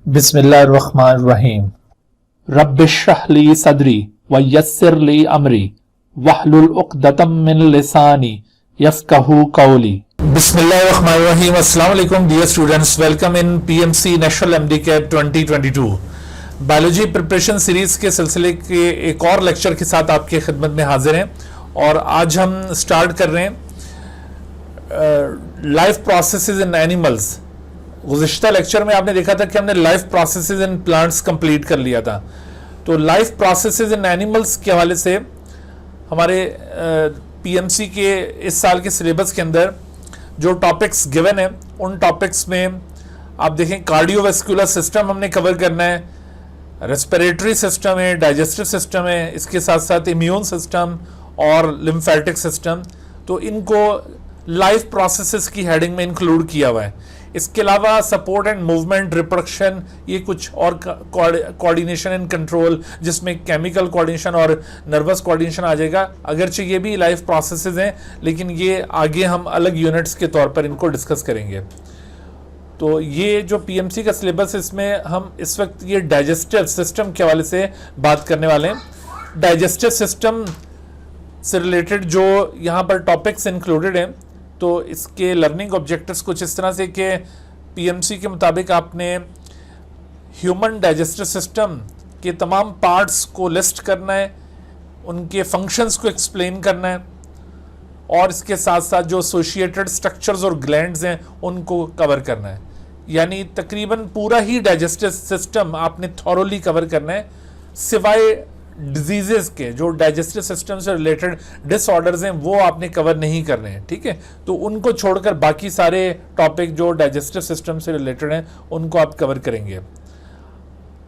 बिस्मिल्लाहिर्रहमानिर्रहीम। रब्बिश्रह ली सदरी व यस्सिर ली अमरी वहलुल उक़दतम मिन लिसानी यफ़क़हू क़ौली। बिस्मिल्लाहिर्रहमानिर्रहीम। अस्सलाम वालेकुम dear students, welcome in PMC national MD cap 2022 biology preparation series के सिलसिले के एक और लेक्चर के साथ आपके खिदमत में हाजिर हैं। और आज हम स्टार्ट कर रहे हैं लाइफ प्रोसेसेस इन एनिमल्स। गुज़िश्ता लेक्चर में आपने देखा था कि हमने life processes in plants complete कर लिया था। तो लाइफ प्रोसेसेस इन एनिमल्स के हवाले से हमारे पीएमसी के इस साल के सिलेबस के अंदर जो टॉपिक्स गिवन है, उन टॉपिक्स में आप देखें कार्डियोवैस्कुलर सिस्टम हमने कवर करना है, रेस्पिरेटरी सिस्टम है, डाइजेस्टिव सिस्टम है, इसके साथ साथ इम्यून सिस्टम और लिम्फेटिक सिस्टम। तो इनको लाइफ प्रोसेसेस की हेडिंग में इंक्लूड किया हुआ है। इसके अलावा सपोर्ट एंड मूवमेंट, रिप्रोडक्शन, ये कुछ और कोऑर्डिनेशन एंड कंट्रोल, जिसमें केमिकल कोऑर्डिनेशन और नर्वस कोऑर्डिनेशन आ जाएगा। अगरचे ये भी लाइफ प्रोसेसेस हैं, लेकिन ये आगे हम अलग यूनिट्स के तौर पर इनको डिस्कस करेंगे। तो ये जो पीएमसी का सिलेबस है, इसमें हम इस वक्त ये डाइजेस्टिव सिस्टम के हवाले से बात करने वाले हैं। डाइजेस्टिव सिस्टम से रिलेटेड जो यहाँ पर टॉपिक्स इंक्लूडेड हैं, तो इसके लर्निंग ऑब्जेक्टिव्स कुछ इस तरह से कि पीएमसी के मुताबिक आपने ह्यूमन डाइजेस्टिव सिस्टम के तमाम पार्ट्स को लिस्ट करना है, उनके फंक्शंस को एक्सप्लेन करना है, और इसके साथ साथ जो एसोसिएटेड स्ट्रक्चर्स और ग्लैंड्स हैं उनको कवर करना है। यानी तकरीबन पूरा ही डाइजेस्टिव सिस्टम आपने थॉरोली कवर करना है, सिवाय डिजीजेस के। जो डाइजेस्टिव सिस्टम से रिलेटेड डिसऑर्डर्स हैं वो आपने कवर नहीं करने हैं, ठीक है। तो उनको छोड़कर बाकी सारे टॉपिक जो डाइजेस्टिव सिस्टम से रिलेटेड हैं उनको आप कवर करेंगे।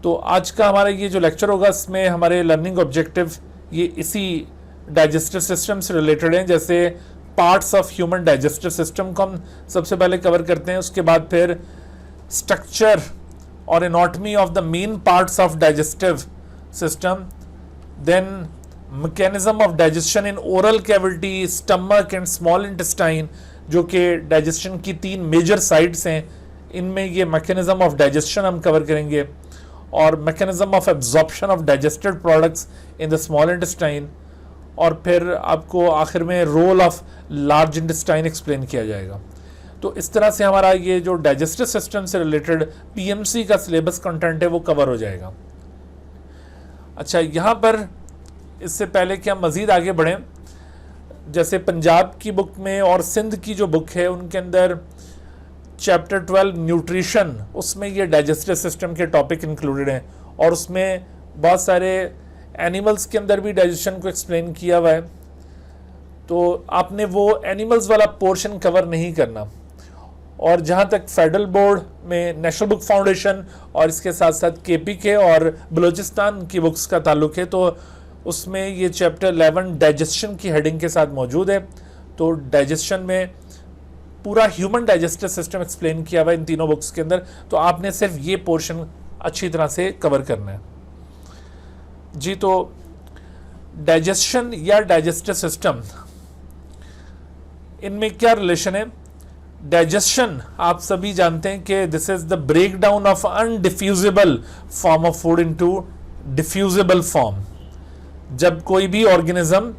तो आज का हमारा ये जो लेक्चर होगा, इसमें हमारे लर्निंग ऑब्जेक्टिव ये इसी डाइजेस्टिव सिस्टम से रिलेटेड हैं। जैसे parts of human digestive system को हम सबसे पहले कवर करते हैं, उसके बाद फिर स्ट्रक्चर और anatomy of the main parts of digestive system, then mechanism of digestion in oral cavity, stomach and small intestine, जो कि डाइजेशन की तीन मेजर साइट्स हैं, इनमें ये मैकेनिज्म ऑफ डाइजेशन हम कवर करेंगे, और mechanism of absorption of digested products in the small intestine, और फिर आपको आखिर में role of large intestine explain किया जाएगा। तो इस तरह से हमारा ये जो डाइजेस्टिव सिस्टम से रिलेटेड पीएमसी का सिलेबस कंटेंट है वो कवर हो जाएगा। अच्छा, यहाँ पर इससे पहले कि हम मज़ीद आगे बढ़ें, जैसे पंजाब की बुक में और सिंध की जो बुक है उनके अंदर चैप्टर 12 न्यूट्रिशन, उसमें ये डाइजेस्टिव सिस्टम के टॉपिक इंक्लूडेड हैं, और उसमें बहुत सारे एनिमल्स के अंदर भी डाइजेशन को एक्सप्लेन किया हुआ है। तो आपने वो एनिमल्स वाला पोर्शन कवर नहीं करना। और जहाँ तक फेडरल बोर्ड में नेशनल बुक फाउंडेशन और इसके साथ साथ केपीके और बलूचिस्तान की बुक्स का ताल्लुक है, तो उसमें ये चैप्टर 11 डाइजेशन की हेडिंग के साथ मौजूद है। तो डाइजेशन में पूरा ह्यूमन डाइजेस्टिव सिस्टम एक्सप्लेन किया हुआ है इन तीनों बुक्स के अंदर। तो आपने सिर्फ ये पोर्शन अच्छी तरह से कवर करना है जी। तो डाइजेशन या डाइजेस्टिव सिस्टम, इनमें क्या रिलेशन है? डाइजेशन आप सभी जानते हैं कि this is the break down of undiffusible form of food into diffusible form. जब कोई भी ऑर्गेनिज्म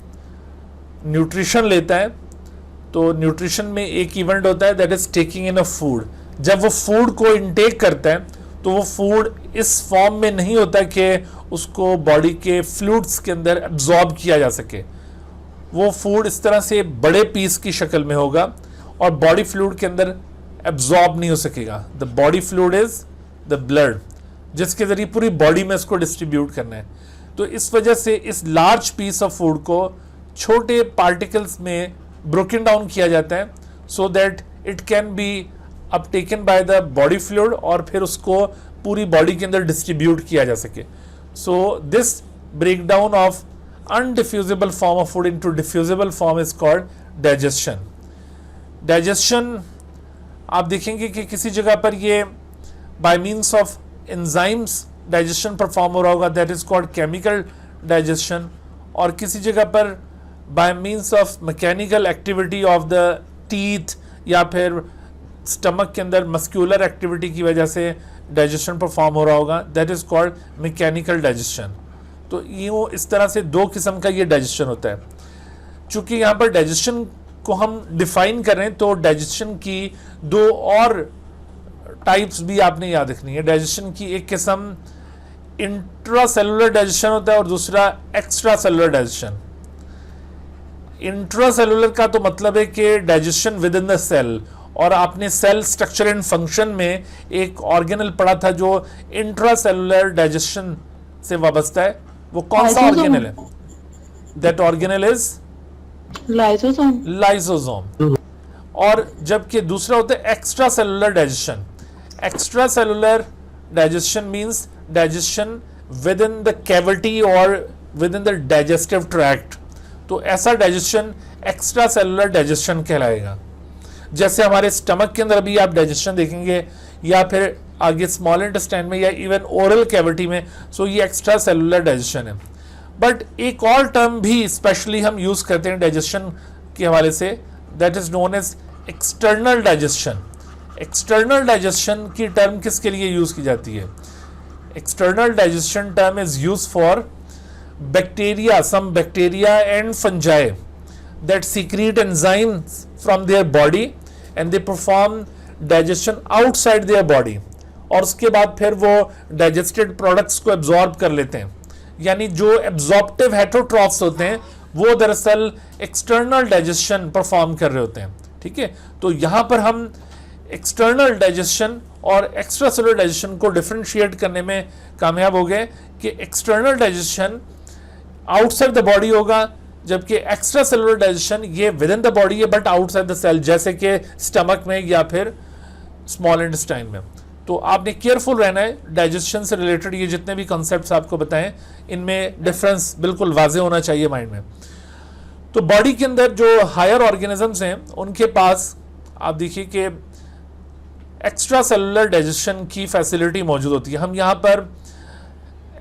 न्यूट्रिशन लेता है, तो न्यूट्रिशन में एक इवेंट होता है that is taking in a food. जब वो फूड को इनटेक करता है, तो वो फूड इस फॉर्म में नहीं होता कि उसको बॉडी के फ्लूइड्स के अंदर एब्जॉर्ब किया जा सके। वो फूड इस तरह से बड़े पीस की शक्ल में होगा और बॉडी फ्लूइड के अंदर एब्जॉर्ब नहीं हो सकेगा। The body fluid is the blood, जिसके जरिए पूरी बॉडी में इसको डिस्ट्रीब्यूट करना है। तो इस वजह से इस लार्ज पीस ऑफ फूड को छोटे पार्टिकल्स में ब्रोकन डाउन किया जाता है, so that it can be uptaken by the body fluid, और फिर उसको पूरी बॉडी के अंदर डिस्ट्रीब्यूट किया जा सके। So this break down of undiffusible form of food into diffusible form is called digestion. Digestion आप देखेंगे कि किसी जगह पर ये by means of enzymes digestion perform हो रहा होगा, that is called chemical digestion, और किसी जगह पर by means of mechanical activity of the teeth या फिर स्टमक के अंदर मस्क्यूलर एक्टिविटी की वजह से डाइजेशन परफॉर्म हो रहा होगा, that is called mechanical digestion. तो यूँ इस तरह से दो किस्म का ये डाइजेशन होता है। चूंकि यहाँ पर डाइजेशन को हम डिफाइन करें तो डाइजेशन की दो और टाइप्स भी आपने याद रखनी है। डाइजेशन की एक किस्म इंट्रा सेलुलर डाइजेशन होता है और दूसरा extra cellular digestion. Intra cellular का तो मतलब है कि digestion within the cell, और आपने सेल स्ट्रक्चर एंड फंक्शन में एक ऑर्गेनल पढ़ा था जो इंट्रा सेलुलर डाइजेशन से वाबस्ता है। वो कौन सा ऑर्गेनल है? That organelle is lysosome. Lysosome. और जबकि दूसरा होता है extra cellular digestion. Extra cellular digestion means digestion within the cavity और within the digestive tract. तो ऐसा डाइजेशन एक्स्ट्रा सेलुलर डाइजेशन कहलाएगा। जैसे हमारे स्टमक के अंदर भी आप डाइजेशन देखेंगे या फिर आगे स्मॉल इंटेस्टाइन में या इवन ओरल कैविटी में, सो ये एक्स्ट्रा सेलुलर डाइजेशन है। बट एक और टर्म भी स्पेशली हम यूज करते हैं डाइजेशन के हवाले से, that is known as external digestion. External digestion की टर्म किसके लिए यूज की जाती है? External digestion term is use for bacteria, some bacteria and fungi that secrete enzymes from their body and they perform digestion outside their body, और उसके बाद फिर वो digested products को absorb कर लेते हैं। यानी जो absorptive heterotrophs होते हैं वो दरअसल external digestion perform कर रहे होते हैं। ठीक है, तो यहाँ पर हम external digestion और extracellular digestion को differentiate करने में कामयाब हो गए कि external digestion outside the body होगा, जबकि एक्स्ट्रा सेलुलर डाइजेशन ये विद इन द बॉडी है बट आउटसाइड द सेल, जैसे कि स्टमक में या फिर स्मॉल इंटेस्टाइन में। तो आपने केयरफुल रहना है। डाइजेशन से रिलेटेड ये जितने भी कॉन्सेप्ट्स आपको बताएं इनमें डिफरेंस बिल्कुल वाजे होना चाहिए माइंड में। तो बॉडी के अंदर जो हायर ऑर्गेनिजम्स हैं उनके पास आप देखिए कि एक्स्ट्रा सेलुलर डाइजेशन की फैसिलिटी मौजूद होती है। हम यहाँ पर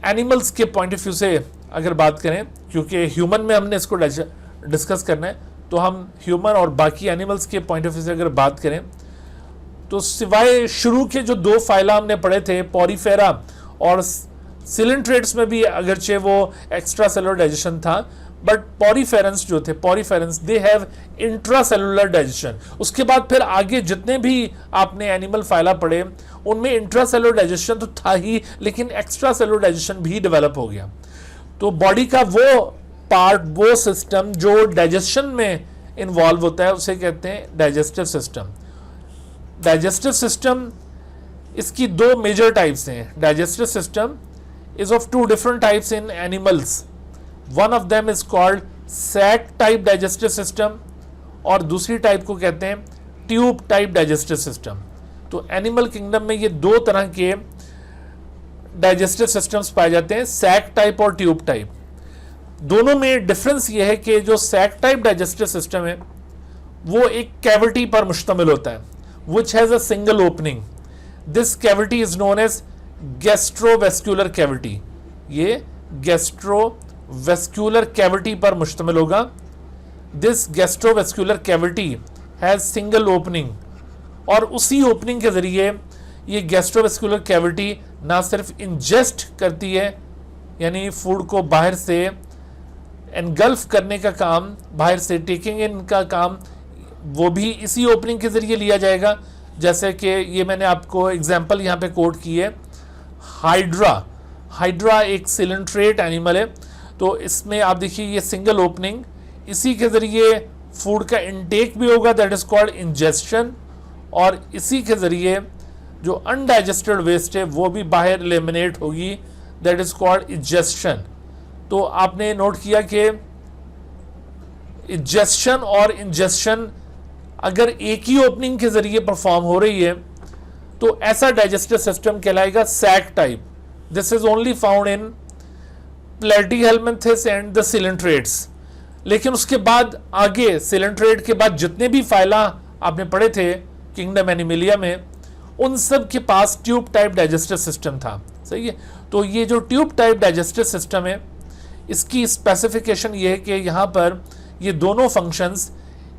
एनिमल्स के पॉइंट ऑफ व्यू से अगर बात करें, क्योंकि ह्यूमन में हमने इसको डिस्कस करना है, तो हम ह्यूमन और बाकी एनिमल्स के पॉइंट ऑफ व्यू से अगर बात करें तो सिवाय शुरू के जो दो फाइला हमने पढ़े थे पॉरीफेरा और सिलेंट्रेट्स में भी अगरचे वो एक्स्ट्रा सेलुलर डाइजेशन था, बट पॉरीफेरेंस जो थे poriferans they have intra cellular digestion. उसके बाद फिर आगे जितने भी आपने एनिमल फाइला पढ़े उनमें इंट्रा सेलुलर डाइजेशन तो था ही, लेकिन एक्स्ट्रा सेलुलर डाइजेशन भी डेवलप हो गया। तो बॉडी का वो पार्ट, वो सिस्टम जो डाइजेशन में इन्वॉल्व होता है उसे कहते हैं डाइजेस्टिव सिस्टम। डाइजेस्टिव सिस्टम, इसकी दो मेजर टाइप्स हैं। Digestive system is of two different types in animals. One of them is called sac type digestive system और दूसरी टाइप को कहते हैं ट्यूब टाइप डाइजेस्टिव सिस्टम। तो एनिमल किंगडम में ये दो तरह के डाइजेस्टिव सिस्टम्स पाए जाते हैं, सैक टाइप और ट्यूब टाइप। दोनों में डिफरेंस ये है कि जो सैक टाइप डाइजेस्टिव सिस्टम है वो एक कैविटी पर मुश्तमिल होता है, which has a single opening. This cavity is known as gastrovascular cavity. ये gastrovascular cavity पर मुश्तमिल होगा। This gastrovascular cavity has single opening और उसी ओपनिंग के जरिए ये गैस्ट्रोवेस्कुलर कैविटी ना सिर्फ इंजेस्ट करती है, यानी फूड को बाहर से एनगल्फ करने का काम, बाहर से टेकिंग इन का काम, वो भी इसी ओपनिंग के जरिए लिया जाएगा। जैसे कि ये मैंने आपको एग्जांपल यहाँ पे कोट की है, हाइड्रा। हाइड्रा एक सिलेंट्रेट एनिमल है, तो इसमें आप देखिए ये सिंगल ओपनिंग, इसी के जरिए फूड का इनटेक भी होगा, दैट इज कॉल्ड इंजेस्शन, और इसी के जरिए जो अनडाइजेस्टेड वेस्ट है वो भी बाहर एलिमिनेट होगी, दैट इज कॉल्ड इजेस्शन। तो आपने नोट किया कि इजेस्शन और इंजेस्शन अगर एक ही ओपनिंग के जरिए परफॉर्म हो रही है तो ऐसा डाइजेस्टिव सिस्टम कहलाएगा sac type. This is only found in platyhelminthes and the coelenterates. लेकिन उसके बाद आगे सिलेंट्रेट के बाद जितने भी फाइला आपने पढ़े थे किंगडम एनिमलिया में, उन सब के पास ट्यूब टाइप डाइजेस्टिव सिस्टम था। सही है, तो ये जो ट्यूब टाइप डाइजेस्टिव सिस्टम है इसकी स्पेसिफिकेशन ये है कि यहाँ पर ये दोनों फंक्शंस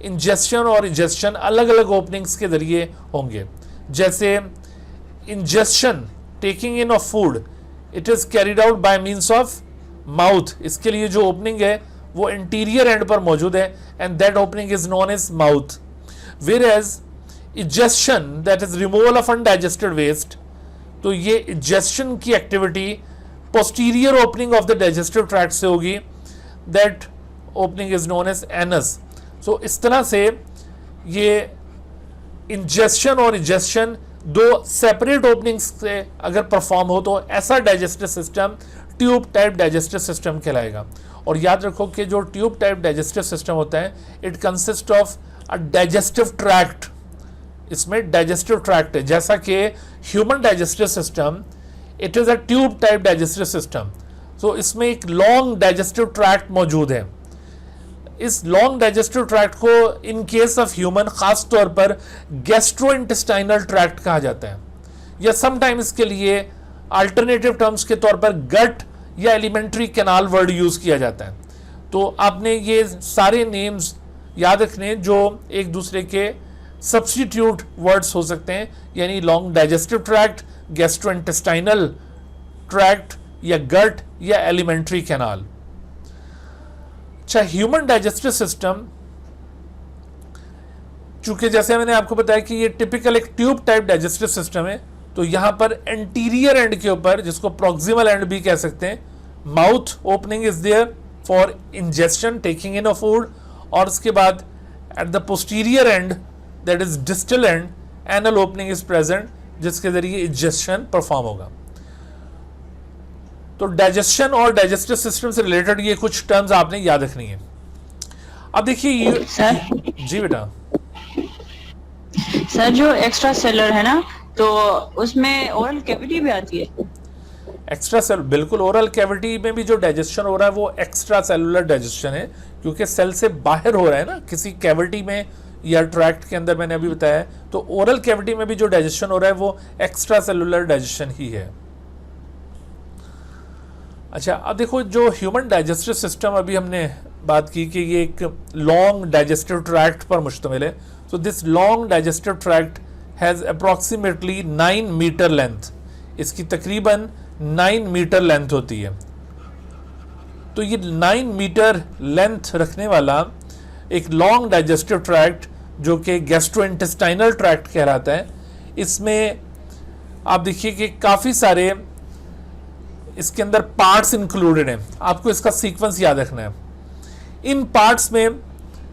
इंजेक्शन और इजेक्शन अलग अलग ओपनिंग्स के जरिए होंगे। जैसे injection taking in of food, it is carried out by means of mouth. इसके लिए जो ओपनिंग है वो इंटीरियर एंड पर मौजूद है and that opening is known as mouth. Whereas egestion that is removal of undigested waste, तो ये इजेक्शन की activity posterior opening of the digestive tract से होगी, that opening is known as anus. So इस तरह से ये injection और इजेक्शन दो सेपरेट ओपनिंग्स से अगर परफॉर्म हो तो ऐसा digestive system tube type digestive system कहलाएगा। और याद रखो कि जो ट्यूब टाइप डाइजेस्टिव सिस्टम होता है it consist of a digestive tract, इसमें डाइजेस्टिव ट्रैक्ट है। जैसा कि human digestive system it is a tube type digestive system, so इसमें एक लॉन्ग डाइजेस्टिव ट्रैक्ट मौजूद है। इस लॉन्ग डाइजेस्टिव ट्रैक्ट को इन केस ऑफ ह्यूमन खास तौर पर गैस्ट्रोइंटेस्टाइनल ट्रैक्ट कहा जाता है, या समटाइम इसके लिए अल्टरनेटिव टर्म्स के तौर पर गट या एलिमेंट्री कैनाल वर्ड यूज किया जाता है। तो आपने ये सारे नेम्स याद रखने जो एक दूसरे के सब्स्टिट्यूट वर्ड्स हो सकते हैं, यानी long digestive tract, gastrointestinal tract या गट या एलिमेंट्री कैनाल। अच्छा, ह्यूमन डाइजेस्टिव सिस्टम चूंकि जैसे मैंने आपको बताया कि ये टिपिकल एक ट्यूब टाइप डाइजेस्टिव सिस्टम है, तो यहां पर एंटीरियर एंड के ऊपर, जिसको प्रोक्सिमल एंड भी कह सकते हैं, mouth opening is there for injection taking in of food, और उसके बाद at the posterior end that is distal end anal opening is present, जिसके जरिए इंजेक्शन परफॉर्म होगा। तो डाइजेशन और डाइजेस्टिव सिस्टम से रिलेटेड ये कुछ टर्म्स आपने याद रखनी है। अब देखिए सर जी बेटा। सर जो एक्स्ट्रा सेलर है ना, तो उसमें ओरल कैविटी भी आती है। एक्स्ट्रा सेल, बिल्कुल, ओरल कैविटी में भी जो डाइजेशन हो रहा है वो एक्स्ट्रा सेलुलर डाइजेशन है, क्योंकि सेल से बाहर हो रहा है ना, किसी कैविटी में या ट्रैक्ट के अंदर, मैंने अभी बताया। तो ओरल कैविटी में भी जो डाइजेशन हो रहा है वो एक्स्ट्रा सेलुलर डाइजेशन ही है। अच्छा, अब देखो जो ह्यूमन डाइजेस्टिव सिस्टम अभी हमने बात की कि ये एक लॉन्ग डाइजेस्टिव ट्रैक्ट पर मुश्तमिल है। So this long digestive tract has approximately 9 metre length, इसकी तकरीबन 9 मीटर लेंथ होती है। तो ये 9 मीटर लेंथ रखने वाला एक लॉन्ग डाइजेस्टिव ट्रैक्ट जो कि गैस्ट्रोइंटेस्टाइनल ट्रैक्ट कहलाता है, इसमें आप देखिए कि काफ़ी सारे इसके अंदर पार्ट्स इंक्लूडेड हैं। आपको इसका सीक्वेंस याद रखना है। इन पार्ट्स में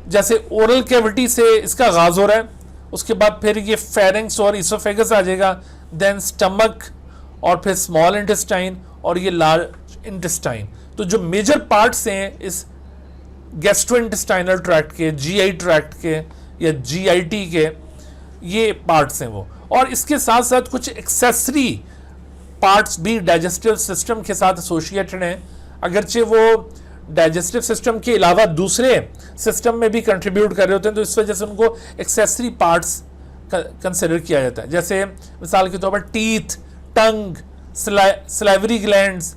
जैसे ओरल कैविटी से इसका आगाज हो रहा है, उसके बाद फिर ये फेरिंग्स और इसोफेगस आ जाएगा, देन स्टमक और फिर स्मॉल इंटेस्टाइन और ये लार्ज इंटेस्टाइन। तो जो मेजर पार्ट्स हैं इस गैस्ट्रोइंटेस्टाइनल ट्रैक्ट के, जीआई ट्रैक्ट के या जीआईटी के, ये पार्ट्स हैं वो। और इसके साथ साथ कुछ एक्सेसरी पार्ट्स भी डाइजेस्टिव सिस्टम के साथ एसोसिएटेड हैं, अगरचे वो डाइजेस्टिव सिस्टम के अलावा दूसरे सिस्टम में भी कंट्रीब्यूट कर रहे होते हैं, तो इस वजह से उनको एक्सेसरी पार्ट्स कंसिडर किया जाता है। जैसे मिसाल के तौर पर टीथ, टंग, सलाइवरी ग्लैंड्स,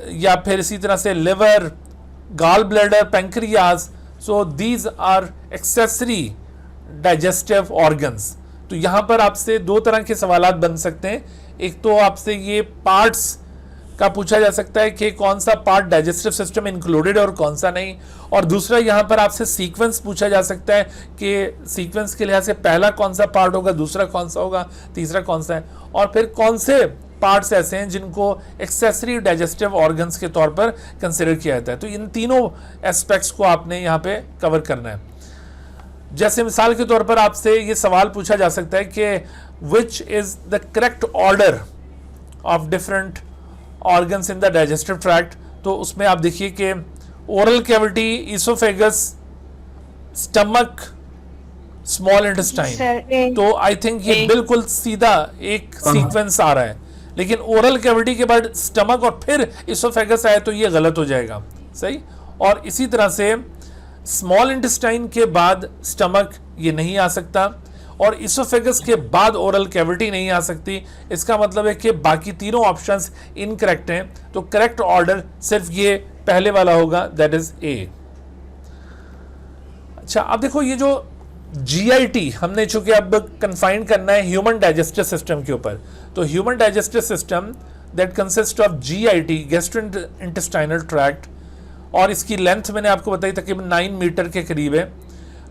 या फिर इसी तरह से liver, gall bladder, pancreas. So these are accessory digestive organs. तो यहाँ पर आपसे दो तरह के सवालात बन सकते हैं। एक तो आपसे ये पार्ट्स का पूछा जा सकता है कि कौन सा पार्ट डाइजेस्टिव सिस्टम इंक्लूडेड है और कौन सा नहीं, और दूसरा यहाँ पर आपसे सीक्वेंस पूछा जा सकता है कि सीक्वेंस के लिहाज से पहला कौन सा पार्ट होगा, दूसरा कौन सा होगा, तीसरा कौन सा है, और फिर कौन से पार्ट्स ऐसे हैं जिनको एक्सेसरी डाइजेस्टिव ऑर्गन्स के तौर पर कंसिडर किया जाता है। तो इन तीनों एस्पेक्ट्स को आपने यहाँ पे कवर करना है। जैसे मिसाल के तौर पर आपसे ये सवाल पूछा जा सकता है कि विच is the correct order of different organs in the digestive tract. तो उसमें आप देखिए कि oral cavity, oesophagus, stomach, small intestine. तो आई थिंक ये बिल्कुल सीधा एक सीक्वेंस आ रहा है, लेकिन ओरल कैविटी के बाद स्टमक और फिर इसोफेगस आए तो ये गलत हो जाएगा, सही। और इसी तरह से स्मॉल इंटेस्टाइन के बाद स्टमक ये नहीं आ सकता, और इसोफेगस के बाद ओरल कैविटी नहीं आ सकती। इसका मतलब है कि बाकी तीनों ऑप्शंस इनकरेक्ट हैं। तो करेक्ट ऑर्डर सिर्फ ये पहले वाला होगा, दैट इज ए। अच्छा, अब देखो ये जो जीआईटी हमने चूंकि अब कन्फाइन करना है ह्यूमन डाइजेस्टिव सिस्टम के ऊपर, तो human digestive system that consist of GIT, gastrointestinal tract, और इसकी लेंथ मैंने आपको बताई तकरीबन 9 मीटर के करीब है।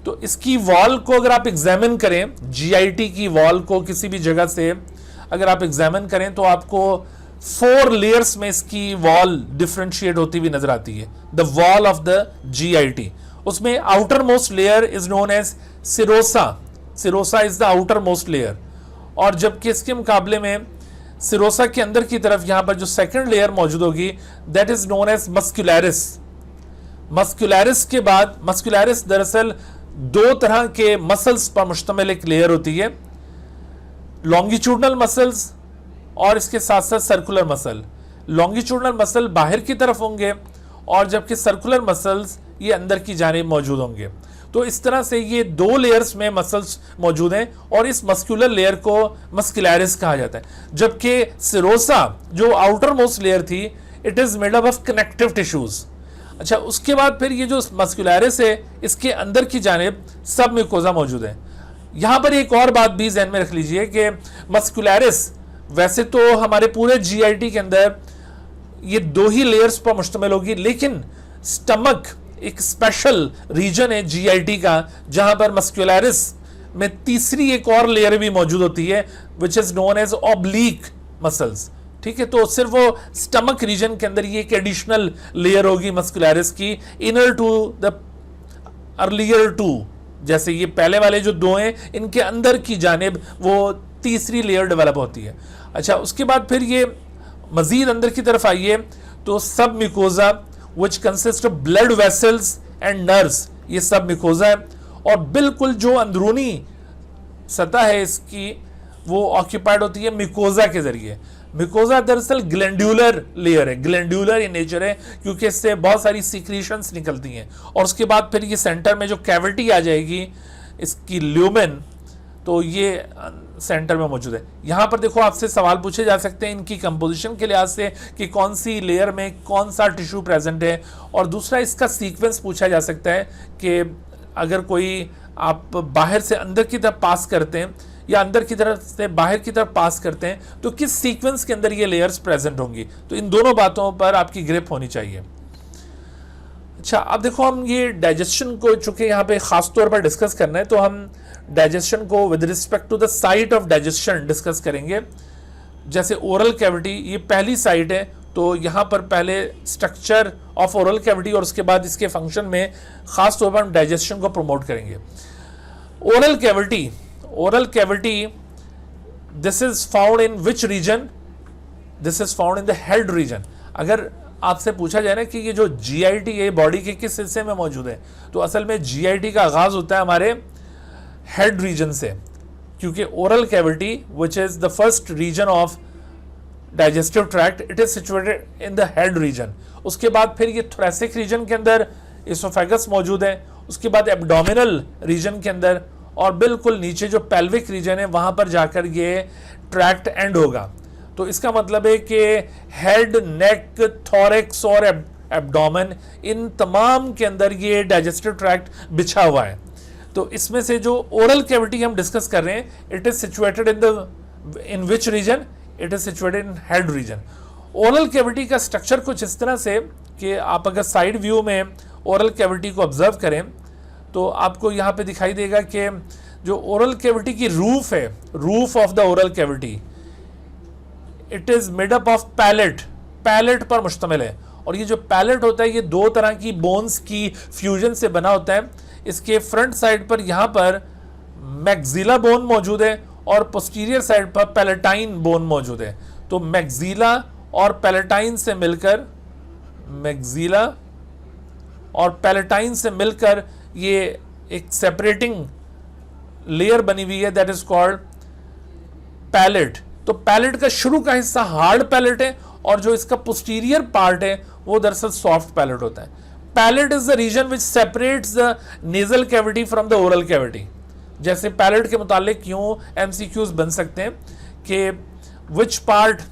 तो इसकी वॉल को अगर आप एग्जामिन करें, जीआईटी की वॉल को किसी भी जगह से अगर आप एग्जामिन करें तो आपको 4 लेयर्स में इसकी वॉल डिफरेंशिएट होती हुई नजर आती है, the wall of the GIT. उसमें outer most layer is known as serosa, serosa is the outer most layer, और जबकि इसके मुकाबले में सिरोसा के अंदर की तरफ यहां पर जो सेकंड लेयर मौजूद होगी दैट इज नोन एज मस्कुलैरिस। मस्कुलैरिस के बाद, मस्कुलैरिस दरअसल 2 तरह के मसल्स पर मुश्तमिल एक लेयर होती है, लॉन्गिट्यूडनल मसल्स और इसके साथ साथ सर्कुलर मसल। लॉन्गिट्यूडनल मसल बाहर की तरफ होंगे और जबकि सर्कुलर मसल्स ये अंदर की जानिब मौजूद होंगे। तो इस तरह से ये 2 लेयर्स में मसल्स मौजूद हैं और इस मस्कुलर लेयर को मस्कुलैरिस कहा जाता है, जबकि सिरोसा जो आउटर मोस्ट लेयर थी it is made up of connective tissues. अच्छा, उसके बाद फिर ये जो मस्कुलैरिस है इसके अंदर की जानिब सब म्यूकोजा मौजूद है। यहां पर एक और बात भी ध्यान में रख लीजिए कि मस्कुलैरिस वैसे तो हमारे पूरे जीआईटी के अंदर ये 2 ही लेयर्स पर मुश्तमिल होगी, लेकिन स्टमक एक स्पेशल रीजन है जीआईटी का जहां पर मस्कुलैरिस में तीसरी एक और लेयर भी मौजूद होती है which is known as oblique muscles. ठीक है, तो सिर्फ वो स्टमक रीजन के अंदर ये एक एडिशनल लेयर होगी मस्कुलैरिस की, इनर टू द अर्लियर 2, जैसे ये पहले वाले जो 2 हैं इनके अंदर की जानिब वो तीसरी लेयर डेवलप होती है। अच्छा, उसके बाद फिर ये मजीद अंदर की तरफ आइए तो सब mucosa which consist of blood vessels and nerves, ये सब म्यूकोजा है, और बिल्कुल जो अंदरूनी सतह है इसकी वो ऑक्यूपाइड होती है म्यूकोजा के जरिए। म्यूकोजा दरअसल ग्लैंडुलर लेयर है, ग्लैंडुलर इन नेचर है क्योंकि इससे बहुत सारी सीक्रेशंस निकलती हैं, और उसके बाद फिर ये सेंटर में जो कैविटी आ जाएगी इसकी ल्यूमेन, तो ये सेंटर में मौजूद है। यहां पर देखो आपसे सवाल पूछे जा सकते हैं इनकी कंपोजिशन के लिहाज से कि कौन सी लेयर में कौन सा टिश्यू प्रेजेंट है, और दूसरा इसका सीक्वेंस पूछा जा सकता है कि अगर कोई आप बाहर से अंदर की तरफ पास करते हैं या अंदर की तरफ से बाहर की तरफ पास करते हैं तो किस सीक्वेंस के अंदर ये लेयर्स प्रेजेंट होंगी। तो इन दोनों बातों पर आपकी ग्रिप होनी चाहिए। अच्छा, अब देखो हम ये डाइजेशन को चूंकि यहाँ पे खास तौर पर डिस्कस करना है तो हम डाइजेशन को with respect to the site of digestion discuss करेंगे। जैसे ओरल कैविटी ये पहली साइट है, तो यहाँ पर पहले स्ट्रक्चर ऑफ ओरल कैविटी और उसके बाद इसके फंक्शन में खास तौर पर हम डाइजेशन को प्रमोट करेंगे। Oral cavity, oral cavity this is found in which reason? This is found in the head reason. अगर आपसे पूछा जाए ना कि ये जो जीआईटी है बॉडी के किस हिस्से में मौजूद है, तो असल में जीआईटी का आगाज होता है हमारे हेड रीजन से, क्योंकि oral cavity which is the first region of digestive tract it is situated in the head region. उसके बाद फिर ये थोरेसिक रीजन के अंदर इसोफेगस मौजूद है, उसके बाद एब्डोमिनल रीजन के अंदर, और बिल्कुल नीचे जो पेल्विक रीजन है वहां पर जाकर ये ट्रैक्ट एंड होगा। तो इसका मतलब है कि हेड, नेक, थोरेक्स और एब्डोमेन इन तमाम के अंदर ये डाइजेस्टिव ट्रैक्ट बिछा हुआ है। तो इसमें से जो ओरल कैविटी हम डिस्कस कर रहे हैं it is situated in which region? It is situated in head region. Oral cavity का स्ट्रक्चर कुछ इस तरह से कि आप अगर साइड व्यू में ओरल कैविटी को ऑब्जर्व करें तो आपको यहाँ पे दिखाई देगा कि जो ओरल कैविटी की रूफ है, roof of the oral cavity it is made up of palate, palate पर मुश्तमिल है। और ये जो पैलेट होता है ये 2 तरह की बोन्स की फ्यूजन से बना होता है। इसके फ्रंट साइड पर यहाँ पर मैक्सिला बोन मौजूद है और पोस्टीरियर साइड पर पैलेटाइन बोन मौजूद है। तो मैक्सिला और पैलेटाइन से मिलकर, मैक्सिला और पैलेटाइन से मिलकर ये एक सेपरेटिंग लेयर बनी हुई है दैट इज कॉल्ड पैलेट। तो पैलेट का शुरू का हिस्सा हार्ड पैलेट है और जो इसका पोस्टीरियर पार्ट है वो दरअसल सॉफ्ट पैलेट होता है। Palate is the region which separates the nasal cavity from the oral cavity. जैसे पैलेट के मुतालिक यूं एमसीक्यूज बन सकते हैं कि which part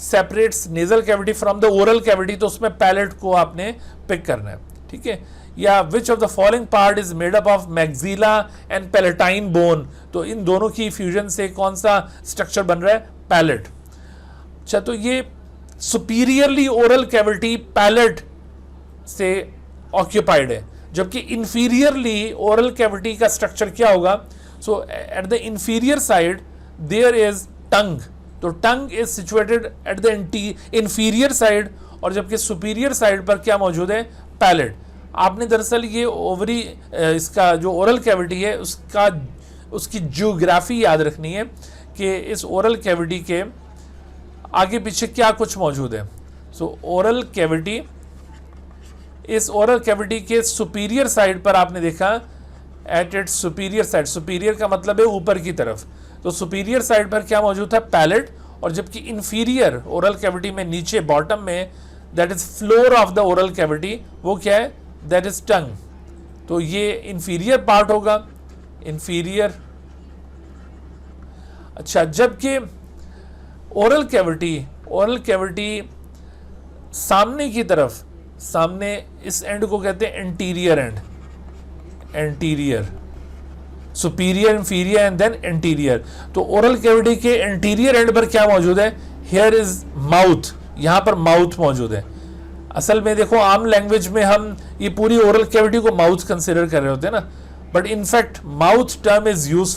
separates nasal cavity from the oral cavity, तो उसमें पैलेट को आपने पिक करना है। ठीक है, या विच of the following part is made up of maxilla and palatine bone, तो इन दोनों की फ्यूजन से कौन सा स्ट्रक्चर बन रहा है, पैलेट। अच्छा, तो ये सुपीरियरली ओरल कैविटी पैलेट से ऑक्यूपाइड है, जबकि इंफीरियरली ओरल कैविटी का स्ट्रक्चर क्या होगा, so at the inferior side there is tongue, तो tongue is situated at the inferior side, और जबकि सुपीरियर साइड पर क्या मौजूद है, पैलेट। आपने दरअसल ये ओवरी इसका जो ओरल कैविटी है उसकी जियोग्राफी याद रखनी है कि इस ओरल कैविटी के आगे पीछे क्या कुछ मौजूद है। सो ओरल कैविटी, इस ओरल कैविटी के सुपीरियर साइड पर आपने देखा at its superior side, superior का मतलब है ऊपर की तरफ, तो सुपीरियर साइड पर क्या मौजूद था, पैलेट, और जबकि इंफीरियर ओरल कैविटी में नीचे बॉटम में that is floor of the oral cavity, वो क्या है, दैट इज टंग, तो ये इंफीरियर पार्ट होगा, इंफीरियर। अच्छा, जबकि ओरल कैविटी सामने की तरफ, सामने इस एंड को कहते हैं anterior end, anterior, superior, inferior end then anterior. तो ओरल कैविटी के एंटीरियर एंड पर क्या मौजूद है, हियर इज माउथ, यहां पर माउथ मौजूद है। असल में देखो आम लैंग्वेज में हम ये पूरी ओरल कैविटी को माउथ कंसिडर कर रहे होते हैं ना, but in fact mouth term is use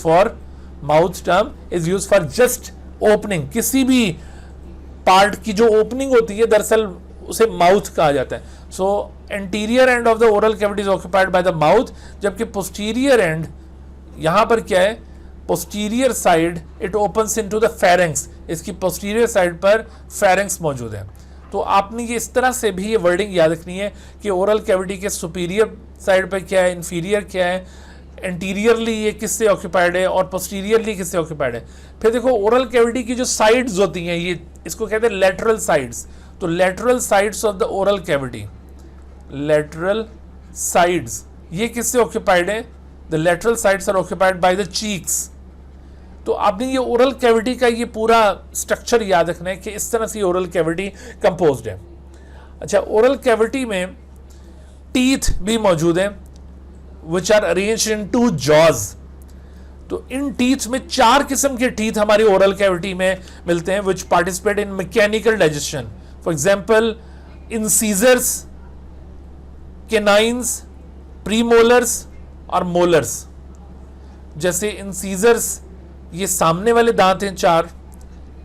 for just opening, किसी भी पार्ट की जो ओपनिंग होती है दरअसल उसे माउथ कहा जाता है। सो anterior end of the oral cavity is occupied by the mouth, जबकि पोस्टीरियर एंड यहां पर क्या है, posterior side it opens into the pharynx, इसकी पोस्टीरियर साइड पर फेरेंक्स मौजूद है। तो आपने ये इस तरह से भी ये वर्डिंग याद रखनी है कि ओरल कैविटी के सुपीरियर साइड पर क्या है, इंफीरियर क्या है, एंटीरियरली ये किससे ऑक्यूपाइड है और पोस्टीरियरली किससे ऑक्यूपाइड है। फिर देखो ओरल कैविटी की जो साइड्स होती हैं, ये इसको कहते हैं लेटरल साइड्स, तो lateral sides of the oral cavity, lateral sides ये किससे ऑक्यूपाइड है, the lateral sides are occupied by the cheeks. तो आपने ये ओरल कैविटी का ये पूरा स्ट्रक्चर याद रखना है कि इस तरह से ओरल कैविटी कंपोज्ड है। अच्छा, ओरल कैविटी में टीथ भी मौजूद है which are arranged in two jaws, तो इन टीथ में 4 किस्म के टीथ हमारी ओरल कैविटी में मिलते हैं which participate in mechanical digestion. For example incisors, canines, premolars और मोलर्स। जैसे इंसीजर्स ये सामने वाले दांत हैं 4,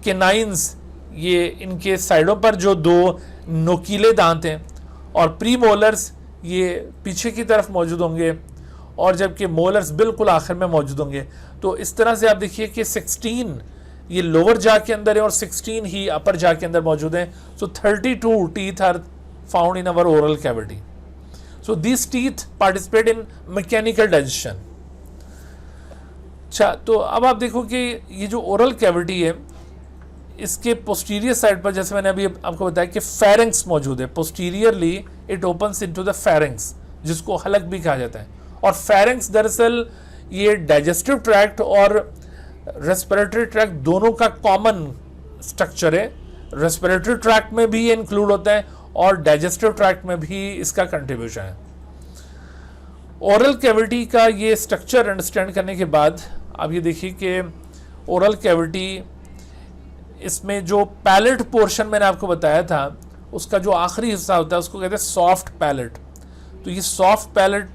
केनाइंस ये इनके साइडों पर जो 2 नोकीले दांत हैं, और प्रीमोलर्स ये पीछे की तरफ मौजूद होंगे, और जबकि मोलर्स बिल्कुल आखिर में मौजूद होंगे। तो इस तरह से आप देखिए कि 16 ये लोअर जा के अंदर है और 16 ही अपर जा के अंदर मौजूद है। So 32 teeth are found in our oral cavity. So this teeth participate in mechanical digestion. अच्छा, तो अब आप देखो कि ये जो ओरल कैविटी है इसके पोस्टीरियर साइड पर, जैसे मैंने अभी आपको बताया कि फेरेंक्स मौजूद है, posteriorly it opens into the pharynx, जिसको हलक भी कहा जाता है। और फेरेंक्स दरअसल ये डाइजेस्टिव ट्रैक्ट और रेस्पिरेटरी ट्रैक्ट दोनों का कॉमन स्ट्रक्चर है। रेस्पिरेटरी ट्रैक्ट में भी ये इंक्लूड होता है और डाइजेस्टिव ट्रैक्ट में भी इसका कंट्रीब्यूशन है। ओरल कैविटी का ये स्ट्रक्चर अंडरस्टैंड करने के बाद अब ये देखिए कि ओरल कैविटी, इसमें जो पैलेट पोर्शन मैंने आपको बताया था उसका जो आखिरी हिस्सा होता है उसको कहते हैं सॉफ्ट पैलेट। तो ये सॉफ्ट पैलेट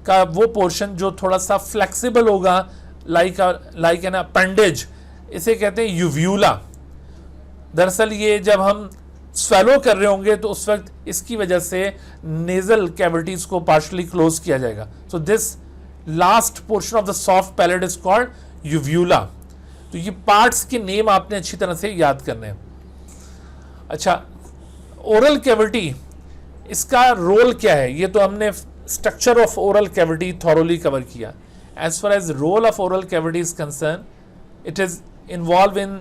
का वो पोर्शन जो थोड़ा सा फ्लेक्सिबल होगा, लाइक एन अपेंडेज, इसे कहते हैं यूव्यूला। दरअसल ये जब हम स्वेलो कर रहे होंगे तो उस वक्त इसकी वजह से नेजल कैविटीज को पार्शली क्लोज किया जाएगा। So this last portion of the soft palette is called यूव्यूला। तो ये पार्ट्स के नेम आपने अच्छी तरह से याद करने हैं। अच्छा, ओरल कैविटी इसका रोल क्या है, ये तो हमने structure of oral cavity thoroughly cover किया। As far as role of oral cavity is concern, it is involve in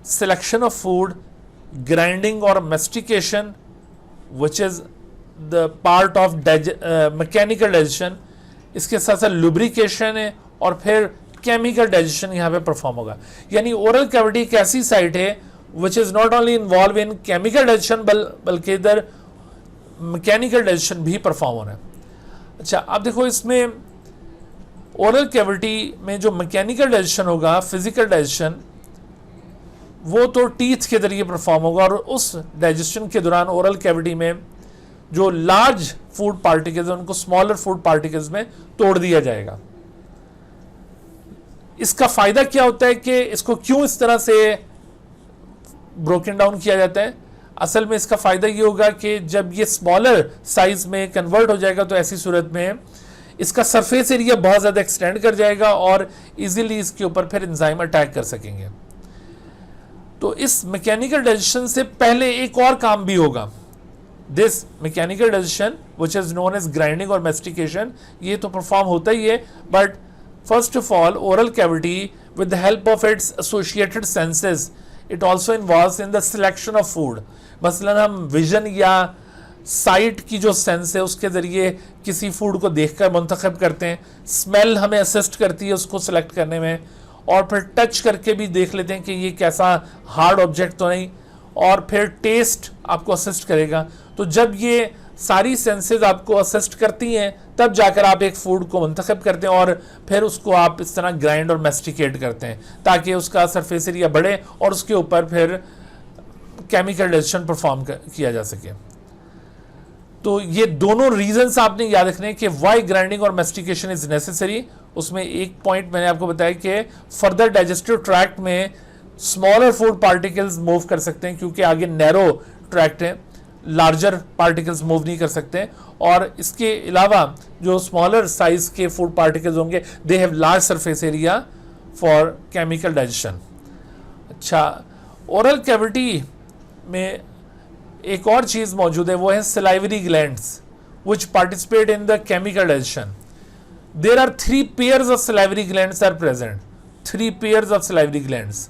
selection of food, grinding or mastication, which is the part of mechanical digestion। इसके साथ साथ lubrication है और फिर chemical digestion यहाँ पे perform होगा। यानी oral cavity एक ऐसी साइट है which is not only involved in chemical digestion बल्कि इधर mechanical digestion भी परफॉर्म हो रहा है। अच्छा, अब देखो इसमें ओरल कैविटी में जो मैकेनिकल डाइजेशन होगा, फिजिकल डाइजेशन, वो तो टीथ के जरिए परफॉर्म होगा और उस डाइजेशन के दौरान ओरल कैविटी में जो लार्ज फूड पार्टिकल्स हैं उनको स्मॉलर फूड पार्टिकल्स में तोड़ दिया जाएगा। इसका फायदा क्या होता है कि इसको क्यों इस तरह से ब्रोकन डाउन किया जाता है? असल में इसका फायदा ये होगा कि जब ये स्मॉलर साइज में कन्वर्ट हो जाएगा तो ऐसी सूरत में इसका सरफेस एरिया बहुत ज़्यादा एक्सटेंड कर जाएगा और इजीली इसके ऊपर फिर एंजाइम अटैक कर सकेंगे। तो इस मैकेनिकल डाइजेशन से पहले एक और काम भी होगा। This mechanical digestion which is known as grinding और मेस्टिकेशन, ये तो परफॉर्म होता ही है, but first of all oral cavity with the help of its associated senses it also involves in the selection of food. मसलन हम vision या site की जो सेंस है उसके ज़रिए किसी फूड को देखकर मुंतखब करते हैं, स्मेल हमें असिस्ट करती है उसको सेलेक्ट करने में, और फिर टच करके भी देख लेते हैं कि ये कैसा हार्ड ऑब्जेक्ट तो नहीं, और फिर टेस्ट आपको असिस्ट करेगा। तो जब ये सारी सेंसेस आपको असिस्ट करती हैं तब जाकर आप एक फूड को मुंतखब करते हैं और फिर उसको आप इस तरह ग्राइंड और मेस्टिकेट करते हैं ताकि उसका सरफेस एरिया बढ़े और उसके ऊपर फिर केमिकल डाइजेशन परफॉर्म किया जा सके। तो ये दोनों रीजंस आपने याद रखने कि व्हाई ग्राइंडिंग और मेस्टिकेशन इज नेसेसरी। उसमें एक पॉइंट मैंने आपको बताया कि फर्दर डाइजेस्टिव ट्रैक्ट में स्मॉलर फूड पार्टिकल्स मूव कर सकते हैं क्योंकि आगे नैरो ट्रैक्ट है, लार्जर पार्टिकल्स मूव नहीं कर सकते, और इसके अलावा जो स्मॉलर साइज के फूड पार्टिकल्स होंगे they have large surface area for chemical digestion. अच्छा, ओरल कैविटी में एक और चीज मौजूद है, वो है salivary glands which participate in the chemical digestion. There are 3 pairs of salivary glands are present, 3 pairs of salivary glands.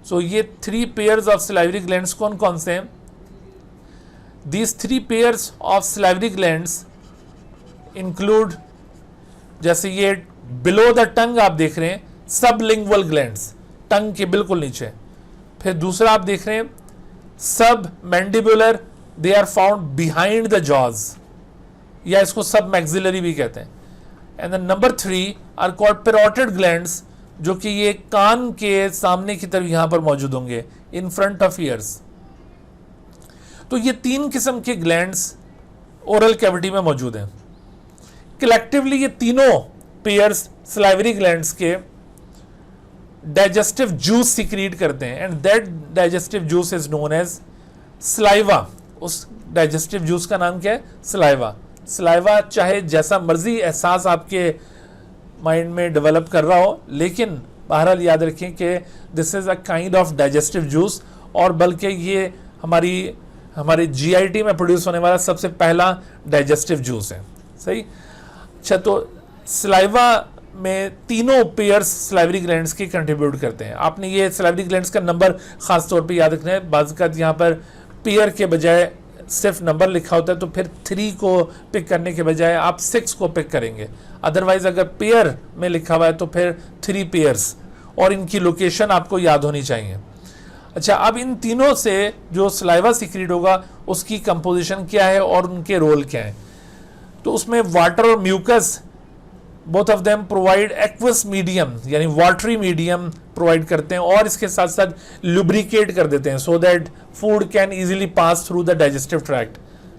So ये 3 पेयर्स ऑफ सलाइवरी ग्लैंड्स कौन कौन से हैं? These 3 pairs of salivary glands include, जैसे ये below the tongue आप देख रहे हैं sublingual glands, टंग के बिल्कुल नीचे। फिर दूसरा आप देख रहे हैं submandibular, they are found behind the jaws, या इसको submaxillary भी कहते हैं। And then number 3 are called parotid glands, जो कि ये कान के सामने की तरफ यहां पर मौजूद होंगे, in front of ears। तो ये 3 किस्म के ग्लैंड्स ओरल कैविटी में मौजूद हैं। कलेक्टिवली ये तीनों पेयर्स सलाइवरी ग्लैंड्स के डाइजेस्टिव जूस सीक्रेट करते हैं, and that digestive juice is known as saliva. उस डाइजेस्टिव जूस का नाम क्या है? सलाइवा। सलाइवा चाहे जैसा मर्जी एहसास आपके माइंड में डेवलप कर रहा हो, लेकिन बहरहाल याद रखें कि this is a kind of digestive juice, और बल्कि ये हमारे जीआईटी में प्रोड्यूस होने वाला सबसे पहला डाइजेस्टिव जूस है। सही। अच्छा, तो सलाइवा में तीनों पेयर्स सलाइवरी ग्लैंड्स की कंट्रीब्यूट करते हैं। आपने ये सलाइवरी ग्लैंड्स का नंबर खास तौर पे याद रखना है। बाज़ यहाँ पर पेयर के बजाय सिर्फ नंबर लिखा होता है, तो फिर 3 को पिक करने के बजाय आप 6 को पिक करेंगे। अदरवाइज अगर पेयर में लिखा हुआ है तो फिर 3 पेयर्स, और इनकी लोकेशन आपको याद होनी चाहिए। अच्छा, अब इन तीनों से जो सलाइवा सीक्रेट होगा उसकी कंपोजिशन क्या है और उनके रोल क्या है? तो उसमें वाटर और mucus both of them provide aqueous medium, यानी वाटरी मीडियम प्रोवाइड करते हैं, और इसके साथ साथ लुब्रिकेट कर देते हैं so that food can easily pass through the digestive tract.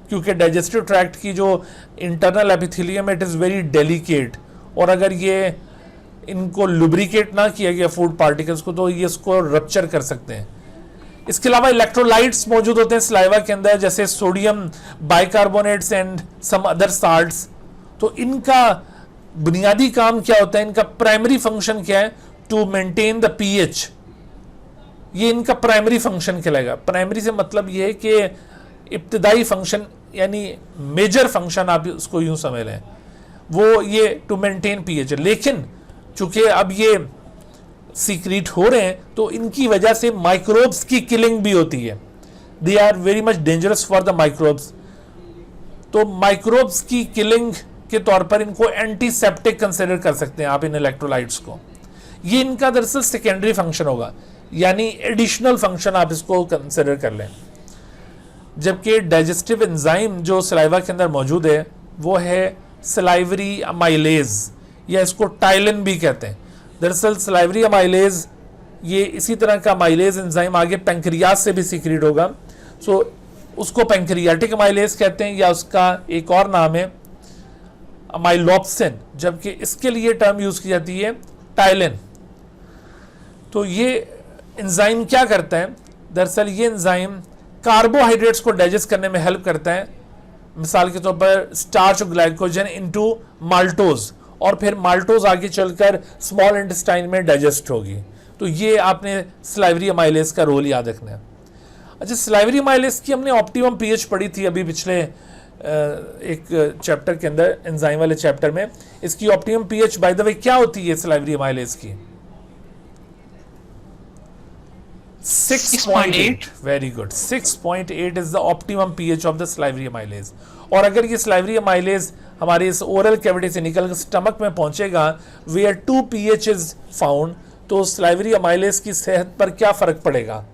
क्योंकि डाइजेस्टिव ट्रैक्ट की जो internal epithelium it is very delicate, और अगर ये इनको लुब्रिकेट ना किया गया फूड पार्टिकल्स को तो ये इसको रप्चर कर सकते हैं। इसके अलावा इलेक्ट्रोलाइट्स मौजूद होते हैं सलाइवा के अंदर, जैसे sodium bicarbonates and some other salts. तो इनका बुनियादी काम क्या होता है? इनका प्राइमरी फंक्शन क्या है? To maintain the pH. ये इनका प्राइमरी फंक्शन कहलाएगा। प्राइमरी से मतलब ये है कि इब्तदाई फंक्शन, यानी मेजर फंक्शन आप उसको यूं समझ लें, वो ये टू मेंटेन पीएच। लेकिन चूंकि अब ये सीक्रेट हो रहे हैं तो इनकी वजह से माइक्रोब्स की किलिंग भी होती है। They are very much dangerous for the microbes. तो माइक्रोब्स की किलिंग के तौर पर इनको एंटीसेप्टिक कंसिडर कर सकते हैं आप इन इलेक्ट्रोलाइट्स को। ये इनका दरअसल सेकेंडरी फंक्शन होगा, यानी एडिशनल फंक्शन आप इसको कंसिडर कर लें। जबकि डाइजेस्टिव एंजाइम जो सलाइवा के अंदर मौजूद है वो है सलाइवरी अमाइलेज, या इसको टाइलिन भी कहते हैं। दरअसल सलाइवरी अमाइलेज ये इसी तरह का अमाइलेज एंजाइम आगे पैंक्रियाज से भी सीक्रेट होगा, सो उसको पैंक्रियाटिक अमाइलेज कहते हैं, या उसका एक और नाम है अमाइलोप्सिन, जबकि इसके लिए टर्म यूज की जाती है टाइलिन। तो ये एंजाइम क्या करता है, दरअसल ये एंजाइम कार्बोहाइड्रेट्स को डाइजेस्ट करने में हेल्प करता है, मिसाल के तौर पर स्टार्च और ग्लाइकोजन इनटू माल्टोज, और फिर माल्टोज आगे चलकर स्मॉल इंटेस्टाइन में डाइजेस्ट होगी। तो ये आपने सलाइवरी अमाइलेज का रोल याद रखना है। अच्छा, सलाइवरी अमाइलेज की हमने ऑप्टिमम पीएच पढ़ी थी अभी पिछले एक चैप्टर के अंदर, एंजाइम वाले चैप्टर में। इसकी optimum pH by the way क्या होती है सलाइवरी अमाइलेज की? 6.8। Very good, 6.8 is the optimum pH of the salivary amylase. और अगर ये सलाइवरी अमाइलेज हमारे इस ओरल कैविटी से निकल स्टमक में पहुंचेगा वेयर 2 pH इज फाउंड, तो सलाइवरी अमाइलेज की सेहत पर क्या फर्क पड़ेगा?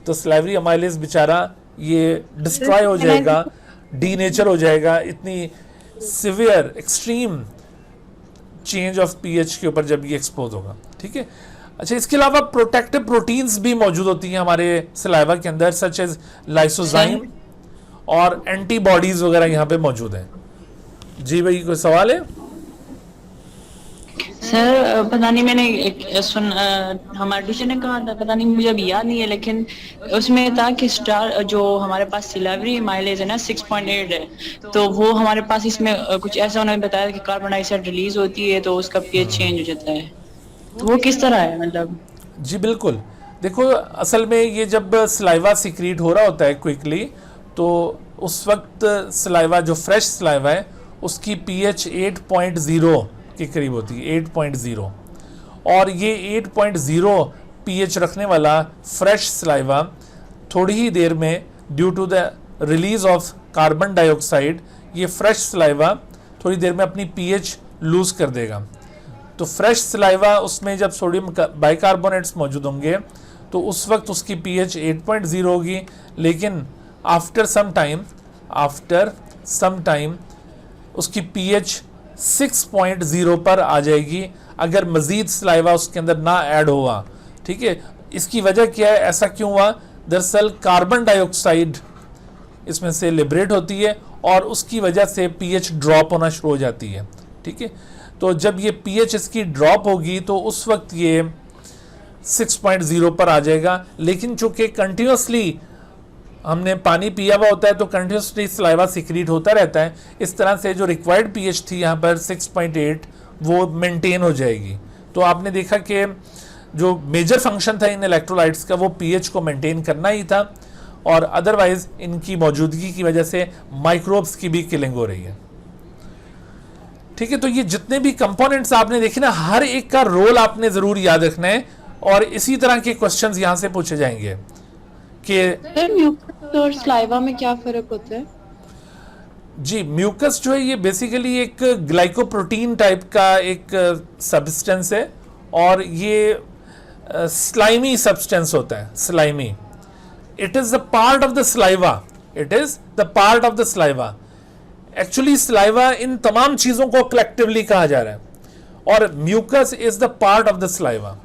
तो सलाइवरी अमाइलेज बेचारा ये डिस्ट्रॉय हो जाएगा, डीनेचर हो जाएगा, इतनी severe extreme change of pH के ऊपर जब ये एक्सपोज होगा। ठीक है। अच्छा, इसके अलावा प्रोटेक्टिव प्रोटीन्स भी मौजूद होती हैं हमारे सलाइवा के अंदर, सच एज लाइसोजाइम और एंटीबॉडीज वगैरह यहाँ पे मौजूद हैं। जी भाई, कोई सवाल है? सर पता नहीं, मैंने हमारे टीचर ने कहा था, पता नहीं मुझे अभी याद नहीं है, लेकिन उसमें था कि स्टार जो हमारे पास सिलावरी माइलेज है ना 6.8 है, तो वो हमारे पास इसमें कुछ ऐसा उन्होंने बताया कि कार्बन डाइऑक्साइड रिलीज होती है तो उसका पीएच चेंज हो जाता है, तो वो किस तरह है मतलब? जी बिल्कुल, देखो असल में ये जब सलाइवा सिक्रीट हो रहा होता है क्विकली, तो उस वक्त सलाइवा जो फ्रेश सलाइवा है उसकी पीएच 8.0 के करीब होती है, 8.0, और ये 8.0 पीएच रखने वाला फ्रेश सलाइवा थोड़ी ही देर में due to the release of carbon dioxide ये फ्रेश सलाइवा थोड़ी देर में अपनी पीएच लूज कर देगा। तो फ्रेश सलाइवा उसमें जब सोडियम बाइकार्बोनेट्स मौजूद होंगे तो उस वक्त उसकी पीएच 8.0 होगी, लेकिन आफ्टर सम टाइम उसकी पीएच 6.0 पर आ जाएगी अगर मजीद सलाइवा उसके अंदर ना ऐड हुआ। ठीक है, इसकी वजह क्या है, ऐसा क्यों हुआ? दरअसल कार्बन डाइऑक्साइड इसमें से लिबरेट होती है और उसकी वजह से पीएच ड्रॉप होना शुरू हो जाती है। ठीक है, तो जब ये पीएच इसकी ड्रॉप होगी तो उस वक्त ये 6.0 पर आ जाएगा, लेकिन चूंकि कंटिन्यूसली हमने पानी पिया हुआ होता है तो कंटिन्यूसली सलाइवा सिक्रीट होता रहता है, इस तरह से जो रिक्वायर्ड पीएच थी यहाँ पर 6.8 वो मेंटेन हो जाएगी। तो आपने देखा कि जो मेजर फंक्शन था इन इलेक्ट्रोलाइट्स का वो पीएच को मेंटेन करना ही था, और अदरवाइज इनकी मौजूदगी की वजह से माइक्रोब्स की भी किलिंग हो रही है। ठीक है, तो ये जितने भी कंपोनेंट्स आपने देखे ना, हर एक का रोल आपने जरूर याद रखना है, और इसी तरह के क्वेश्चंस यहाँ से पूछे जाएंगे कि म्यूकस और सलाइवा में क्या फर्क होता है? जी, म्यूकस जो है ये बेसिकली एक ग्लाइकोप्रोटीन टाइप का एक सब्सटेंस है, और ये स्लाइमी सब्सटेंस होता है, slimy. It is the part of the saliva, it is the part of the saliva. Actually saliva इन तमाम चीजों को कलेक्टिवली कहा जा रहा है, और mucus is the part of the saliva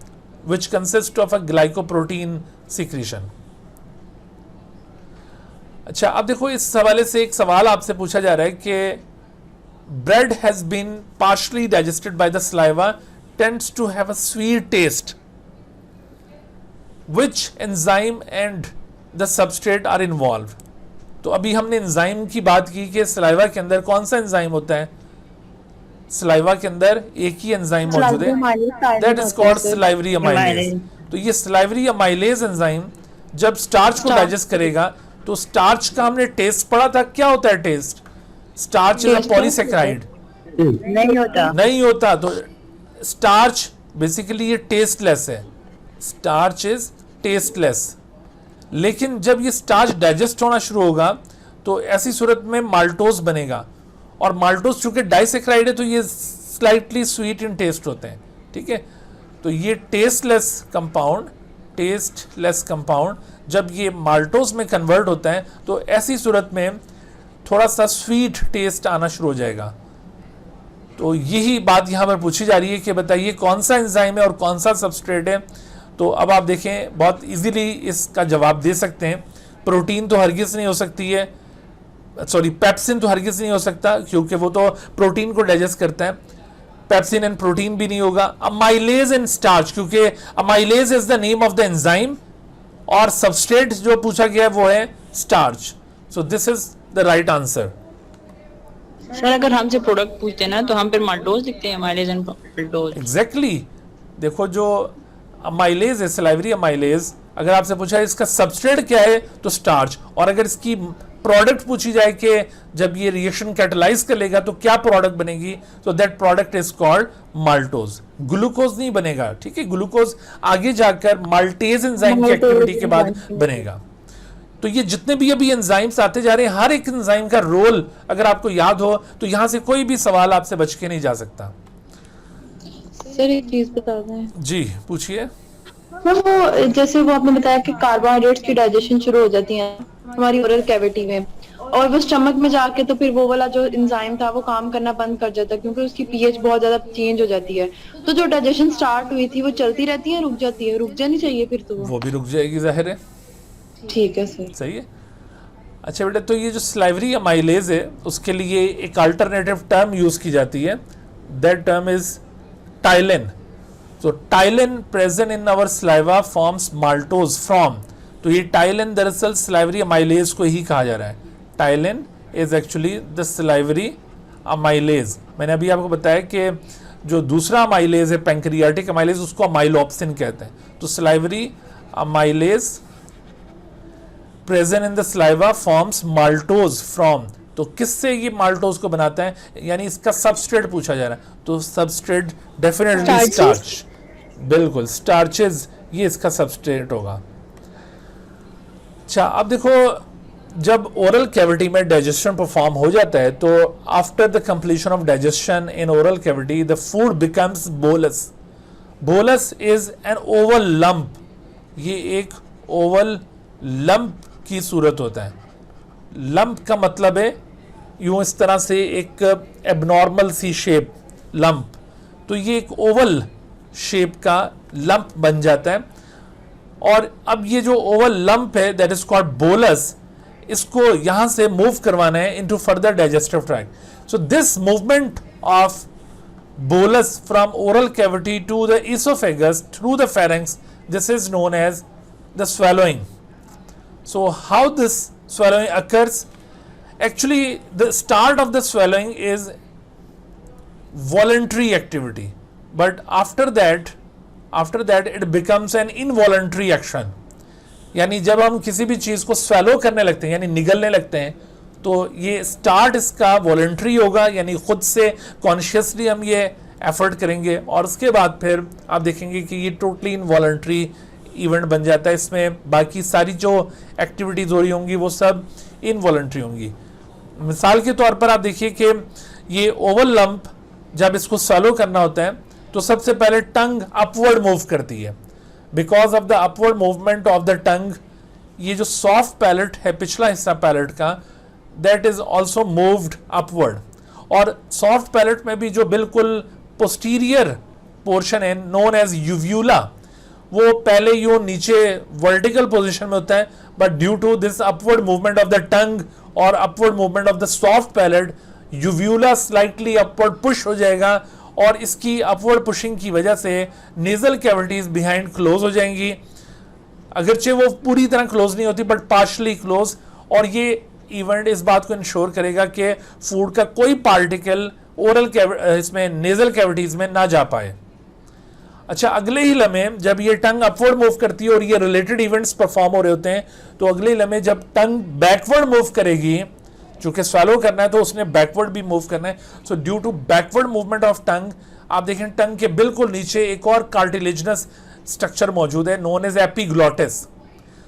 which consist of a glycoprotein secretion. अच्छा, अब देखो इस हवाले से एक सवाल आपसे पूछा जा रहा है कि bread has been partially digested by the saliva tends to have a sweet taste, which enzyme and the substrate are involved। तो अभी हमने एंजाइम की बात की कि सलाइवा के अंदर कौन सा एंजाइम होता है? सलाइवा के अंदर एक ही एंजाइम मौजूद है, that is called salivary amylase. तो ये सलाइवरी अमाइलेज एंजाइम जब स्टार्च को डाइजेस्ट करेगा तो स्टार्च का हमने टेस्ट पढ़ा था, क्या होता है taste? Starch is a polysaccharide, नहीं होता। तो स्टार्च बेसिकली ये टेस्टलेस है, स्टार्च इज टेस्टलेस। लेकिन जब ये स्टार्च डाइजेस्ट होना शुरू होगा तो ऐसी सूरत में माल्टोज बनेगा, और माल्टोज चूंकि डाइसेक्राइड है तो ये स्लाइटली स्वीट इन टेस्ट होते हैं। ठीक है, तो ये टेस्टलेस कंपाउंड जब ये माल्टोज में कन्वर्ट होता है तो ऐसी सूरत में थोड़ा सा स्वीट टेस्ट आना शुरू हो जाएगा। तो यही बात यहाँ पर पूछी जा रही है कि बताइए कौन सा एंजाइम है और कौन सा सबस्ट्रेट है। तो अब आप देखें बहुत इजीली इसका जवाब दे सकते हैं। प्रोटीन तो हरगिज नहीं हो सकती है, सॉरी पेप्सिन तो हरगिज नहीं हो सकता क्योंकि वो तो प्रोटीन को डाइजेस्ट करता है। पेप्सिन एंड प्रोटीन भी नहीं होगा। अमाइलेज एंड स्टार्च, क्योंकि amylase is the name of the enzyme और सबस्ट्रेट जो पूछा गया है वो है starch. So this is the right answer. Sir अगर हमसे प्रोडक्ट पूछते हैं ना तो हम फिर माल्टोज लिखते हैं, माइलेज एंड माल्टोज। एग्जैक्टली देखो जो अमाइलेज है, सलाइवरी अमाइलेज, अगर आपसे पूछा है इसका सबस्ट्रेट क्या है तो स्टार्च, और अगर इसकी प्रोडक्ट पूछी जाए कि जब ये रिएक्शन कैटलाइज कर लेगा तो क्या प्रोडक्ट बनेगी, तो that product is called maltose. Glucose नहीं बनेगा, ठीक है, ग्लूकोज आगे जाकर माल्टेज एंजाइम की एक्टिविटी के बाद बनेगा। तो ये जितने भी अभी एंजाइम्स आते जा रहे हैं, हर एक एंजाइम का रोल अगर आपको याद हो तो यहां से कोई भी सवाल आपसे बच के नहीं जा सकता। सर एक चीज बता दें। जी पूछिए। वो जैसे वो आपने बताया कि कार्बोहाइड्रेट्स की डाइजेशन शुरू हो जाती है हमारी ओरल कैविटी में, और वो स्टमक में जाके तो फिर वो वाला जो एंजाइम था वो काम करना बंद कर जाता है क्योंकि उसकी पीएच बहुत ज्यादा चेंज हो जाती है। तो जो डाइजेशन स्टार्ट हुई थी वो चलती रहती है, रुक जाती है? रुक जानी चाहिए फिर तो वो भी रुक जाएगी, जाहिर है। ठीक है सर, सही है। अच्छा बेटा, तो ये जो स्लाइवरी अमाइलेज है उसके लिए एक अल्टरनेटिव टर्म यूज की जाती है, दैट टर्म इज टाइलिन। तो ptyalin present in our saliva forms maltose from, तो ये टाइलिन दरअसल स्लाइवरी अमाइलेज को ही कहा जा रहा है। Ptyalin is actually the salivary amylase. मैंने अभी आपको बताया कि जो दूसरा अमाइलेज है पैंक्रियाटिक अमाइलेज, उसको अमाइलोप्सिन कहते हैं। तो salivary amylase present in the saliva forms maltose from, तो किससे ये माल्टोज को बनाता है, यानी इसका सबस्ट्रेट पूछा जा रहा है, तो सबस्ट्रेट डेफिनेटली स्टार्च, बिल्कुल स्टार्चेज ये इसका सबस्ट्रेट होगा। अच्छा अब देखो, जब ओरल कैविटी में डाइजेशन परफॉर्म हो जाता है तो after the completion of digestion in oral cavity the food becomes bolus. Bolus is an Oval lump, ये एक ओवल लंप की सूरत होता है। लंप का मतलब है यूं इस तरह से एक एबनॉर्मल सी शेप लंप, तो ये एक ओवल शेप का लंप बन जाता है। और अब ये जो ओवल लंप है दैट इज कॉल्ड बोलस, इसको यहां से मूव करवाना है into further digestive tract. So this movement of bolus from oral cavity to the esophagus through the pharynx, this is known as the swallowing. So how this swallowing occurs? Actually the start of the swallowing is voluntary activity, but after that it becomes an involuntary action. यानी जब हम किसी भी चीज को swallow करने लगते हैं यानी निगलने लगते हैं तो ये स्टार्ट इसका वॉलंटरी होगा, यानी खुद से कॉन्शियसली हम ये एफर्ट करेंगे, और उसके बाद फिर आप देखेंगे कि ये टोटली इनवॉलंटरी इवेंट बन जाता है। इसमें बाकी सारी जो एक्टिविटीज़ हो रही होंगी वो सब इनवॉलंटरी होंगी। मिसाल के तौर पर आप देखिए कि ये ओवल लंप जब इसको सॉलो करना होता है तो सबसे पहले टंग अपवर्ड मूव करती है। Because of the upward movement of the tongue, ये जो सॉफ्ट पैलेट है, पिछला हिस्सा पैलेट का, that is also moved upward. और सॉफ्ट पैलेट में भी जो बिल्कुल पोस्टीरियर पोर्शन है नोन एज यूव्यूला, वो पहले यूं नीचे वर्टिकल पोजीशन में होता है, but due to this upward movement of the tongue और upward movement of the soft palate, uvula slightly upward push हो जाएगा, और इसकी अपवर्ड पुशिंग की वजह से नेजल कैविटीज बिहाइंड क्लोज हो जाएंगी। अगरचे वो पूरी तरह क्लोज नहीं होती बट पार्शली क्लोज, और ये इवेंट इस बात को इंश्योर करेगा कि फूड का कोई पार्टिकल ओरल इसमें नेजल कैविटीज में ना जा पाए। अच्छा, अगले ही लम्हे जब ये टंग अपवर्ड मूव करती है और ये रिलेटेड इवेंट्स परफॉर्म हो रहे होते हैं, तो अगले लम्हे जब टंग बैकवर्ड मूव करेगी, चूंकि स्वैलो करना है तो उसने बैकवर्ड भी मूव करना है, so due to backward movement of tongue, आप देखें टंग के बिल्कुल नीचे एक और कार्टिलेजनस स्ट्रक्चर मौजूद है known as epiglottis.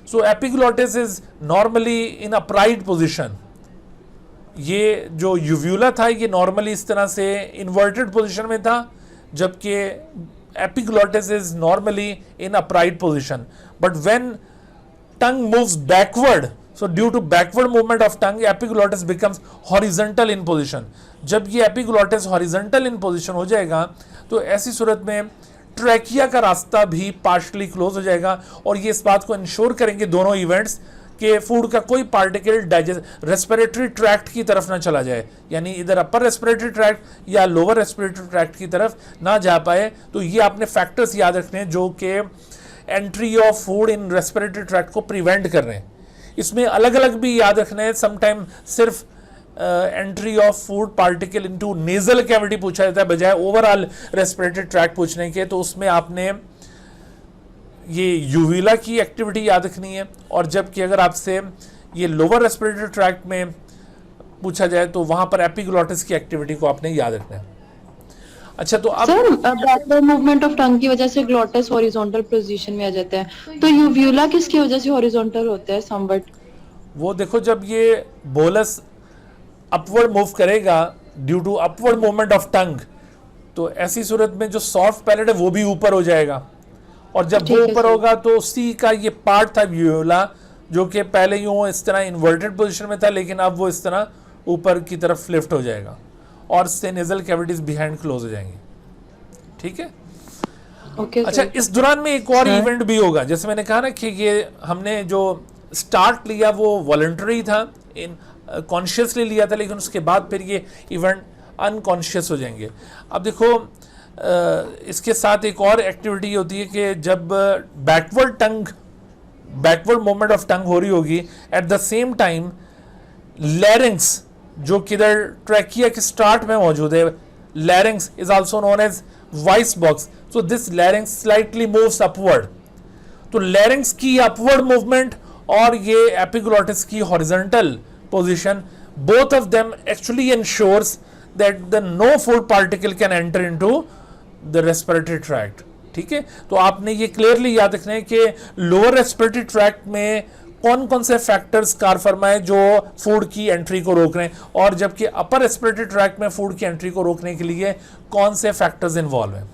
So epiglottis is normally in upright position. ये जो यूव्यूला था ये नॉर्मली इस तरह से इन्वर्टेड पोजिशन में था, जबकि epiglottis is normally in upright position, but when tongue moves backward So due to backward movement of tongue, epiglottis becomes horizontal in position. जब ये epiglottis horizontal in position हो जाएगा तो ऐसी सूरत में ट्रैकिया का रास्ता भी पार्शली क्लोज हो जाएगा, और ये इस बात को इंश्योर करेंगे दोनों इवेंट्स कि फूड का कोई पार्टिकल डाइजेस्ट रेस्पिरेटरी ट्रैक्ट की तरफ ना चला जाए, यानी इधर अपर रेस्पिरेटरी ट्रैक्ट या लोअर रेस्पिरेटरी ट्रैक्ट की तरफ ना जा पाए। तो ये आपने फैक्टर्स याद रखने हैं जो कि entry of food in respiratory tract को प्रिवेंट कर रहे हैं। इसमें अलग अलग भी याद रखना है, समटाइम सिर्फ entry of food particle into nasal cavity पूछा जाता है बजाय ओवरऑल रेस्पिरेटरी ट्रैक्ट पूछने के, तो उसमें आपने ये यूविला की एक्टिविटी याद रखनी है, और जबकि अगर आपसे ये लोअर रेस्पिरेटरी ट्रैक्ट में पूछा जाए तो वहां पर एपिग्लॉटिस की एक्टिविटी को आपने याद रखना है। अच्छा, तो अब सर बैकवर्ड मूवमेंट ऑफ टंग की वजह से ग्लोटस हॉरिजॉन्टल पोजीशन में आ जाता है, तो यूव्यूला किसकी वजह से हॉरिजॉन्टल होता है समवट? वो देखो, जब ये बोलस अपवर्ड मूव करेगा due to upward movement of tongue, तो ऐसी सूरत में जो सॉफ्ट पैलेट है वो भी ऊपर हो जाएगा, और जब वो ऊपर होगा तो सी का ये पार्ट था यूला जो कि पहले यूं इस तरह इन्वर्टेड पोजीशन में था, लेकिन अब वो इस तरह ऊपर की तरफ लिफ्ट हो जाएगा और इससे नेजल कैविटीज बिहाइंड क्लोज हो जाएंगी। ठीक है, ओके। अच्छा, इस दौरान में एक और इवेंट भी होगा, जैसे मैंने कहा ना कि ये हमने जो स्टार्ट लिया वो वॉलंटरी था, इन कॉन्शियसली लिया था, लेकिन उसके बाद फिर ये इवेंट अनकॉन्शियस हो जाएंगे। अब देखो, इसके साथ एक और एक्टिविटी होती है कि जब बैकवर्ड मूवमेंट ऑफ टंग हो रही होगी, at the same time larynx जो किधर ट्रैकिया के स्टार्ट में मौजूद है, larynx is also known as voice box, so this larynx slightly moves upward. तो लैरिंग्स की अपवर्ड मूवमेंट और ये एपिग्लॉटिस की horizontal position, both of them actually ensures that the no food particle can enter into the respiratory tract। ठीक है, तो आपने ये क्लियरली याद रखना है कि लोअर रेस्पिरेटरी ट्रैक्ट में कौन कौन से फैक्टर्स कार फरमाए जो फूड की एंट्री को रोक रहे हैं, और जबकि अपर रेस्पिरेटरी ट्रैक्ट में फूड की एंट्री को रोकने के लिए कौन से फैक्टर्स इन्वॉल्व हैं।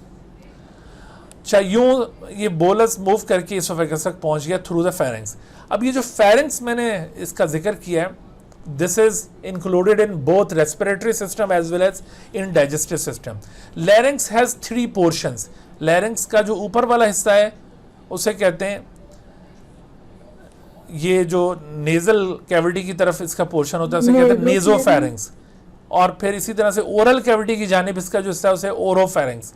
अच्छा, यूं ये बोलस मूव करके इसोफेगस तक पहुंच गया थ्रू द फेरिंग्स। अब ये जो फेरिंग्स मैंने इसका जिक्र किया है, this is included in both respiratory system as well as in digestive system। larynx has 3 portions। larynx का जो ऊपर वाला हिस्सा है उसे कहते हैं, ये जो नेजल कैविटी की तरफ इसका पोर्शन होता है उसे कहते हैं नेजोफेरिंग्स, और फिर इसी तरह से ओरल कैविटी की जानिब इसका जो हिस्सा है उसे ओरोफेरिंग्स,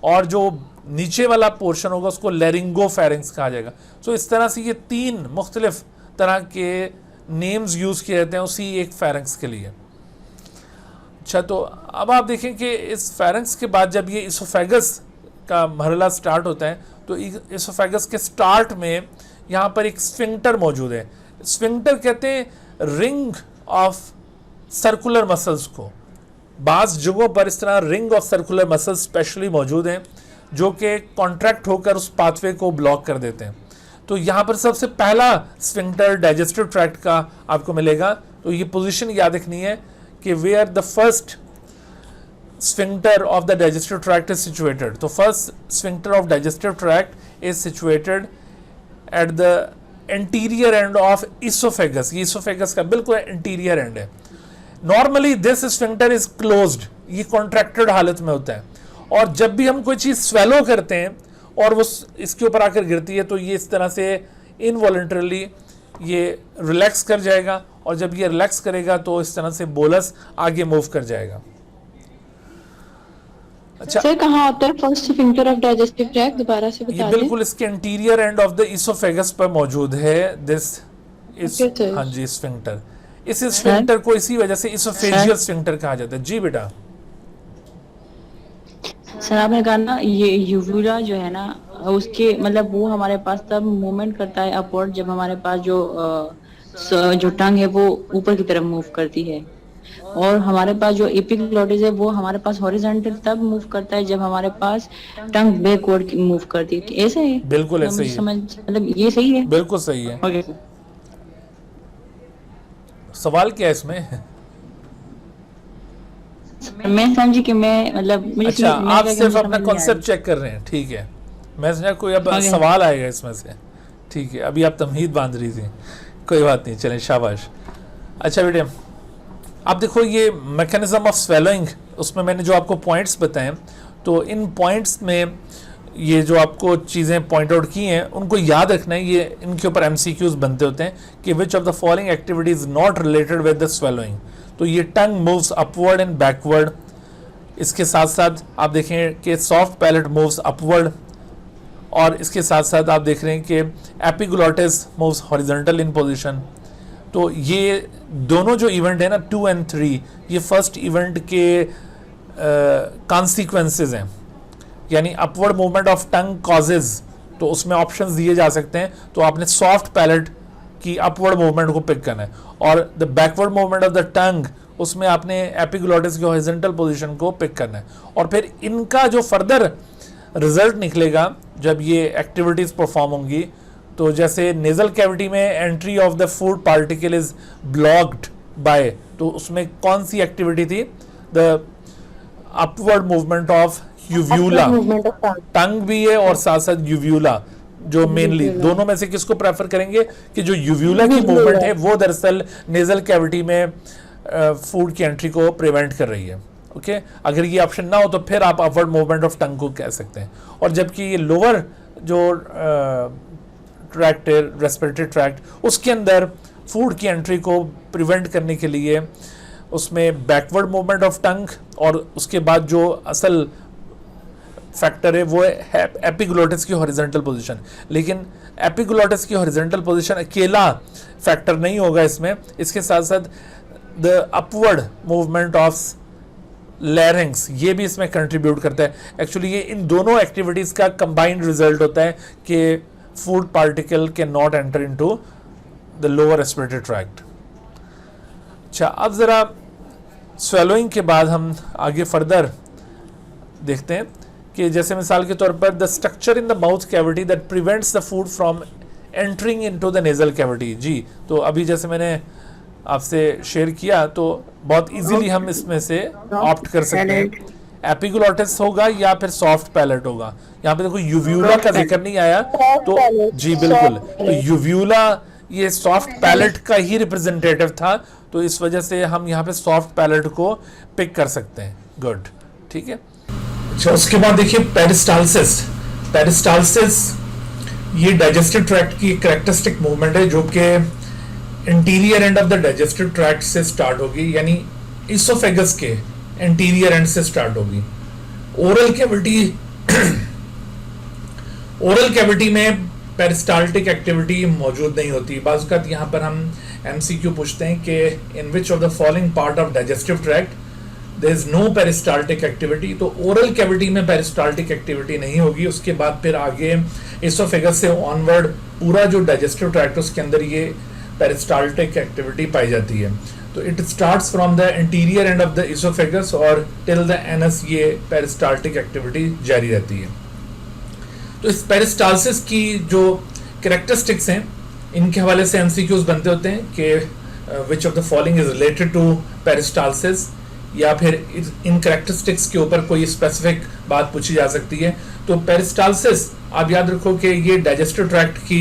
और जो नीचे वाला पोर्शन होगा उसको लैरिंगोफेरिंग्स कहा जाएगा। तो इस तरह से ये 3 मुख्तलिफ तरह के नेम्स यूज किए जाते हैं उसी एक फेरेंक्स के लिए। अच्छा, तो अब आप देखें कि इस फेरेंक्स के बाद जब ये इसोफेगस का मरहला स्टार्ट होता है, तो इसोफेगस के स्टार्ट में यहाँ पर एक स्फिंक्टर मौजूद है। स्फिंक्टर कहते हैं रिंग ऑफ सर्कुलर मसल्स को। बाज़ जगहों पर इस तरह ring of circular muscles specially मौजूद हैं जो कि कॉन्ट्रैक्ट होकर उस पाथवे को ब्लॉक कर देते हैं। तो यहाँ पर सबसे पहला स्फिंक्टर डाइजेस्टिव ट्रैक्ट का आपको मिलेगा, तो ये पोजीशन याद रखनी है कि where the first sphincter of the digestive tract is situated. तो first sphincter of digestive tract is situated at the anterior end of oesophagus. ये इसोफेगस का बिल्कुल एंटीरियर एंड है। Normally this sphincter is closed, ये contracted हालत में होता है, और जब भी हम कोई चीज़ स्वेलो करते हैं और वो इसके ऊपर आकर गिरती है तो ये इस तरह से इनवॉलंटरली ये रिलैक्स कर जाएगा, और जब ये रिलैक्स करेगा तो इस तरह से बोलस आगे मूव कर जाएगा। अच्छा सर, कहाँ होता है first sphincter of digestive tract, दोबारा से बता ये दें। बिल्कुल इसके interior and of the oesophagus पर मौजूद है दिस इस हाँ जी स्फिंक्टर। इस स्फिंक्टर को इसी वजह से इसोफेजियल स्फिंक्टर कहा जाता है। जी बेटा। सर आपने कहा ना ये यूवुला जो है ना उसके मतलब वो हमारे पास तब मूवमेंट करता है अपवर्ड जब हमारे पास जो टंग है वो ऊपर की तरफ मूव करती है, और हमारे पास जो एपिग्लॉटिस है वो हमारे पास हॉरिजॉन्टल तब मूव करता है जब हमारे पास टंग बैकवर्ड मूव करती है। ऐसे है? बिल्कुल ऐसे ही है। समझ मतलब ये सही है? बिल्कुल सही है। ओके। सवाल क्या है इसमें? मैं समझी कि मैं मतलब मुझे अच्छा, आप सिर्फ अपना कॉन्सेप्ट चेक कर रहे हैं। ठीक है, मैं समझा कोई अब सवाल आएगा इसमें से। ठीक है, अभी आप तमहीद बांध रही थी। कोई बात नहीं, चलें शाबाश। अच्छा बेटे, आप देखो ये मैकेनिज्म ऑफ स्वेलोइंग, उसमें मैंने जो आपको पॉइंट्स बताए, तो इन पॉइंट्स में ये जो आपको चीज़ें पॉइंट आउट की हैं उनको याद रखना है। ये इनके ऊपर MCQs बनते होते हैं कि which of the following activity is not related with the swallowing. तो ये टंग मूव्स अपवर्ड एंड बैकवर्ड, इसके साथ साथ आप देखें कि सॉफ्ट पैलेट मूव्स अपवर्ड, और इसके साथ साथ आप देख रहे हैं कि एपिग्लोटिस मूव्स हॉरिजॉन्टल इन पोजीशन। तो ये दोनों जो इवेंट है ना 2 और 3, ये फर्स्ट इवेंट के कॉन्सिक्वेंसेस हैं, यानी upward movement of tongue causes, तो उसमें ऑप्शंस दिए जा सकते हैं। तो आपने सॉफ्ट पैलेट की अपवर्ड मूवमेंट को पिक करना है, और the backward movement of the टंग, उसमें आपने एपिग्लोटिस की हॉरिजॉन्टल पोजीशन को पिक करना है। और फिर इनका जो फर्दर रिजल्ट निकलेगा जब ये एक्टिविटीज परफॉर्म होंगी, तो जैसे नेजल कैविटी में entry of the food particle is blocked by, तो उसमें कौन सी एक्टिविटी थी? The upward movement of uvula, tongue भी है और साथ साथ यूव्यूला, जो मेनली दोनों में से किसको प्रेफर करेंगे कि जो यूव्यूला की मूवमेंट है वो दरअसल नेजल कैविटी में फूड की एंट्री को प्रिवेंट कर रही है। ओके, अगर ये ऑप्शन ना हो तो फिर आप अपवर्ड मूवमेंट ऑफ टंग को कह सकते हैं। और जबकि ये लोअर जो ट्रैक्ट है, रेस्पिरेटरी ट्रैक्ट, उसके अंदर फूड की एंट्री को प्रिवेंट करने के लिए उसमें बैकवर्ड मूवमेंट ऑफ टंग, और उसके बाद जो असल फैक्टर है वो है एपिग्लोटिस की हॉरिजॉन्टल पोजीशन। लेकिन एपिग्लोटिस की हॉरिजॉन्टल पोजीशन अकेला फैक्टर नहीं होगा इसमें, इसके साथ साथ द अपवर्ड मूवमेंट ऑफ लैरिंग्स ये भी इसमें कंट्रीब्यूट करता है। एक्चुअली ये इन दोनों एक्टिविटीज का कंबाइंड रिजल्ट होता है कि food particle can not enter into the lower respiratory tract. अच्छा, अब जरा स्वेलोइंग के बाद हम आगे फर्दर देखते हैं कि जैसे मिसाल के तौर पर the structure in the mouth cavity that prevents the food from entering into the nasal cavity. जी, तो अभी जैसे मैंने आपसे शेयर किया, तो बहुत इजीली हम इसमें से ऑप्ट कर सकते हैं, एपिग्लोटिस होगा या फिर सॉफ्ट पैलेट होगा। यहाँ पे देखो यूव्यूला का जिक्र नहीं आया, तो जी बिल्कुल, तो यूव्यूला ये सॉफ्ट पैलेट का ही रिप्रेजेंटेटिव था, तो इस वजह से हम यहाँ पे सॉफ्ट पैलेट को पिक कर सकते हैं। गुड, ठीक है। अच्छा, उसके बाद देखिए पेरिस्टाल्सिस। पेरिस्टाल्सिस ये डाइजेस्टिव ट्रैक्ट की कैरेक्टरिस्टिक मूवमेंट है जो कि interior and of the digestive tract से स्टार्ट होगी, यानी इसोफेगस के इंटीरियर एंड से स्टार्ट होगी। ओरल कैविटी में पेरिस्टाल्टिक एक्टिविटी मौजूद नहीं होती। बाज़ वक़्त यहाँ पर हम MCQ पूछते हैं कि in which of the following part of digestive tract there is no peristaltic activity, तो ओरल कैविटी में पेरिस्टाल्टिक एक्टिविटी नहीं होगी। उसके बाद फिर आगे इसोफेगस से ऑनवर्ड पूरा जो डाइजेस्टिव ट्रैक्ट उसके अंदर ये पेरिस्टाल्टिक एक्टिविटी पाई जाती है। तो it starts from the interior and of the oesophagus और टिल द एनस ये पेरिस्टाल्टिक एक्टिविटी जारी रहती है। तो इस पेरिस्टाल्सिस की जो कैरेक्टरिस्टिक्स हैं इनके हवाले से MCQs बनते होते हैं कि which of the following is related to peristalsis, या फिर इन कैरेक्टरिस्टिक्स के ऊपर कोई स्पेसिफिक बात पूछी जा सकती है। तो पेरिस्टाल्सिस आप याद रखो कि ये डाइजेस्टिव ट्रैक्ट की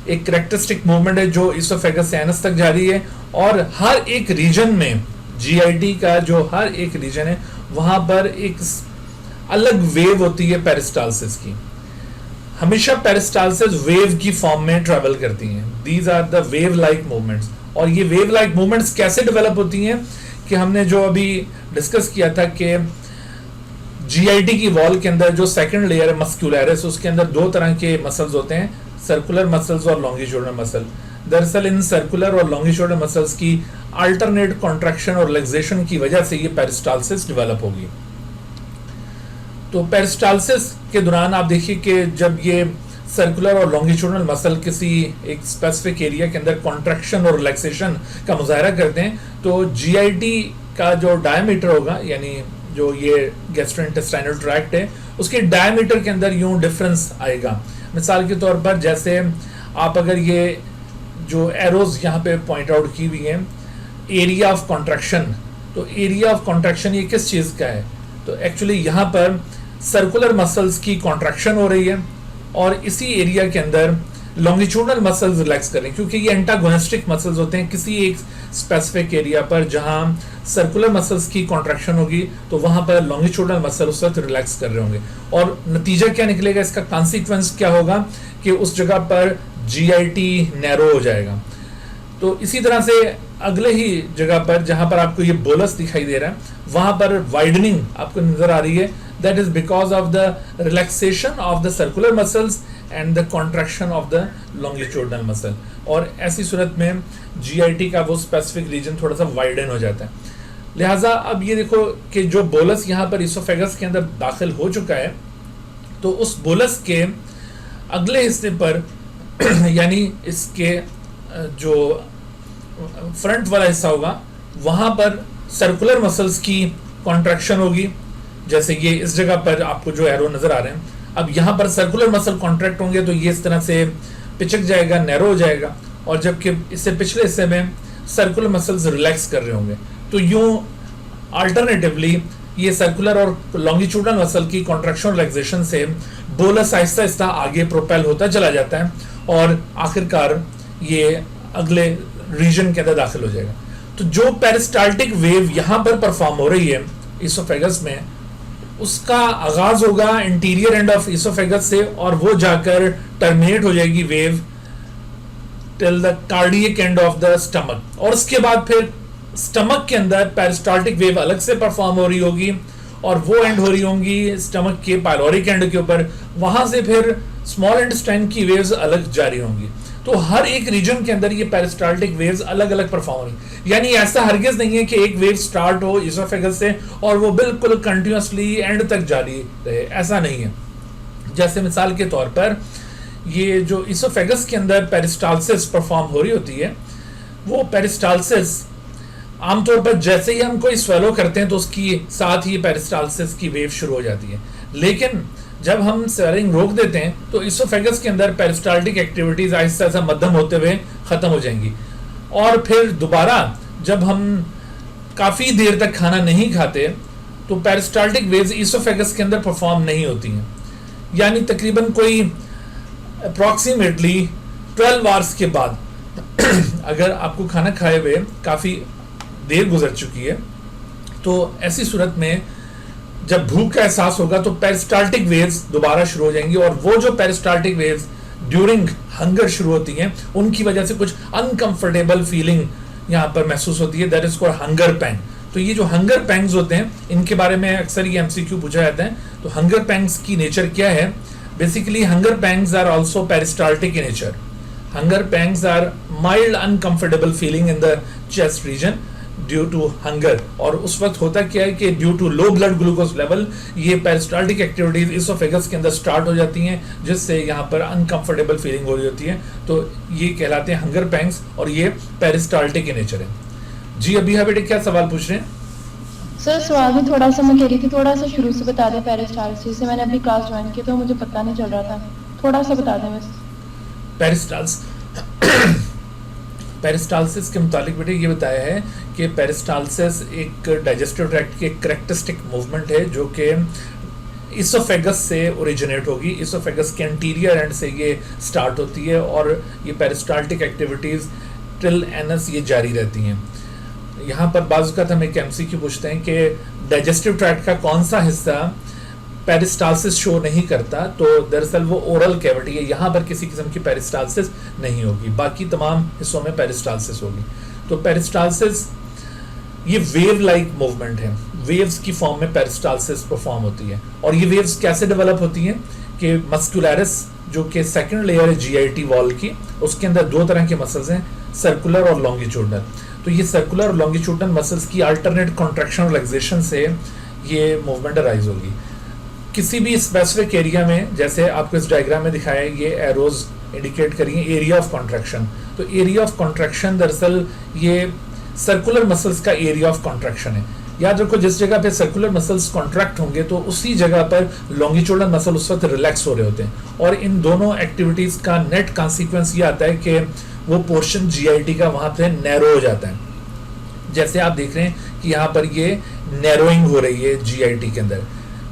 एक कैरेक्टरिस्टिक मूवमेंट है जो इसोफेगस से एनस तक जारी है, और हर एक रीजन में GIT का जो हर एक रीजन है वहां पर एक अलग वेव होती है पेरिस्टाल्सिस की। हमेशा पेरिस्टाल्सिस वेव की फॉर्म में ट्रेवल करती हैं। These are the wave like movements. और ये वेव लाइक मूवमेंट्स कैसे डेवलप होती हैं कि हमने जो अभी डिस्कस किया था कि GIT की वॉल के अंदर जो सेकंड लेयर है मस्कुलरिस, उसके अंदर दो तरह के मसल्स होते हैं, सर्कुलर मसल्स और लॉन्गिट्यूडनल मसल। दरअसल इन सर्कुलर और लॉन्गिट्यूडनल मसल्स की अल्टरनेट कॉन्ट्रैक्शन और रिलैक्सेशन की वजह से ये पेरिस्टाल्सिस डेवलप होगी। तो पेरिस्टाल्सिस के दौरान आप देखिए कि जब ये सर्कुलर और लॉन्गिट्यूडनल मसल किसी एक स्पेसिफिक एरिया के अंदर कॉन्ट्रैक्शन और रिलैक्सेशन का मुजाहरा करते हैं, तो GIT का जो डायमीटर होगा, यानी जो ये गैस्ट्रोइंटेस्टाइनल ट्रैक्ट है, उसके डायमीटर के अंदर यूं डिफरेंस आएगा। मिसाल के तौर पर जैसे आप अगर ये जो एरोज यहाँ पे पॉइंट आउट की हुई हैं, एरिया ऑफ कॉन्ट्रैक्शन, तो एरिया ऑफ कॉन्ट्रैक्शन ये किस चीज़ का है? तो एक्चुअली यहाँ पर सर्कुलर मसल्स की कॉन्ट्रैक्शन हो रही है और इसी एरिया के अंदर लॉन्गिट्यूडनल मसल्स रिलैक्स करें, क्योंकि ये एंटागोनिस्टिक मसल्स होते हैं किसी एक स्पेसिफिक एरिया पर। जहां सर्कुलर मसल्स की कॉन्ट्रैक्शन होगी तो वहां पर लॉन्गिट्यूडनल मसल उस वक्त रिलैक्स कर रहे होंगे, और नतीजा क्या निकलेगा, इसका कॉन्सिक्वेंस क्या होगा कि उस जगह पर जीआईटी नैरो हो जाएगा। तो इसी तरह से अगले ही जगह पर जहां पर आपको ये बोलस दिखाई दे रहा है वहां पर वाइडनिंग आपको नजर आ रही है, that is because of the relaxation of the circular muscles and the contraction of the longitudinal muscle. और ऐसी सूरत में जीआईटी का वो स्पेसिफिक रीजन थोड़ा सा वाइडन हो जाता है। लिहाजा अब ये देखो कि जो बोलस यहाँ पर इसोफेगस के अंदर दाखिल हो चुका है, तो उस बोलस के अगले हिस्से पर यानी इसके जो फ्रंट वाला हिस्सा होगा वहां पर सर्कुलर मसल्स की कॉन्ट्रैक्शन होगी, जैसे ये इस जगह पर आपको जो एरो नजर आ रहे हैं। अब यहाँ पर सर्कुलर मसल कॉन्ट्रैक्ट होंगे तो ये इस तरह से पिचक जाएगा, नैरो हो जाएगा, और जबकि इससे पिछले हिस्से में सर्कुलर मसल्स रिलैक्स कर रहे होंगे। तो यूं अल्टरनेटिवली ये सर्कुलर और लॉन्गिट्यूडनल मसल की कॉन्ट्रैक्शन रिलैक्सेशन से बोलस आहिस्ता आहिस्ता आगे प्रोपेल होता चला जाता है और आखिरकार ये अगले रीजन के अंदर दाखिल हो जाएगा। तो जो पेरिस्टाल्टिक वेव यहाँ पर परफॉर्म हो रही है इसोफेगस में, उसका आगाज होगा इंटीरियर एंड ऑफ इसोफेगस से, और वो जाकर टर्मिनेट हो जाएगी wave till the cardiac and of the stomach, और उसके बाद फिर स्टमक के अंदर पेरिस्टाल्टिक वेव अलग से परफॉर्म हो रही होगी और वो एंड हो रही होंगी स्टमक के पायलोरिक एंड के ऊपर, वहां से फिर स्मॉल इंटेस्टाइन की वेव्स अलग जारी होंगी। तो हर एक रीजन के अंदर ये पेरिस्टाल्टिक वेव्स अलग अलग परफॉर्म होंगी। यानी ऐसा हरगिज नहीं है कि एक वेव स्टार्ट हो इसोफेगस से और वो बिल्कुल कंटिन्यूअसली एंड तक जारी रहे, ऐसा नहीं है। जैसे मिसाल के तौर पर ये जो इसोफेगस के अंदर पेरिस्टाल्सिस परफॉर्म हो रही होती है, वो पेरिस्टाल्सिस आमतौर पर जैसे ही हम कोई स्वेलो करते हैं तो उसकी साथ ही पेरिस्टाल्सिस की वेव शुरू हो जाती है, लेकिन जब हम स्वेलिंग रोक देते हैं तो इसोफेगस के अंदर पेरिस्टाल्टिक एक्टिविटीज आहिस्ता आहिस्ता मध्यम होते हुए खत्म हो जाएंगी, और फिर दोबारा जब हम काफी देर तक खाना नहीं खाते तो पेरिस्टाल्टिक वेव्स इसोफेगस के अंदर परफॉर्म नहीं होती हैं। यानी तकरीबन कोई अप्रॉक्सीमेटली 12 आवर्स के बाद अगर आपको खाना खाए हुए काफी देर गुजर चुकी है, तो ऐसी सूरत में जब भूख का एहसास होगा तो पेरिस्टाल्टिक वेव्स दोबारा शुरू हो जाएंगी, और वो जो पेरिस्टाल्टिक वेव्स ड्यूरिंग हंगर शुरू होती हैं उनकी वजह से कुछ अनकंफर्टेबल फीलिंग यहाँ पर महसूस होती है, दैट इज कॉल्ड हंगर पैंग। तो ये जो हंगर पैंग्स होते हैं इनके बारे में अक्सर ये एमसीक्यू पूछा जाता है। तो हंगर पैंग्स की नेचर क्या है? Basically hunger pangs are also peristaltic in nature. Hunger pangs are mild uncomfortable feeling in the chest region due to hunger, और उस वक्त होता क्या है कि due to low blood glucose level ये पेरिस्टाल्टिक एक्टिविटीज इसोफेगस के अंदर स्टार्ट हो जाती हैं, जिससे यहाँ पर अनकंफर्टेबल फीलिंग हो रही होती है। तो ये कहलाते हैं हंगर पैंग्स, और ये पेरिस्टाल्टिक इन नेचर है। जी अभी बेटे क्या सवाल पूछ रहे हैं? सर सवाल में थोड़ा सा मैं कह रही थी, थोड़ा सा शुरू से बता दें। पेरिस्टाल्सिस से मैंने अभी क्लास ज्वाइन की तो मुझे पता नहीं चल रहा था, थोड़ा सा बता दें बस। पेरिस्टाल्सिस के मुतालिक बेटे ये बताया है कि पेरिस्टाल्सिस एक डाइजेस्टिव ट्रैक्ट की एक करेक्टरिस्टिक मूवमेंट है जो कि इसोफेगस से ओरिजिनेट होगी। इसोफेगस के एंटीरियर एंड से ये स्टार्ट होती है और ये पेरिस्टाल्टिक एक्टिविटीज टिल एनस ये जारी रहती हैं। यहाँ पर बाज़ औक़ात हम एक एमसीक्यू पूछते हैं कि डाइजेस्टिव ट्रैक्ट का कौन सा हिस्सा पेरिस्टाल्सिस शो नहीं करता, तो दरअसल वो ओरल कैविटी है, यहाँ पर किसी किस्म की पेरिस्टाल्सिस नहीं होगी, बाकी तमाम हिस्सों में पेरिस्टाल्सिस होगी। तो पेरिस्टाल्सिस ये वेव लाइक मूवमेंट है, वेव्स की फॉर्म में पेरिस्टाल्सिस परफॉर्म होती है। और ये वेव्स कैसे डेवलप होती हैं कि मस्कुलरिस जो कि सेकंड लेयर है जीआईटी वॉल की, उसके अंदर दो तरह के मसल्स हैं, सर्कुलर और लॉन्गिट्यूडनल। तो ये सर्कुलर और लॉन्गिट्यूडनल मसल्स की अल्टरनेट कॉन्ट्रैक्शन रिलैक्सेशन से ये मूवमेंट अराइज होगी किसी भी स्पेसिफिक एरिया में। जैसे आपको इस डायग्राम में दिखाया है, ये एरोज इंडिकेट करिए एरिया ऑफ कॉन्ट्रैक्शन। तो एरिया ऑफ कॉन्ट्रैक्शन दरअसल ये सर्कुलर मसल्स का एरिया ऑफ कॉन्ट्रैक्शन है। याद रखो जिस जगह पे सर्कुलर मसल्स कॉन्ट्रैक्ट होंगे तो उसी जगह पर लॉन्गिट्यूडनल मसल उस वक्त रिलैक्स हो रहे होते हैं, और इन दोनों एक्टिविटीज का नेट कॉन्सिक्वेंस ये आता है कि वो पोर्शन जीआईटी का वहां पे नैरो हो जाता है। जैसे आप देख रहे हैं कि यहाँ पर ये नैरोइंग हो रही है जीआईटी के अंदर,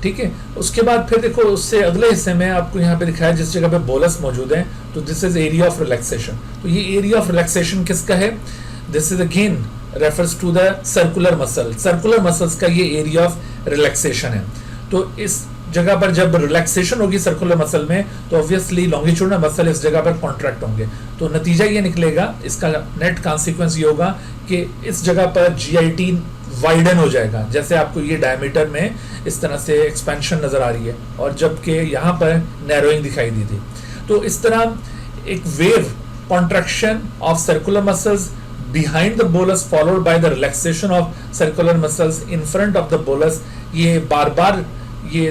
ठीक है। उसके बाद फिर देखो उससे अगले हिस्से में आपको यहाँ पे दिखाया जिस जगह पे बोलस मौजूद है, तो this is area of relaxation. तो ये एरिया ऑफ रिलैक्सेशन किसका है? This is again refers to the circular muscle. Circular muscles का ये एरिया ऑफ रिलैक्सेशन है। तो इस जगह पर जब रिलैक्सेशन होगी सर्कुलर मसल में, तो ऑब्वियसली लॉन्गिट्यूडनल मसल इस जगह पर कॉन्ट्रैक्ट होंगे। तो नतीजा ये निकलेगा, इसका नेट कॉन्सिक्वेंस ये होगा कि इस जगह पर GIT वाइडन हो जाएगा। जैसे आपको ये डायमीटर में इस तरह से एक्सपेंशन नजर आ रही है, और जबकि यहाँ पर नैरोइंग दिखाई दी थी। तो इस तरह एक wave contraction of circular muscles behind the bolus followed by the relaxation of circular muscles in front of the bolus, ये बार बार ये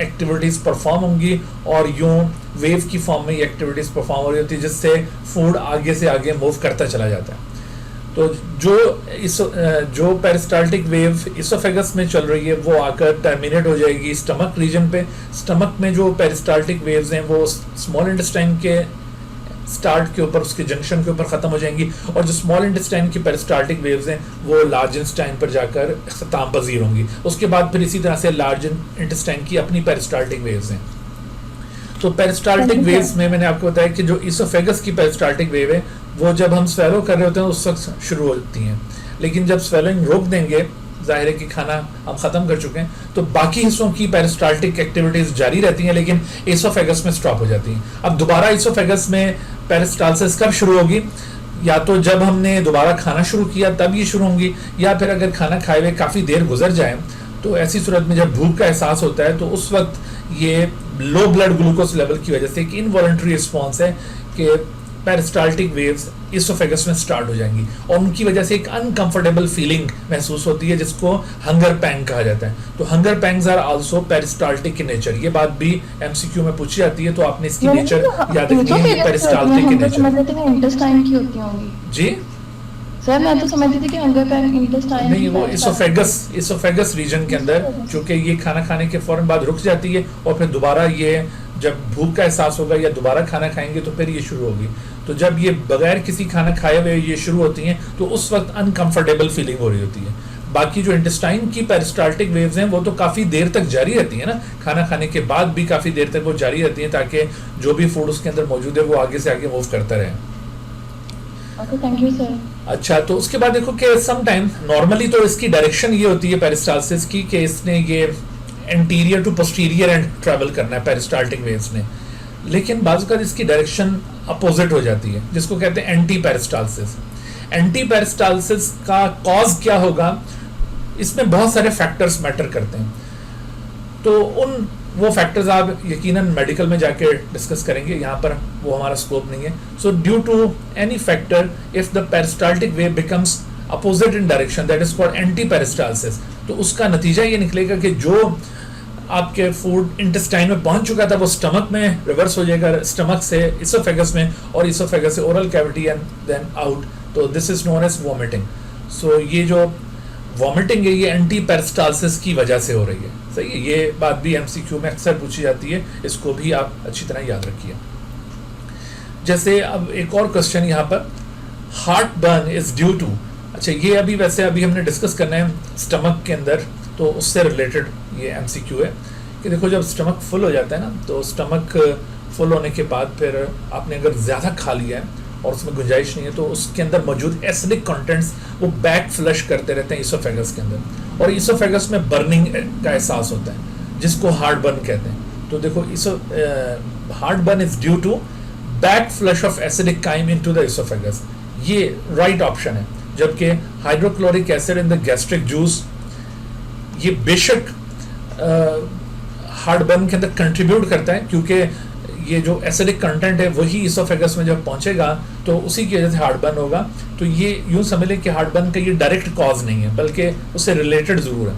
एक्टिविटीज परफॉर्म होंगी और यूं वेव की फॉर्म में ये एक्टिविटीज परफॉर्म हो रही होती है, जिससे फूड आगे से आगे मूव करता चला जाता है। तो जो पेरिस्टाल्टिक वेव इसोफेगस में चल रही है वो आकर टर्मिनेट हो जाएगी स्टमक रीजन पे। स्टमक में जो पेरिस्टाल्टिक वेव्स हैं वो स्मॉल इंटेस्टाइन के स्टार्ट के ऊपर, उसके जंक्शन के ऊपर खत्म हो जाएंगी, और जो स्मॉल इंटेस्टाइन की पेरिस्टाल्टिक वेव्स हैं वो लार्ज इंटेस्टाइन पर जाकर इख्तिताम पजीर होंगी। उसके बाद फिर इसी तरह से लार्ज इंटेस्टाइन की अपनी पेरिस्टाल्टिक वेव्स हैं। तो पेरिस्टाल्टिक वेव्स में मैंने आपको बताया कि जो इसोफेगस की पेरिस्टाल्टिक वेव है वो जब हम स्वेलो कर रहे होते हैं उस वक्त शुरू होती हैं, लेकिन जब स्वेलिंग रोक देंगे, जाहिर है कि खाना हम खत्म कर चुके हैं, तो बाकी हिस्सों की पेरिस्टाल्टिक एक्टिविटीज जारी रहती हैं, लेकिन इसोफेगस में स्टॉप हो जाती हैं। अब दोबारा इसोफेगस में पेरिस्टाल्सिस कब शुरू होगी? या तो जब हमने दोबारा खाना शुरू किया तब ये शुरू होंगी, या फिर अगर खाना खाए हुए काफ़ी देर गुजर जाए, तो ऐसी सूरत में जब भूख का एहसास होता है तो उस वक्त ये लो ब्लड ग्लूकोज लेवल की वजह से एक इनवॉलंटरी रिस्पॉन्स है कि पेरिस्टाल्टिक वेव्स इसोफेगस में स्टार्ट हो जाएंगी, और उनकी वजह से एक अनकंफर्टेबल फीलिंग महसूस होती है जिसको हंगर पैंग कहा जाता है। तो hunger pangs are also peristaltic in nature. ये बात भी MCQ में पूछी जाती है, तो आपने इसकी नेचर याद रखनी है, पेरिस्टाल्टिक in नेचर। इंटेस्टाइन की होती होंगी जी सर, मैं तो समझती थी कि हंगर पैंग इंटेस्टाइन नहीं, वो इसोफेगस रीजन के अंदर, चूंकि ये खाना खाने के फौरन बाद रुक जाती है और फिर दोबारा ये जब भूख का एहसास होगा या दोबारा खाना खाएंगे तो फिर ये शुरू होगी। तो जब ये बगैर किसी खाना खाए हुए ये शुरू होती हैं तो उस वक्त अनकंफर्टेबल फीलिंग हो रही होती है। बाकी जो इंटेस्टाइन की पेरिस्टाल्टिक वेव्स हैं वो तो काफ़ी देर तक जारी रहती है ना, खाना खाने के बाद भी काफ़ी देर तक वो जारी रहती हैं, ताकि जो भी फूड उसके अंदर मौजूद है वो आगे से आगे मूव करता रहे। Thank you sir. अच्छा, तो उसके बाद देखो कि सम टाइम नॉर्मली तो इसकी डायरेक्शन ये होती है पेरिस्टाल्सिस की कि इसने ये anterior to posterior end travel करना है पेरिस्टाल्टिक वेव्स ने, लेकिन बाज़ का इसकी डायरेक्शन अपोजिट हो जाती है, जिसको कहते हैं एंटी पेरिस्टाल्सिस। एंटी पेरिस्टाल्सिस का कॉज क्या होगा? इसमें बहुत सारे फैक्टर्स मैटर करते हैं, तो वो फैक्टर्स आप यकीनन मेडिकल में जाके डिस्कस करेंगे, यहाँ पर वो हमारा स्कोप नहीं है। So due to any factor if the peristaltic wave becomes opposite in direction, that is called anti peristalsis. तो उसका नतीजा ये निकलेगा कि जो आपके फूड इंटेस्टाइन में पहुंच चुका था वो स्टमक में रिवर्स हो जाएगा, स्टमक से इसोफेगस में और इसोफेगस से oral cavity and then out. तो this is known as vomiting. So ये जो वॉमिटिंग है ये एंटी पेरिस्टाल्सिस की वजह से हो रही है। सही है, ये बात भी MCQ में अक्सर पूछी जाती है, इसको भी आप अच्छी तरह याद रखिए। जैसे अब एक और क्वेश्चन यहाँ पर, heartburn is due to, अच्छा ये अभी हमने डिस्कस करना है स्टमक के अंदर, तो उससे रिलेटेड ये MCQ है कि देखो जब स्टमक फुल हो जाता है ना, तो स्टमक फुल होने के बाद फिर आपने अगर ज़्यादा खा लिया है और उसमें गुंजाइश नहीं है तो उसके अंदर मौजूद एसिडिक कंटेंट्स वो बैक फ्लश करते रहते हैं इसोफेगस के अंदर, और इसोफेगस में बर्निंग का एहसास होता है जिसको हार्ट बर्न कहते हैं। तो देखो heartburn is due to back flush of acidic chyme into the esophagus, ये राइट ऑप्शन है। जबकि hydrochloric acid in the gastric juice ये बेशक हार्ट बर्न के अंदर कंट्रीब्यूट करता है, क्योंकि ये जो एसिडिक कंटेंट है वही इसोफेगस में जब पहुंचेगा तो उसी की वजह से हार्ट बर्न होगा। तो ये यूं समझ लें कि हार्ट बर्न का ये डायरेक्ट कॉज नहीं है, बल्कि उससे रिलेटेड जरूर है।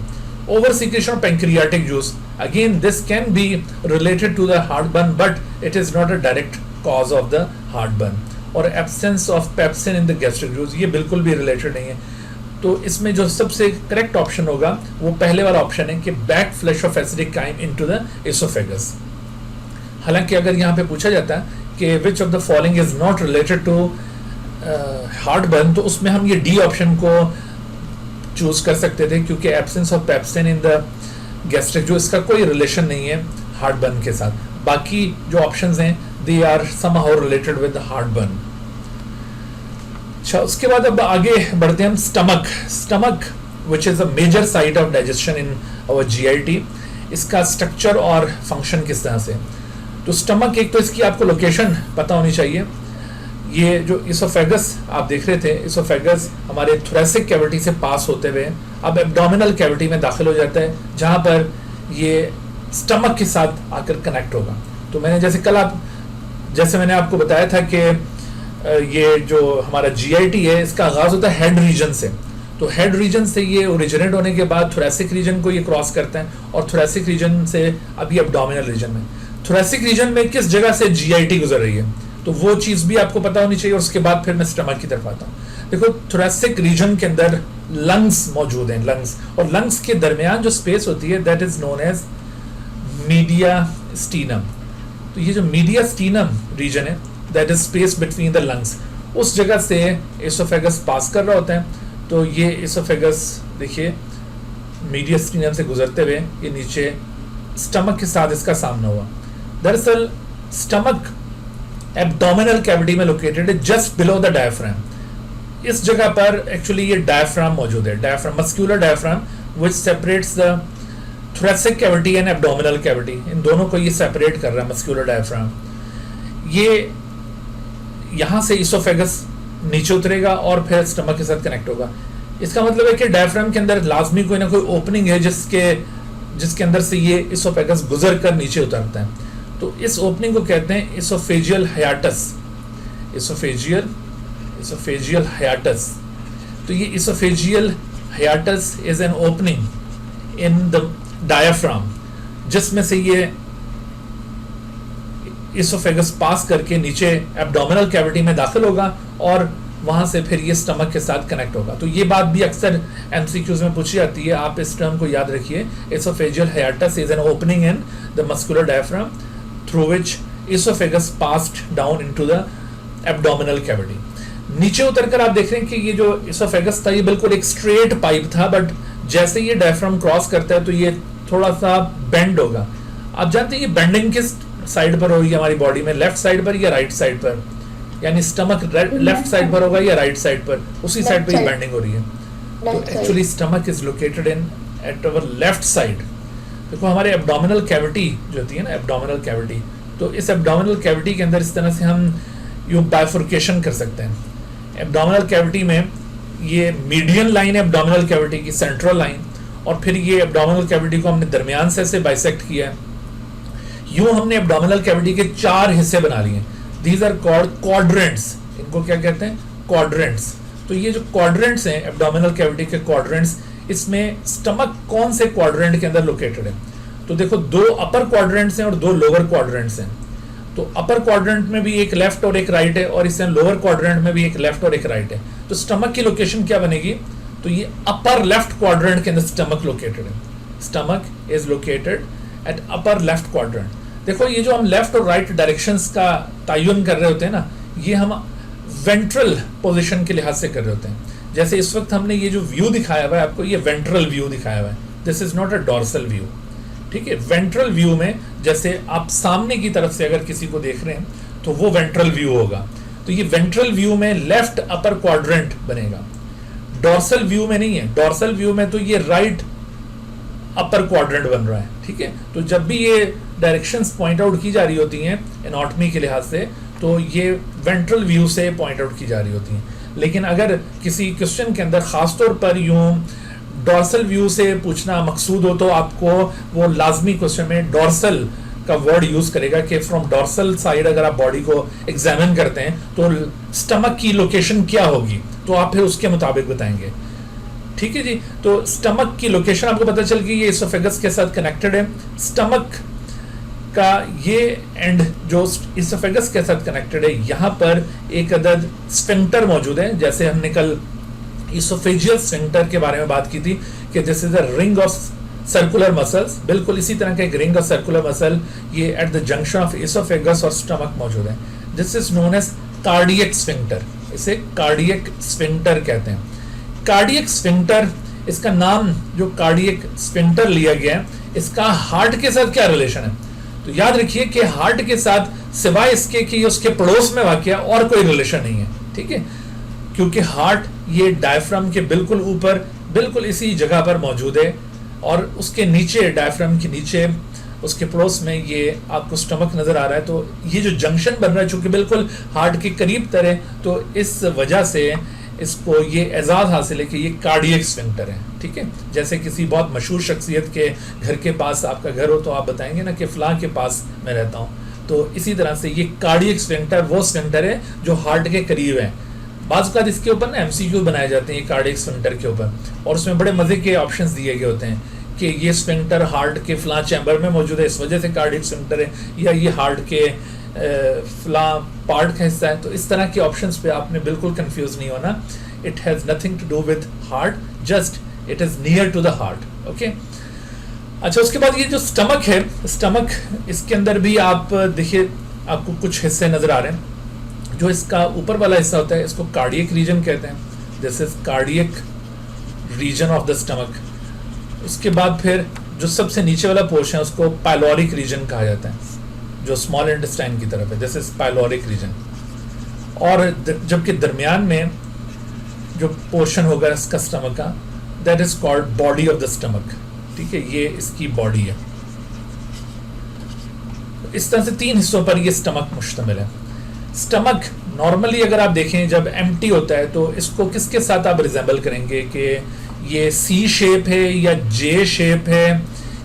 Over secretion of pancreatic juice, again this can be related to the heartburn but it is not a direct cause of the heartburn. और absence of pepsin in the gastric juice ये बिल्कुल भी related नहीं है। तो इसमें जो सबसे करेक्ट ऑप्शन होगा वो पहले वाला ऑप्शन है कि back flush of acidic chyme into the esophagus. हालांकि अगर यहाँ पे पूछा जाता है कि which of the following is not related to heartburn, तो उसमें हम ये डी ऑप्शन को चूज कर सकते थे, क्योंकि absence of pepsin in the gastric जो इसका कोई रिलेशन नहीं है हार्ट बर्न के साथ। बाकी जो ऑप्शंस हैं they are somehow related with heartburn. अच्छा, उसके बाद अब आगे बढ़ते हैं हम stomach which is a major site of digestion in our GIT. इसका स्ट्रक्चर और फंक्शन किस तरह से। तो स्टमक, एक तो इसकी आपको लोकेशन पता होनी चाहिए। ये जो इसोफेगस आप देख रहे थे, इसोफेगस हमारे थोरेसिक कैविटी से पास होते हुए अब एब्डोमिनल कैविटी में दाखिल हो जाता है, जहां पर ये स्टमक के साथ आकर कनेक्ट होगा। तो मैंने जैसे मैंने आपको बताया था कि ये जो हमारा जीआईटी है, इसका आगाज होता है हेड रीजन से। तो हेड रीजन से ये ओरिजिनेट होने के बाद थोरेसिक रीजन को ये क्रॉस करते हैं, और थोरेसिक रीजन से अभी एब्डोमिनल रीजन में, थोरेसिक रीजन में किस जगह से जीआईटी गुजर रही है, तो वो चीज भी आपको पता होनी चाहिए। और उसके बाद फिर मैं स्टमक की तरफ आता हूँ। देखो, थोरेसिक रीजन के अंदर लंग्स मौजूद हैं, लंग्स, और लंग्स के दरमियान जो स्पेस होती है that is known as mediastinum. तो ये जो मीडियास्टीनम रीजन है, that is space between the lungs, उस जगह से इसोफेगस पास कर रहा होता है। तो ये इसोफेगस देखिए मीडियास्टीनम से गुजरते हुए ये नीचे स्टमक के साथ इसका सामना हुआ। दरअसल स्टमक एब्डोमिनल कैविटी में लोकेटेड है, जस्ट बिलो द डायफ्राम। इस जगह पर एक्चुअली ये डायफ्राम मौजूद है, diaphragm, muscular diaphragm which separates the thoracic cavity and abdominal cavity. इन दोनों को ये सेपरेट कर रहा है मस्कुलर डायफ्राम। ये यहां से इसोफेगस नीचे उतरेगा और फिर स्टमक के साथ कनेक्ट होगा। इसका मतलब है कि डायफ्राम के अंदर लाजमी कोई ना कोई ओपनिंग है जिसके अंदर से ये इसोफेगस गुजर कर नीचे उतरता है। तो इस ओपनिंग को कहते हैं इसोफेजियल हाइएटस। Oesophageal hiatus. तो ये oesophageal hiatus is an opening in the diaphragm, जिसमें से ये इसोफेगस पास करके नीचे एब्डोमिनल कैविटी में दाखिल होगा और वहां से फिर ये स्टमक के साथ कनेक्ट होगा। तो ये बात भी अक्सर एमसीक्यूज में पूछी जाती है, आप इस टर्म को याद रखिए। Oesophageal hiatus is an opening in the muscular diaphragm through which oesophagus passed down into the abdominal cavity. नीचे उतरकर आप देख रहे हैं कि ये जो इसोफेगस था ये बिल्कुल एक स्ट्रेट पाइप था, बट जैसे ये डायफ्राम क्रॉस करता है तो ये थोड़ा सा बेंड होगा। आप जानते हैं ये बेंडिंग किस साइड पर होगी हमारी बॉडी में, लेफ्ट साइड पर या राइट साइड पर, यानी स्टमक लेफ्ट साइड पर होगा या राइट साइड पर, उसी साइड पर ही बेंडिंग हो रही है। तो actually stomach is located in at our left side. देखो हमारे एब्डोमिनल कैविटी जो होती है ना, एब्डोमिनल कैविटी, तो इस एब्डोमिनल कैविटी के अंदर इस तरह से हम यूं बाइफर्केशन कर सकते हैं। एब्डोमिनल कैविटी में ये मीडियन लाइन है एब्डोमिनल कैविटी की, सेंट्रल लाइन, और फिर ये एब्डोमिनल कैविटी को हमने दरमियान से ऐसे बाइसेक्ट किया है। यूं हमने एब्डोमिनल कैविटी के 4 हिस्से बना लिए। These are called quadrants. इनको क्या कहते हैं? क्वाड्रेंट्स। तो ये जो क्वाड्रेंट्स हैं एब्डोमिनल कैविटी के क्वाड्रेंट्स, इसमें स्टमक कौन से क्वाड्रेंट के अंदर लोकेटेड है? तो देखो 2 अपर क्वाड्रेंट्स हैं और 2 लोअर क्वाड्रेंट्स हैं। तो अपर क्वाड्रेंट में भी एक लेफ्ट और एक राइट है, और इसमें लोअर क्वाड्रेंट में भी एक लेफ्ट और एक राइट है। तो स्टमक की लोकेशन क्या बनेगी? तो ये अपर लेफ्ट क्वाड्रेंट के अंदर स्टमक लोकेटेड है। Stomach is located at upper left quadrant. देखो ये जो हम लेफ्ट और राइट डायरेक्शंस का तयन कर रहे होते हैं ना, ये हम वेंट्रल पोजीशन के लिहाज से कर रहे होते हैं। जैसे इस वक्त हमने ये जो व्यू दिखाया हुआ है आपको, ये वेंट्रल व्यू दिखाया हुआ है, this is not a dorsal view. ठीक है, वेंट्रल व्यू में जैसे आप सामने की तरफ से अगर किसी को देख रहे हैं तो वो वेंट्रल व्यू होगा। तो ये वेंट्रल व्यू में लेफ्ट अपर क्वाड्रेंट बनेगा, डॉर्सल व्यू में नहीं है। डॉर्सल व्यू में तो ये राइट अपर क्वाड्रेंट बन रहा है। ठीक है, तो जब भी ये डायरेक्शंस पॉइंट आउट की जा रही होती हैं एनाटॉमी के लिहाज से, तो ये वेंट्रल व्यू से पॉइंट आउट की जा रही होती हैं। लेकिन अगर किसी क्वेश्चन के अंदर खासतौर पर यूं डॉर्सल व्यू से पूछना मकसूद हो तो आपको वो लाजमी क्वेश्चन में डॉर्सल का वर्ड यूज करेगा कि फ्रॉम डॉर्सल साइड अगर आप बॉडी को एग्जामिन करते हैं तो स्टमक की लोकेशन क्या होगी, तो आप फिर उसके मुताबिक बताएंगे। ठीक है जी, तो स्टमक की लोकेशन आपको पता चल गई, ये इसोफेगस के साथ कनेक्टेड है। स्टमक का ये एंड जो इसोफेगस के साथ कनेक्टेड है, यहाँ पर एक अदद स्फिंक्टर मौजूद है। जैसे हमने कल इसोफेजियल स्फिंक्टर के बारे में बात की थी कि this is a ring of circular muscles, बिल्कुल इसी तरह का एक रिंग ऑफ सर्कुलर मसल ये at the junction of esophagus और स्टमक मौजूद है। This is known as cardiac sphincter, इसे कार्डियक स्फिंक्टर कहते हैं। कार्डियक स्फिंक्टर, इसका नाम जो कार्डियक स्फिंक्टर लिया गया है, इसका हार्ट के साथ क्या रिलेशन है? तो याद रखिए कि हार्ट के साथ सिवाय इसके कि उसके पड़ोस में वाक़ और कोई रिलेशन नहीं है, ठीक है, क्योंकि हार्ट ये डायफ्राम के बिल्कुल ऊपर बिल्कुल इसी जगह पर मौजूद है, और उसके नीचे डायफ्राम के नीचे उसके पड़ोस में ये आपको स्टमक नजर आ रहा है। तो ये जो जंक्शन बन रहा है चूंकि बिल्कुल हार्ट के करीब तर है, तो इस वजह से इसको ये एजाज हासिल है कि ये कार्डियक स्फिंक्टर है, ठीक है। जैसे किसी बहुत मशहूर शख्सियत के घर के पास आपका घर हो तो आप बताएंगे ना कि फलां के पास मैं रहता हूँ, तो इसी तरह से ये कार्डियक स्फिंक्टर वो स्फिंक्टर है जो हार्ट के करीब है। बाज़ औक़ात इसके ऊपर ना एमसीक्यू बनाए जाते हैं कार्डियक स्फिंक्टर के ऊपर, और उसमें बड़े मज़े के ऑप्शंस दिए गए होते हैं कि ये स्फिंक्टर हार्ट के फलां चैम्बर में मौजूद है, इस वजह से कार्डियक स्फिंक्टर है, या ये हार्ट के फलां पार्ट का हिस्सा है। तो इस तरह के ऑप्शंस पे आपने बिल्कुल कंफ्यूज नहीं होना। It has nothing to do with heart, just it is near to the heart, okay. अच्छा, उसके बाद ये जो स्टमक है, स्टमक इसके अंदर भी आप देखिए आपको कुछ हिस्से नज़र आ रहे हैं। जो इसका ऊपर वाला हिस्सा होता है इसको कार्डियक रीजन कहते हैं, this is cardiac region of the stomach. उसके बाद फिर जो सबसे नीचे वाला पोर्शन है उसको पाइलोरिक रीजन कहा जाता है, जो स्मॉल इंटेस्टाइन की तरफ है, दिस इज पाइलोरिक रीजन। और जबकि दरमियान में जो पोर्शन होगा इसका स्टमक का, that is called body of the stomach, ठीक है, ये इसकी बॉडी है। इस तरह से तीन हिस्सों पर ये स्टमक मुश्तमिल है। स्टमक नॉर्मली अगर आप देखें जब एम्प्टी होता है तो इसको किसके साथ आप रिजेंबल करेंगे कि ये सी शेप है या जे शेप है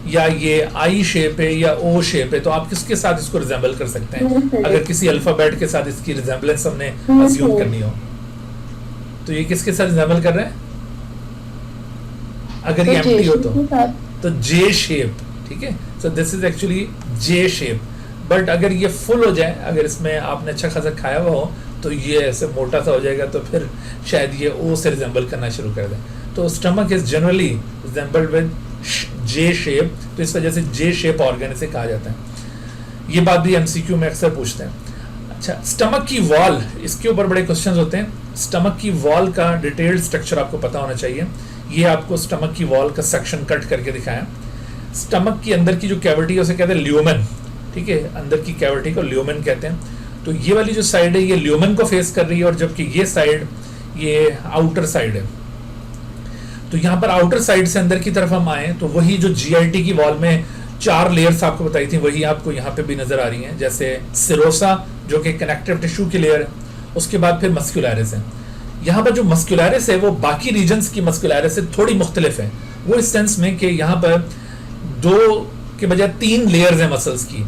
या ये आई शेप है या ओ शेप है, तो आप किसके साथ इसको रिजेंबल कर सकते हैं? अगर किसी अल्फाबेट के साथ इसकी रिजेंबलेंस हमने अज्यूम करनी हो तो ये किसके साथ रिजेंबल कर रहे हैं? अगर ये एम्प्टी हो तो जे शेप, ठीक है। So this is actually J shape. But अगर ये फुल हो जाए, अगर इसमें आपने अच्छा खासा खाया हुआ हो तो ये ऐसे मोटा सा हो जाएगा, तो फिर शायद ये ओ से रिजेंबल करना शुरू कर दे। तो stomach is generally resembled with J shape, तो इस वजह से जे शेप ऑर्गन इसे कहा जाता है। ये बात भी एमसीक्यू में अक्सर पूछते हैं। अच्छा, स्टमक की वॉल, इसके ऊपर बड़े क्वेश्चंस होते हैं। स्टमक की वॉल का डिटेल्ड स्ट्रक्चर आपको पता होना चाहिए। ये आपको स्टमक की वॉल का सेक्शन कट करके दिखाया। स्टमक की अंदर की जो कैविटी है उसे कहते हैं ल्यूमेन, ठीक है, अंदर की कैविटी को ल्यूमेन कहते हैं। तो ये वाली जो साइड है ये ल्यूमेन को फेस कर रही है, और जबकि ये साइड ये आउटर साइड है। तो यहाँ पर आउटर साइड से अंदर की तरफ हम आए तो वही जो जीआईटी की वॉल में 4 लेयर्स आपको बताई थी वही आपको यहाँ पे भी नजर आ रही हैं, जैसे सिरोसा जो कि कनेक्टिव टिश्यू की लेयर है, उसके बाद फिर मस्कुलरिस है। यहाँ पर जो मस्कुलरिस है वो बाकी रीजन्स की मस्कुलरिस से थोड़ी मुख्तलिफ है, वो इस सेंस में कि यहाँ पर 2 के बजाय 3 लेयर्स हैं मसल्स की।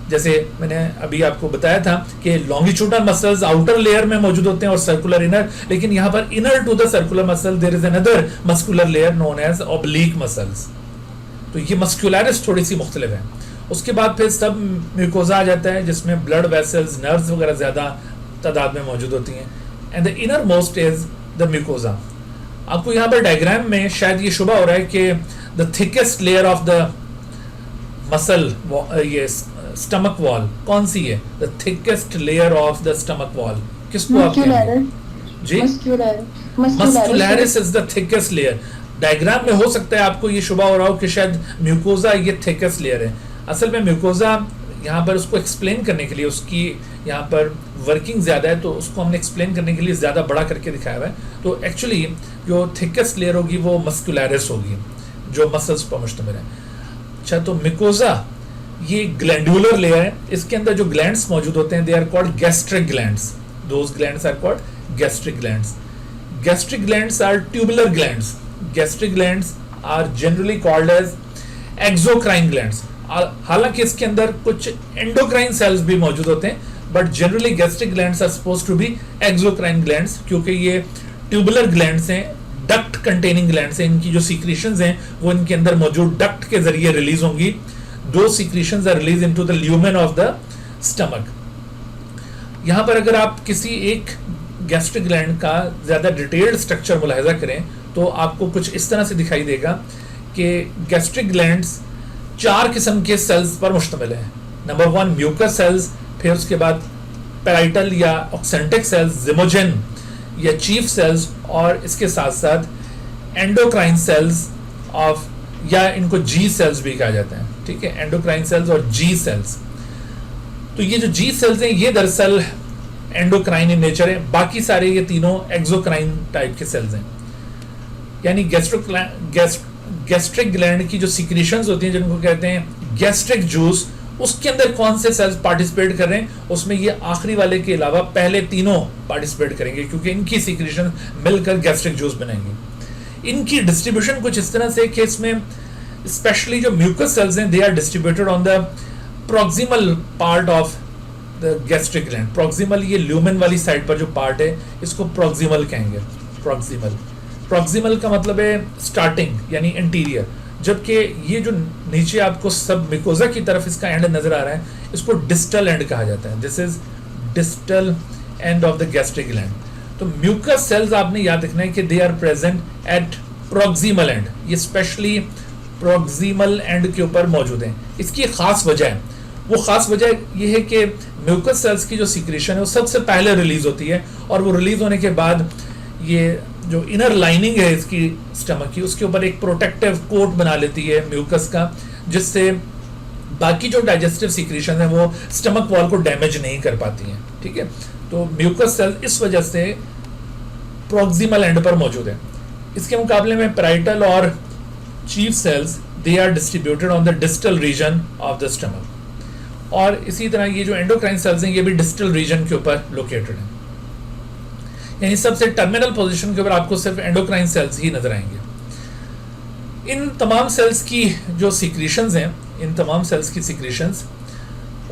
जैसे मैंने अभी आपको बताया था कि लॉन्गिट्यूडनल मसल्स आउटर लेयर में मौजूद होते हैं और सर्कुलर इनर, लेकिन यहाँ पर inner to the circular muscle there is another muscular layer known as oblique muscles. तो ये मस्कुलरिस थोड़ी सी मुख्तलिफ है। उसके बाद फिर सब म्यूकोजा आ जाता है जिसमें ब्लड वेसल्स, नर्व्स वगैरह ज्यादा तादाद में मौजूद होती हैं। And the inner most is the mucosa. आपको यहाँ पर डायग्राम में शायद ये शुबा हो रहा है कि the thickest layer of the muscle, ये स्टमक वॉल कौन सी है? The thickest layer of the stomach wall किसको आप कहेंगे? जी, muscularis is the thickest layer. Diagram में हो सकता है आपको ये शुबा हो रहा हो कि शायद म्यूकोजा ये थिकेस्ट लेयर है। असल में म्यूकोजा यहाँ पर उसको एक्सप्लेन करने के लिए, उसकी यहाँ पर वर्किंग ज़्यादा है तो उसको हमने एक्सप्लेन करने के लिए ज़्यादा बड़ा करके दिखाया हुआ है। तो एक्चुअली जो थिकेस्ट लेयर होगी वो मस्कुलरिस होगी जो मसल्स पर मुश्तमिल है। अच्छा, तो म्यूकोजा ये ग्लैंडुलर लेयर है, इसके अंदर जो ग्लैंड्स मौजूद होते हैं they are called gastric glands. Those glands are called gastric glands. Gastric glands are tubular glands. Gastric glands are generally called as exocrine glands. हालांकि इसके अंदर कुछ एंडोक्राइन सेल्स भी मौजूद होते हैं, but generally gastric glands are supposed to be exocrine glands, क्योंकि ये ट्यूबुलर ग्लैंड्स हैं, डक्ट कंटेनिंग ग्लैंड्स हैं। इनकी जो सीक्रेशंस हैं वो इनके अंदर मौजूद डक्ट के जरिए रिलीज होंगी। दो secretions are release into the lumen of the stomach. यहां पर अगर आप किसी एक गैस्ट्रिक ग्लैंड का ज्यादा डिटेल्ड स्ट्रक्चर मुलाहिजा करें तो आपको कुछ इस तरह से दिखाई देगा कि गैस्ट्रिक ग्लैंड्स 4 किस्म के सेल्स पर मुश्तमिल है। नंबर 1 म्यूकस सेल्स, फिर उसके बाद पैराइटल या ऑक्सेंटिक सेल्स, जिमोजेन या चीफ सेल्स, और इसके साथ साथ एंडोक्राइन सेल्स ऑफ, या इनको जी सेल्स भी कहा जाता है। ठीक है, एंडोक्राइन सेल्स और जी सेल्स। तो ये जो जी सेल्स हैं ये दरअसल एंडोक्राइन इन नेचर है, बाकी सारे ये तीनों एक्सोक्राइन टाइप के सेल्स हैं। यानी गैस्ट्रिक ग्लैंड की जो सिक्रीशंस होती हैं जिनको कहते हैं गैस्ट्रिक जूस, उसके अंदर कौन से सेल्स पार्टिसिपेट कर रहे हैं, उसमें ये आखिरी वाले के अलावा पहले तीनों पार्टिसिपेट करेंगे, क्योंकि इनकी सिक्रीशन मिलकर गैस्ट्रिक जूस बनाएंगे। इनकी डिस्ट्रीब्यूशन कुछ इस तरह से कि इसमें स्पेशली जो म्यूकस सेल्स हैं they are distributed on the proximal part of the gastric gland. Proximal ये ल्यूमेन वाली साइड पर जो पार्ट है इसको प्रॉक्सिमल कहेंगे। प्रॉक्सिमल का मतलब है स्टार्टिंग यानी इंटीरियर, जबकि ये जो नीचे आपको सब मिकोजा की तरफ इसका एंड नजर आ रहा है इसको डिस्टल एंड कहा जाता है। This is distal end of the gastric gland. तो म्यूकस सेल्स आपने याद रखना है कि they are present at proximal end, ये स्पेशली प्रॉक्सिमल एंड के ऊपर मौजूद हैं। इसकी एक खास वजह है, वो खास वजह ये है कि म्यूकस सेल्स की जो सिक्रीशन है वो सबसे पहले रिलीज होती है, और वो रिलीज होने के बाद ये जो इनर लाइनिंग है इसकी स्टमक की उसके ऊपर एक प्रोटेक्टिव कोट बना लेती है म्यूकस का, जिससे बाकी जो डाइजेस्टिव सिक्रीशन है वो स्टमक वॉल को डैमेज नहीं कर पाती हैं। ठीक है, तो म्यूकस सेल्स इस वजह से प्रॉक्सिमल एंड पर मौजूद है। इसके मुकाबले में पैराइटल और chief cells they are distributed on the distal region of the stomach, और इसी तरह ये जो एंडोक्राइन सेल्स हैं ये भी डिस्टल रीजन के ऊपर लोकेटेड हैं। यानी सबसे टर्मिनल पोजीशन के ऊपर आपको सिर्फ एंडोक्राइन सेल्स ही नजर आएंगे। इन तमाम सेल्स की जो सिक्रीशंस हैं, इन तमाम सेल्स की सिक्रीशंस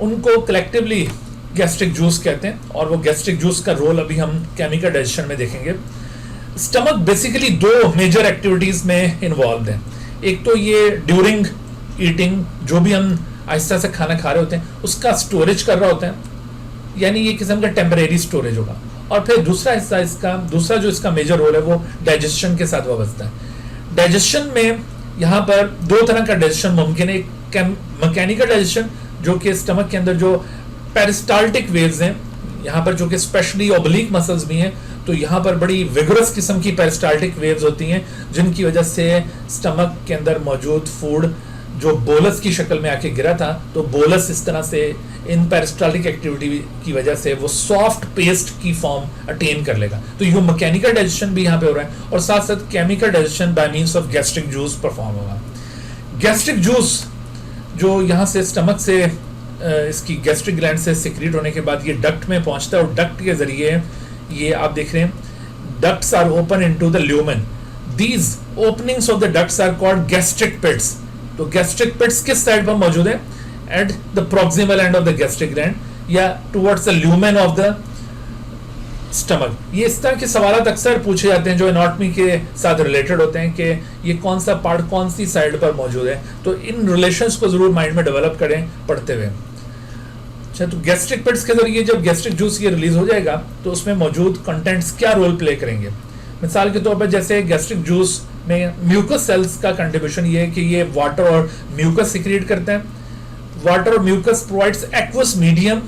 उनको कलेक्टिवली गैस्ट्रिक जूस कहते हैं, और वो गैस्ट्रिक जूस का रोल अभी हम केमिकल डाइजेशन में देखेंगे। स्टमक बेसिकली दो मेजर एक्टिविटीज में इन्वॉल्व है। एक तो ये ड्यूरिंग ईटिंग, जो भी हम आहिस्ता से खाना खा रहे होते हैं उसका स्टोरेज कर रहा होता है, यानी ये किस्म का टेम्परेरी स्टोरेज होगा। और फिर दूसरा जो इसका मेजर रोल है वो डाइजेशन के साथ वाबस्ता है। डाइजेशन में यहाँ पर दो तरह का डाइजेशन मुमकिन है। एक मैकेनिकल डाइजेशन जो कि स्टमक के अंदर जो पेरिस्टाल्टिक वेव्स हैं यहाँ पर, जो कि स्पेशली ऑब्लिक मसल्स भी हैं, तो यहाँ पर बड़ी विगरस किस्म की पेरिस्टाल्टिक वेव्स होती हैं जिनकी वजह से स्टमक के अंदर मौजूद फूड जो बोलस की शक्ल में आके गिरा था, तो बोलस इस तरह से इन पेरिस्टाल्टिक एक्टिविटी की वजह से वो सॉफ्ट पेस्ट की फॉर्म अटेन कर लेगा। तो ये मैकेनिकल डाइजेशन भी यहाँ पे हो रहा है, और साथ साथ chemical digestion by means of gastric juice perform होगा। गैस्ट्रिक जूस जो यहाँ से स्टमक से इसकी गैस्ट्रिक ग्लैंड से सिक्रीट होने के बाद ये डक्ट में पहुंचता है, और डक्ट के जरिए ये आप देख रहे हैं ducts are open into the lumen. These openings of the ducts are called gastric pits. तो गैस्ट्रिक पिट्स किस साइड पर मौजूद है? At the proximal end of the gastric gland या towards the lumen of the stomach. ये इस तरह के सवाल अक्सर पूछे जाते हैं जो एनाटॉमी के साथ रिलेटेड होते हैं कि ये कौन सा पार्ट कौन सी साइड पर मौजूद है। तो इन रिलेशंस को जरूर माइंड में डेवलप करें पढ़ते हुए। अच्छा, तो गैस्ट्रिक पिट्स के जरिए जब गैस्ट्रिक जूस ये रिलीज हो जाएगा तो उसमें मौजूद कंटेंट्स क्या रोल प्ले करेंगे। मिसाल के तौर पर जैसे गैस्ट्रिक जूस में म्यूकस सेल्स का कंट्रीब्यूशन ये है कि ये वाटर और म्यूकस सिक्रीट करते हैं। वाटर और म्यूकस प्रोवाइड्स एक्वस मीडियम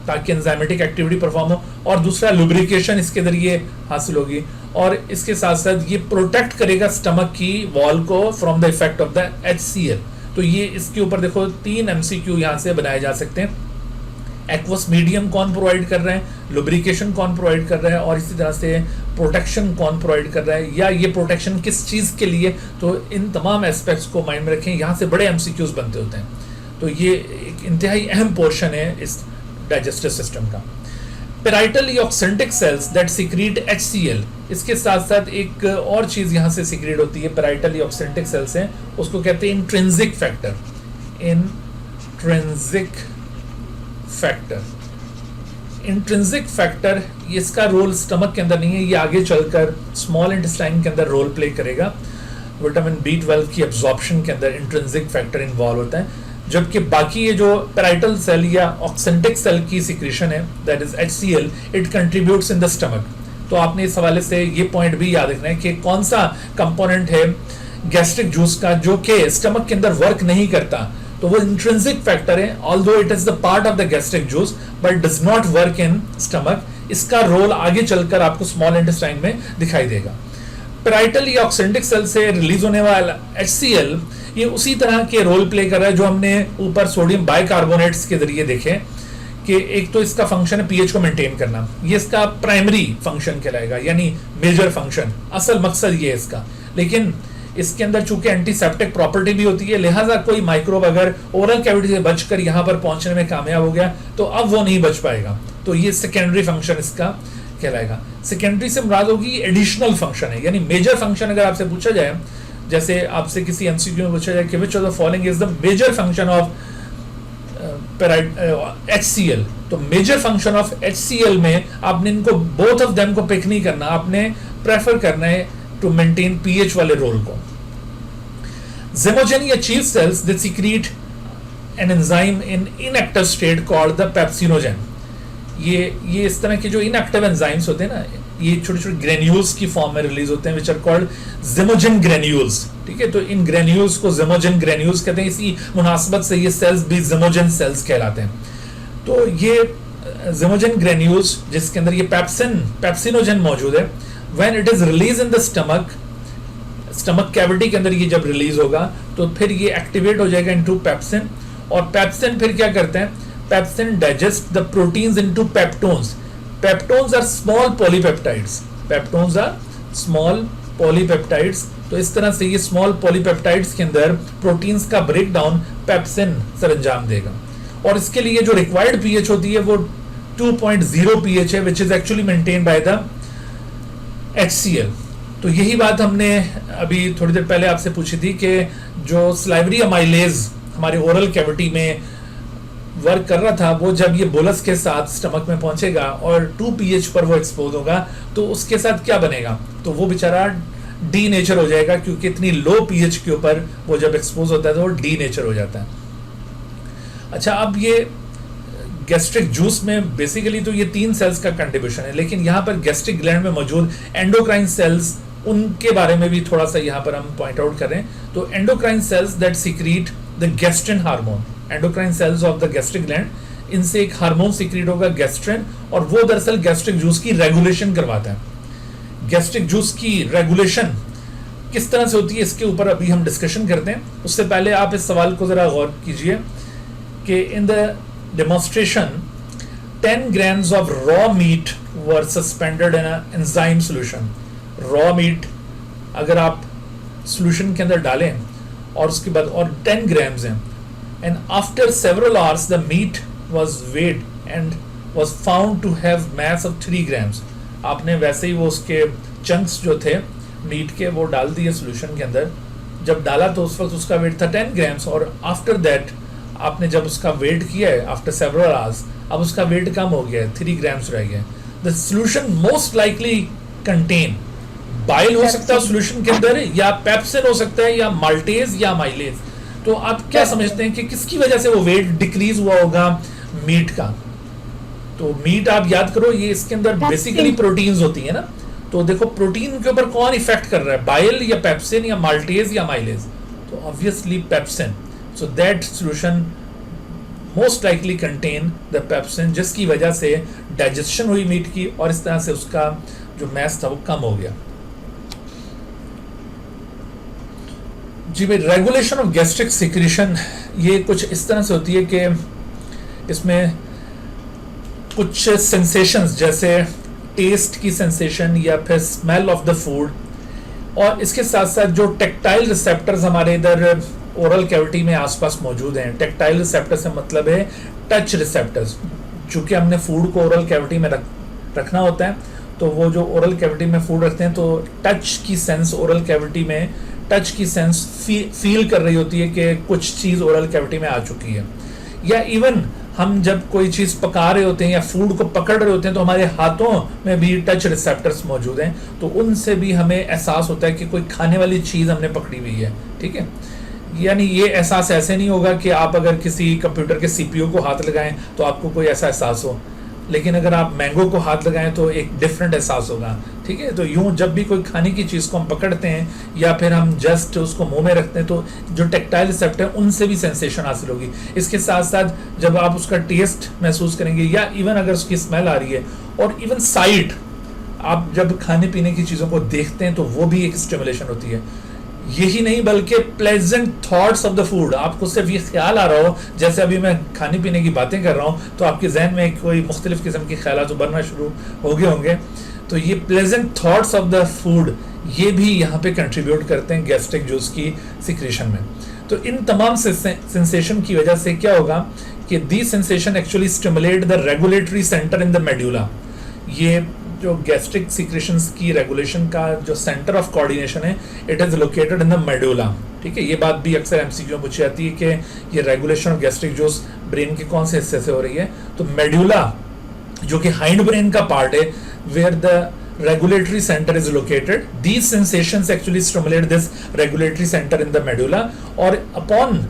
ताकि एंजाइमेटिक एक्टिविटी परफॉर्म हो, और दूसरा लुब्रिकेशन इसके जरिए हासिल होगी, और इसके साथ साथ ये प्रोटेक्ट करेगा स्टमक की वॉल को from the effect of the HCl। तो ये इसके ऊपर देखो 3 MCQ यहाँ से बनाए जा सकते हैं। एक्वस मीडियम कौन प्रोवाइड कर रहे हैं, लुब्रिकेशन कौन प्रोवाइड कर रहा है, और इसी तरह से प्रोटेक्शन कौन प्रोवाइड कर रहा है, या ये प्रोटेक्शन किस चीज़ के लिए। तो इन तमाम एस्पेक्ट्स को माइंड में रखें, यहाँ से बड़े MCQs बनते होते हैं। तो ये एक इंतहाई अहम पोर्शन है इस डाइजेस्टिव सिस्टम का। Parietal oxyntic cells that secrete HCl, इसके साथ साथ एक और चीज़ यहाँ से सिक्रीट होती है, पैराइटल ऑक्सेंटिक सेल्स हैं, उसको कहते हैं इंट्रिंसिक फैक्टर। इंट्रिंसिक फैक्टर इसका रोल स्टमक के अंदर नहीं है, ये आगे चलकर स्मॉल इंटेस्टाइन के अंदर रोल प्ले करेगा। विटामिन B12 की एब्जॉर्प्शन के अंदर इंट्रिंसिक फैक्टर इन्वॉल्व होता है, जबकि बाकी ये जो पैराइटल सेल या ऑक्सेंटिक सेल की सिक्रीशन है that is HCl, it contributes in the stomach. तो आपने इस हवाले से ये पॉइंट भी याद रखना है कि कौन सा कंपोनेंट है गैस्ट्रिक जूस का जो कि स्टमक के अंदर वर्क नहीं करता, तो वो इंट्रिंसिक फैक्टर है। Although it is the part of the gastric juice but does not work in stomach. इसका रोल आगे चलकर आपको स्मॉल इंटेस्टाइन में दिखाई देगा। पैराइटल या ऑक्सेंटिक सेल से रिलीज होने वाला HCl ये उसी तरह के रोल प्ले कर रहा है जो हमने ऊपर सोडियम बाइकार्बोनेट्स के जरिए देखे कि एक तो इसका फंक्शन है पीएच को मेंटेन करना, ये इसका प्राइमरी फंक्शन कहलाएगा, यानी मेजर फंक्शन, असल मकसद ये है इसका। लेकिन इसके अंदर चूंकि एंटीसेप्टिक प्रॉपर्टी भी होती है, लिहाजा कोई माइक्रोब अगर ओरल कैविटी से बचकर यहाँ पर पहुंचने में कामयाब हो गया तो अब वो नहीं बच पाएगा, तो ये सेकेंडरी फंक्शन इसका कहलाएगा। सेकेंडरी से मुराद होगी एडिशनल फंक्शन है, यानी मेजर फंक्शन अगर आपसे पूछा जाए, जैसे आपसे किसी एमसीक्यू में पूछा जाए कि which of the following is the major function of HCl, तो मेजर फंक्शन ऑफ HCl में आपने इनको बोथ ऑफ देम को पिक नहीं करना, आपने प्रेफर करना है टू मेंटेन पीएच वाले रोल को। zymogen achieve cells that secrete an enzyme in inactive state called the pepsinogen। ये इस तरह के जो इनएक्टिव एंजाइम्स होते हैं ना, ये छोटे छोटे ग्रेन्यूल्स की फॉर्म में रिलीज होते हैं which are called zymogen granules. ठीक है, तो इन ग्रेन्यूल्स को zymogen ग्रेन्यूल्स कहते हैं, इसी मुनासबत से ये सेल्स भी zymogen सेल्स कहलाते हैं। तो ये zymogen ग्रेन्यूल्स जिसके अंदर ये पेप्सिनोजन मौजूद है, when it is release in the stomach cavity के अंदर ये जब रिलीज होगा तो फिर ये एक्टिवेट हो जाएगा इनटू पेप्सिन, और पेप्सिन फिर क्या करते हैं, pepsin digest the proteins into peptones. Peptones are small polypeptides, peptones are small polypeptides. तो इस तरह से ये स्मॉल पॉलीपेप्टाइड्स के अंदर प्रोटीन्स का ब्रेकडाउन पेप्सिन सरंजाम देगा, और इसके लिए जो रिक्वायर्ड पीएच होती है वो 2.0 पीएच है, which is actually maintain by the HCl। तो यही बात हमने अभी थोड़ी देर पहले आपसे पूछी थी कि जो स्लाइवरी अमाइलेज हमारे ओरल कैविटी में वर्क कर रहा था, वो जब ये बोलस के साथ स्टमक में पहुंचेगा और 2 pH पर वो एक्सपोज होगा तो उसके साथ क्या बनेगा, तो वो बेचारा डी नेचर हो जाएगा, क्योंकि इतनी लो pH के ऊपर वो जब एक्सपोज होता है तो वो डी नेचर हो जाता है। अच्छा, अब ये गैस्ट्रिक जूस में बेसिकली तो ये 3 सेल्स का कंट्रीब्यूशन है, लेकिन यहाँ पर गैस्ट्रिक ग्लैंड में मौजूद एंडोक्राइन सेल्स, उनके बारे में भी थोड़ा सा यहाँ पर हम पॉइंट आउट करें। तो endocrine cells that secret the gastrin hormone, endocrine cells of the gastric gland, इनसे एक हार्मोन सीक्रेट होगा गैस्ट्रिन, और वो दरअसल गैस्ट्रिक जूस की रेगुलेशन करवाता है। गैस्ट्रिक जूस की रेगुलेशन किस तरह से होती है इसके ऊपर अभी हम डिस्कशन करते हैं। उससे पहले आप इस सवाल को जरा गौर कीजिए कि in the demonstration 10 grams of raw meat were suspended in an enzyme solution। raw meat अगर आप solution के अंदर डालें और उसके बाद और 10 grams हैं, and after several hours the meat was weighed and was found to have mass of 3 grams। आपने वैसे ही वो उसके chunks जो थे मीट के वो डाल दिए solution के अंदर, जब डाला तो उस वक्त उसका वेट था 10 grams, और आफ्टर दैट आपने जब उसका वेट किया है आफ्टर सेवरल आवर्स, अब उसका वेट कम हो गया है, 3 grams रह गया। The solution most likely contain bile हो सकता है सोल्यूशन के अंदर, या पेप्सिन हो सकता है, या माल्टेज या माइलेज। तो आप क्या समझते हैं कि किसकी वजह से वो वेट डिक्रीज हुआ होगा मीट का? तो मीट आप याद करो, ये इसके अंदर बेसिकली प्रोटीन्स होती है ना, तो देखो प्रोटीन के ऊपर कौन इफेक्ट कर रहा है, बाइल या पेप्सिन या माल्टेज या माइलेज? तो obviously pepsin. So that solution most likely contain the pepsin, जिसकी वजह से डाइजेशन हुई मीट की और इस तरह से उसका जो मैस था वो कम हो गया। जी भाई, रेगुलेशन ऑफ गैस्ट्रिक सिक्रीशन ये कुछ इस तरह से होती है कि इसमें कुछ सेंसेशंस जैसे टेस्ट की सेंसेशन या फिर स्मेल ऑफ द फूड, और इसके साथ साथ जो टेक्टाइल रिसेप्टर्स हमारे इधर ओरल कैविटी में आसपास मौजूद हैं। टेक्टाइल रिसेप्टर से मतलब है टच रिसेप्टर्स, चूंकि हमने फूड को ओरल कैविटी में रखना होता है, तो वो जो ओरल कैविटी में फूड रखते हैं तो टच की सेंस ओरल कैविटी में टच की सेंस फील कर रही होती है कि कुछ चीज़ ओरल कैविटी में आ चुकी है। या इवन हम जब कोई चीज़ पका रहे होते हैं या फूड को पकड़ रहे होते हैं तो हमारे हाथों में भी टच रिसेप्टर्स मौजूद हैं, तो उनसे भी हमें एहसास होता है कि कोई खाने वाली चीज़ हमने पकड़ी हुई है। ठीक है, यानी ये एहसास ऐसे नहीं होगा कि आप अगर किसी कंप्यूटर के सीपीयू को हाथ लगाएं तो आपको कोई ऐसा एहसास हो, लेकिन अगर आप मैंगो को हाथ लगाएं तो एक डिफरेंट एहसास होगा। ठीक है, तो यूं जब भी कोई खाने की चीज़ को हम पकड़ते हैं या फिर हम जस्ट उसको मुंह में रखते हैं तो जो टेक्टाइल रिसेप्टर है उनसे भी सेंसेशन हासिल होगी। इसके साथ साथ जब आप उसका टेस्ट महसूस करेंगे या इवन अगर उसकी स्मेल आ रही है, और इवन साइट, आप जब खाने पीने की चीज़ों को देखते हैं तो वो भी एक स्टिमुलेशन होती है। यही नहीं बल्कि pleasant thoughts of the food, आपको सिर्फ ये ख्याल आ रहा हो, जैसे अभी मैं खाने पीने की बातें कर रहा हूँ तो आपके जहन में कोई मुख्तलिफ किस्म के ख्याल तो बनना शुरू हो गए होंगे। तो ये pleasant thoughts of the food ये भी यहाँ पे कंट्रीब्यूट करते हैं गैस्ट्रिक जूस की सिक्रेशन में। तो इन तमाम सेंसेशन की वजह से क्या होगा कि the sensation actually stimulate the regulatory centre in the medulla. ये जो गैस्ट्रिक सिक्रेशंस की रेगुलेशन का जो सेंटर ऑफ कोऑर्डिनेशन है, it is located in the medulla. ठीक है, ये बात भी अक्सर एमसीक्यू में पूछी जाती है कि ये regulation of gastric juice brain के कौन से हिस्से से हो रही है। तो मेडुला जो कि हाइंड ब्रेन का पार्ट है, where the regulatory center is located, these sensations actually stimulate this regulatory center in the medulla, और upon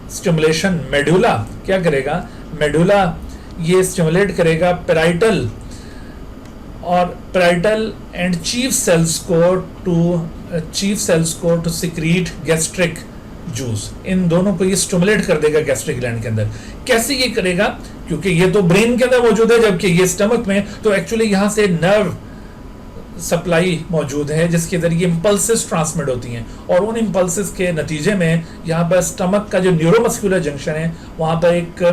stimulation medulla क्या करेगा, medulla ये stimulate करेगा parietal और parietal and chief cells को to secrete gastric juice। इन दोनों को ये स्टिमुलेट कर देगा गैस्ट्रिक ग्लैंड के अंदर। कैसे ये करेगा, क्योंकि ये तो ब्रेन के अंदर मौजूद है जबकि ये स्टमक में, तो एक्चुअली यहाँ से नर्व सप्लाई मौजूद है जिसके जरिए इंपल्सेस ट्रांसमिट होती हैं, और उन इंपल्सेस के नतीजे में यहाँ पर स्टमक का जो न्यूरोमस्कुलर जंक्शन है वहाँ पर एक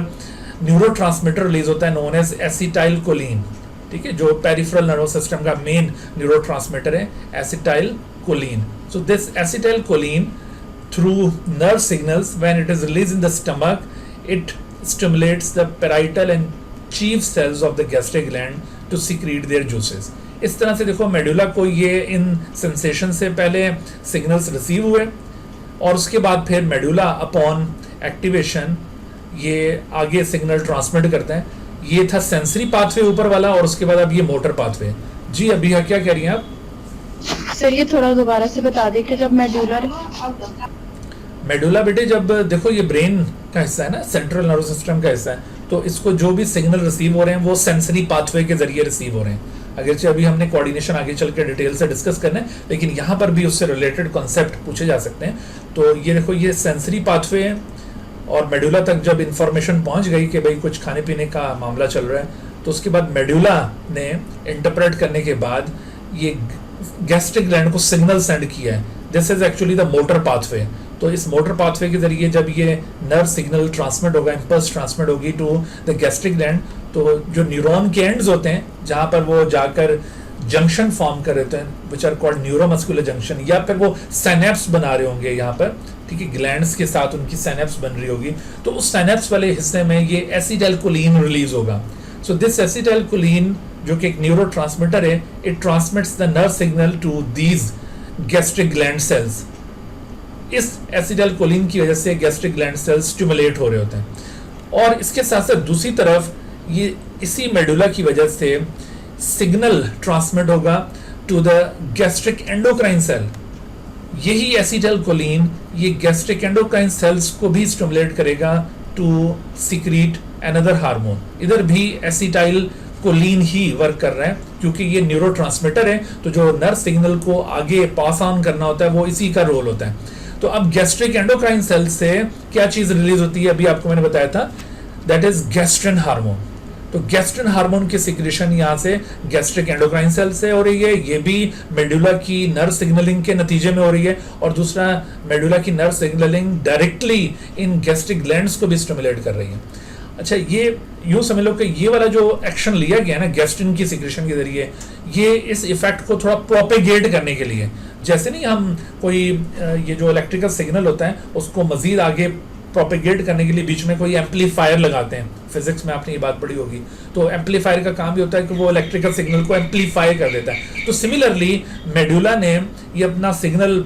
न्यूरोट्रांसमीटर रिलीज होता है नोन एज एसिटाइलकोलिन। ठीक है, जो पेरिफेरल नर्वस सिस्टम का मेन न्यूरोट्रांसमीटर है acetylcholine. So this acetylcholine through nerve signals, when it is released in the stomach, it stimulates the parietal and chief cells of the gastric gland to secrete their juices। इस तरह से देखो medulla को ये इन sensation से पहले signals receive हुए और उसके बाद फिर मेडुला अपॉन एक्टिवेशन ये आगे सिग्नल ट्रांसमिट करता है। ये था सेंसरी पाथवे ऊपर वाला, और उसके बाद अब ये मोटर पाथवे। जी अभी क्या कह रही हैं आप? सर ये थोड़ा दोबारा से बता दें कि जब मेडुला बेटे, जब देखो ये ब्रेन का हिस्सा है ना, सेंट्रल नर्वस सिस्टम का हिस्सा है, तो इसको जो भी सिग्नल रिसीव हो रहे हैं वो सेंसरी पाथवे के जरिए रिसीव हो रहे हैं। अगरचे अभी हमने कोऑर्डिनेशन आगे चल के डिटेल से डिस्कस करना है, लेकिन यहाँ पर भी उससे रिलेटेड कॉन्सेप्ट पूछे जा सकते हैं। तो ये देखो ये सेंसरी पाथवे है, और मेडुला तक जब इंफॉर्मेशन पहुंच गई कि भाई कुछ खाने पीने का मामला चल रहा है, तो उसके बाद मेडुला ने इंटरप्रेट करने के बाद ये गैस्ट्रिक ग्लैंड को सिग्नल सेंड किया है। This is actually the motor pathway. तो इस मोटर पाथवे के जरिए जब ये नर्व सिग्नल ट्रांसमिट होगा, इंपल्स ट्रांसमिट होगी टू द गैस्ट्रिक ग्लैंड, तो जो न्यूरॉन के एंड्स होते हैं जहां पर वो जाकर जंक्शन फॉर्म कर रहे हैं which are called neuromuscular junction, या फिर वो साइनेप्स बना रहे होंगे यहाँ पर, ठीक है, ग्लैंड्स के साथ उनकी साइनेप्स बन रही होगी, तो उस साइनेप्स वाले हिस्से में ये एसिटाइलकोलिन रिलीज होगा। सो दिस एसिटाइलकोलिन जो कि एक न्यूरोट्रांसमीटर है, it transmits the nerve signal to these gastric gland cells. इस एसिटाइलकोलिन की वजह से गैस्ट्रिक ग्लैंड सेल्स स्टिमुलेट हो रहे होते हैं, और इसके साथ साथ दूसरी तरफ ये इसी मेडुला की वजह से सिग्नल ट्रांसमिट होगा to the gastric endocrine cell. यही एसिटाइलकोलिन ये गैस्ट्रिक एंडोक्राइन सेल्स को भी स्टिमुलेट करेगा टू सीक्रेट अनदर हार्मोन। इधर भी एसिटाइलकोलिन ही वर्क कर रहा है क्योंकि ये न्यूरोट्रांसमीटर है, तो जो नर्व सिग्नल को आगे पास ऑन करना होता है वो इसी का रोल होता है। तो अब गैस्ट्रिक एंडोक्राइन सेल से क्या चीज रिलीज होती है, अभी आपको मैंने बताया था, दैट इज गैस्ट्रिन हार्मोन। तो गैस्ट्रिन हार्मोन की सिक्रेशन यहाँ से गैस्ट्रिक एंडोक्राइन सेल से हो रही है, ये भी मेडुला की नर्व सिग्नलिंग के नतीजे में हो रही है, और दूसरा मेडुला की nerve signalling directly in gastric glands को भी स्टिमुलेट कर रही है। अच्छा, ये यूं समझ लो कि ये वाला जो एक्शन लिया गया ना गैस्ट्रिन की सिक्रेशन के जरिए, ये इस इफेक्ट को थोड़ा प्रोपेगेट करने के लिए, जैसे नहीं हम कोई ये जो इलेक्ट्रिकल सिग्नल होता है उसको मजीद आगे प्रोपेगेट करने के लिए बीच में कोई एम्पलीफायर लगाते हैं, फिजिक्स में आपने ये बात पढ़ी होगी। तो एम्पलीफायर का काम भी होता है कि वो इलेक्ट्रिकल सिग्नल को एम्पलीफाई कर देता है। तो सिमिलरली मेडुला ने ये अपना सिग्नल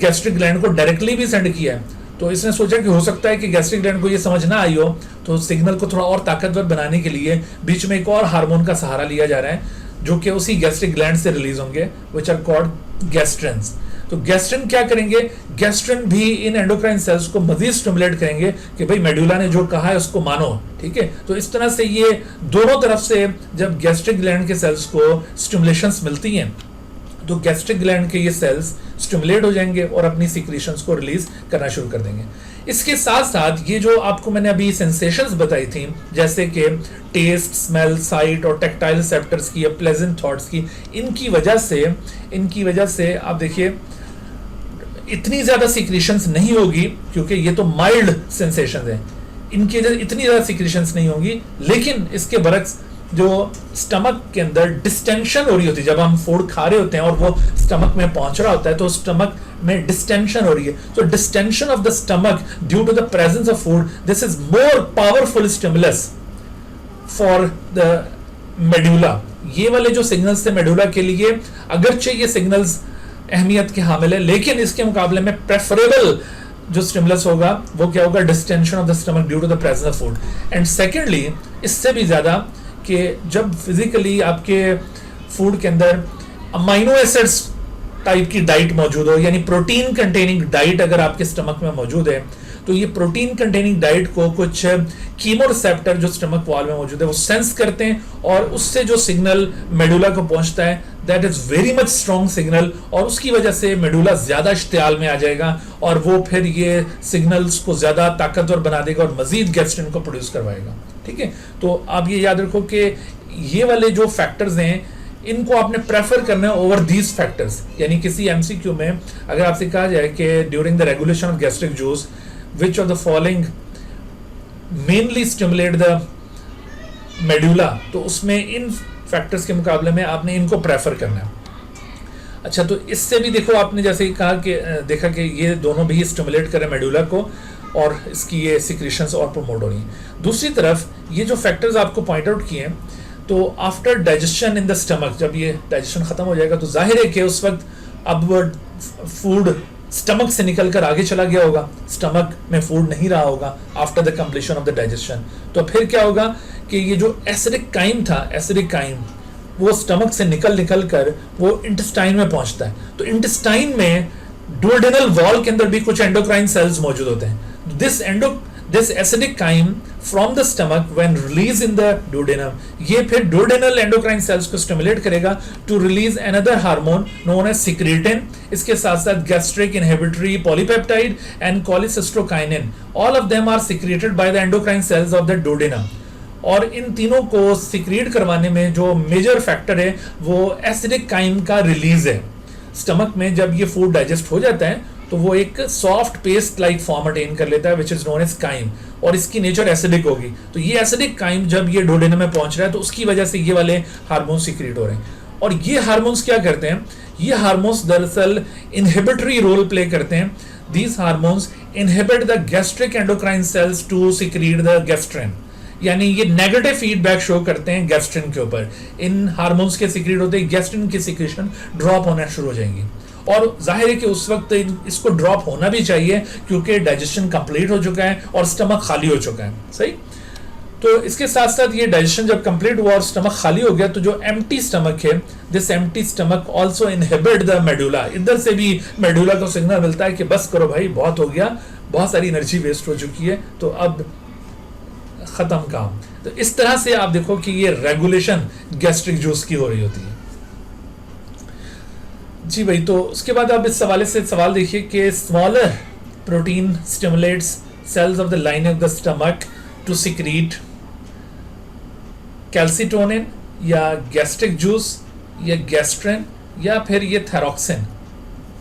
गैस्ट्रिक ग्लैंड को डायरेक्टली भी सेंड किया है। तो इसने सोचा कि हो सकता है कि गैस्ट्रिक ग्लैंड को ये समझ ना आई हो, तो सिग्नल को थोड़ा और ताकतवर बनाने के लिए बीच में एक और हार्मोन का सहारा लिया जा रहा है जो कि उसी गैस्ट्रिक ग्लैंड से रिलीज होंगे, विच आर कॉल्ड गैस्ट्रिन्स। तो गैस्ट्रिन क्या करेंगे, गैस्ट्रिन भी इन एंडोक्राइन सेल्स को मजीद स्टिमुलेट करेंगे कि भाई मेडुला ने जो कहा है उसको मानो, ठीक है। तो इस तरह से ये दोनों तरफ से जब गैस्ट्रिक ग्लैंड के सेल्स को स्टिमुलेशंस मिलती हैं तो गैस्ट्रिक ग्लैंड के ये सेल्स स्टिमुलेट हो जाएंगे और अपनी सीक्रेशंस को रिलीज करना शुरू कर देंगे। इसके साथ साथ ये जो आपको मैंने अभी सेंसेशंस बताई थी, जैसे कि टेस्ट, स्मेल, साइट और टेक्टाइल रिसेप्टर्स की या प्लेजेंट थॉट्स की, इनकी वजह से आप देखिए इतनी ज़्यादा सिक्रीशंस नहीं होगी, क्योंकि ये तो माइल्ड सेंसेशन है, इनकी इतनी ज़्यादा सिक्रीशंस नहीं होगी। लेकिन इसके बरक्स जो स्टमक के अंदर डिस्टेंशन हो रही होती है, जब हम फूड खा रहे होते हैं और वो स्टमक में पहुंच रहा होता है, तो स्टमक में डिस्टेंशन हो रही है। तो distension of the stomach due to the presence of food, this is more powerful stimulus for the medulla. ये वाले जो सिग्नल्स थे मेडुला के लिए, अगरचे ये सिग्नल्स अहमियत के हामिल है, लेकिन इसके मुकाबले में प्रेफरेबल जो स्टिमुलस होगा वो क्या होगा, distension of the stomach due to the presence of food. And secondly, इससे भी ज्यादा कि जब फिजिकली आपके फूड के अंदर अमाइनो एसिड्स टाइप की डाइट मौजूद हो, यानी प्रोटीन कंटेनिंग डाइट अगर आपके स्टमक में मौजूद है, तो ये प्रोटीन कंटेनिंग डाइट को कुछ कीमोरिसेप्टर जो स्टमक वॉल में मौजूद है वो सेंस करते हैं, और उससे जो सिग्नल मेडुला को पहुंचता है that is very much strong signal, और उसकी वजह से मेडुला ज्यादा इश्तियाल में आ जाएगा और वो फिर ये सिग्नल्स को ज्यादा ताकतवर बना देगा और मजीद गैस्ट्रिन को प्रोड्यूस करवाएगा। ठीक है, तो आप ये याद रखो कि ये वाले जो फैक्टर्स हैं इनको आपने प्रेफर करना है ओवर दीज फैक्टर्स। यानी किसी एमसीक्यू में अगर आपसे कहा जाए कि during the regulation of gastric juice which of the following mainly stimulate the medulla, तो उसमें इन फैक्टर्स के मुकाबले में आपने इनको प्रेफर करना है। अच्छा, तो इससे भी देखो आपने जैसे ही कहा कि देखा कि ये दोनों भी स्टिमुलेट करें मेडुला को और इसकी ये सिक्रीशंस और प्रमोट हो रही हैं। दूसरी तरफ ये जो फैक्टर्स आपको पॉइंट आउट किए हैं, तो after digestion in the stomach, जब ये डाइजेशन खत्म हो जाएगा तो जाहिर है कि उस वक्त अब फूड स्टमक से निकलकर आगे चला गया होगा, स्टमक में फूड नहीं रहा होगा after the completion of the digestion. तो फिर क्या होगा कि ये जो एसिडिक काइम था, एसिडिक काइम वो स्टमक से निकल कर वो इंटेस्टाइन में पहुंचता है। तो इंटेस्टाइन में डुओडेनल वॉल के अंदर भी कुछ एंडोक्राइन सेल्स मौजूद होते हैं। This acidic chyme from the stomach when release in the duodenum, ये फिर डुओडेनल एंडोक्राइन सेल्स को स्टिमुलेट करेगा to release another hormone known as secretin. इसके साथ साथ gastric inhibitory polypeptide and cholecystokinin, all of them are secreted by the endocrine cells of the duodenum. और इन तीनों को सिक्रीट करवाने में जो मेजर फैक्टर है वो एसिडिक काइम का रिलीज है। स्टमक में जब ये फूड डाइजेस्ट हो जाता है तो वो एक soft paste like form attain कर लेता है which is known as chyme, और इसकी नेचर एसिडिक होगी। तो ये एसिडिक काइम जब ये डुओडेनम में पहुंच रहा है तो उसकी वजह से ये वाले हार्मोन सिक्रीट हो रहे हैं। और ये हार्मोन्स क्या करते हैं, ये हार्मोन्स दरअसल इनहिबिटरी रोल प्ले करते हैं। These hormones inhibit the gastric endocrine cells to secrete the gastrin, यानी ये नेगेटिव फीडबैक शो करते हैं गैस्ट्रिन के ऊपर। इन हार्मोन्स के सिक्रीट होते ही गैस्ट्रिन की सिक्रीशन ड्रॉप होना शुरू हो जाएंगी, और जाहिर है कि उस वक्त इसको ड्रॉप होना भी चाहिए क्योंकि डाइजेशन कंप्लीट हो चुका है और स्टमक खाली हो चुका है। सही, तो इसके साथ साथ ये डाइजेशन जब कंप्लीट हुआ और स्टमक खाली हो गया, तो जो एम्प्टी स्टमक है, this empty stomach also inhibit the medulla. इधर से भी मेडुला को सिग्नल मिलता है कि बस करो भाई, बहुत हो गया, बहुत सारी एनर्जी वेस्ट हो चुकी है, तो अब खत्म काम। तो इस तरह से आप देखो कि ये रेगुलेशन गैस्ट्रिक जूस की हो रही होती है। जी भाई, तो उसके बाद आप इस हवाले से सवाल देखिए कि smaller protein stimulates cells of the lining of the stomach to secrete calcitonin या गैस्ट्रिक जूस या गैस्ट्रिन या फिर ये थायरॉक्सिन।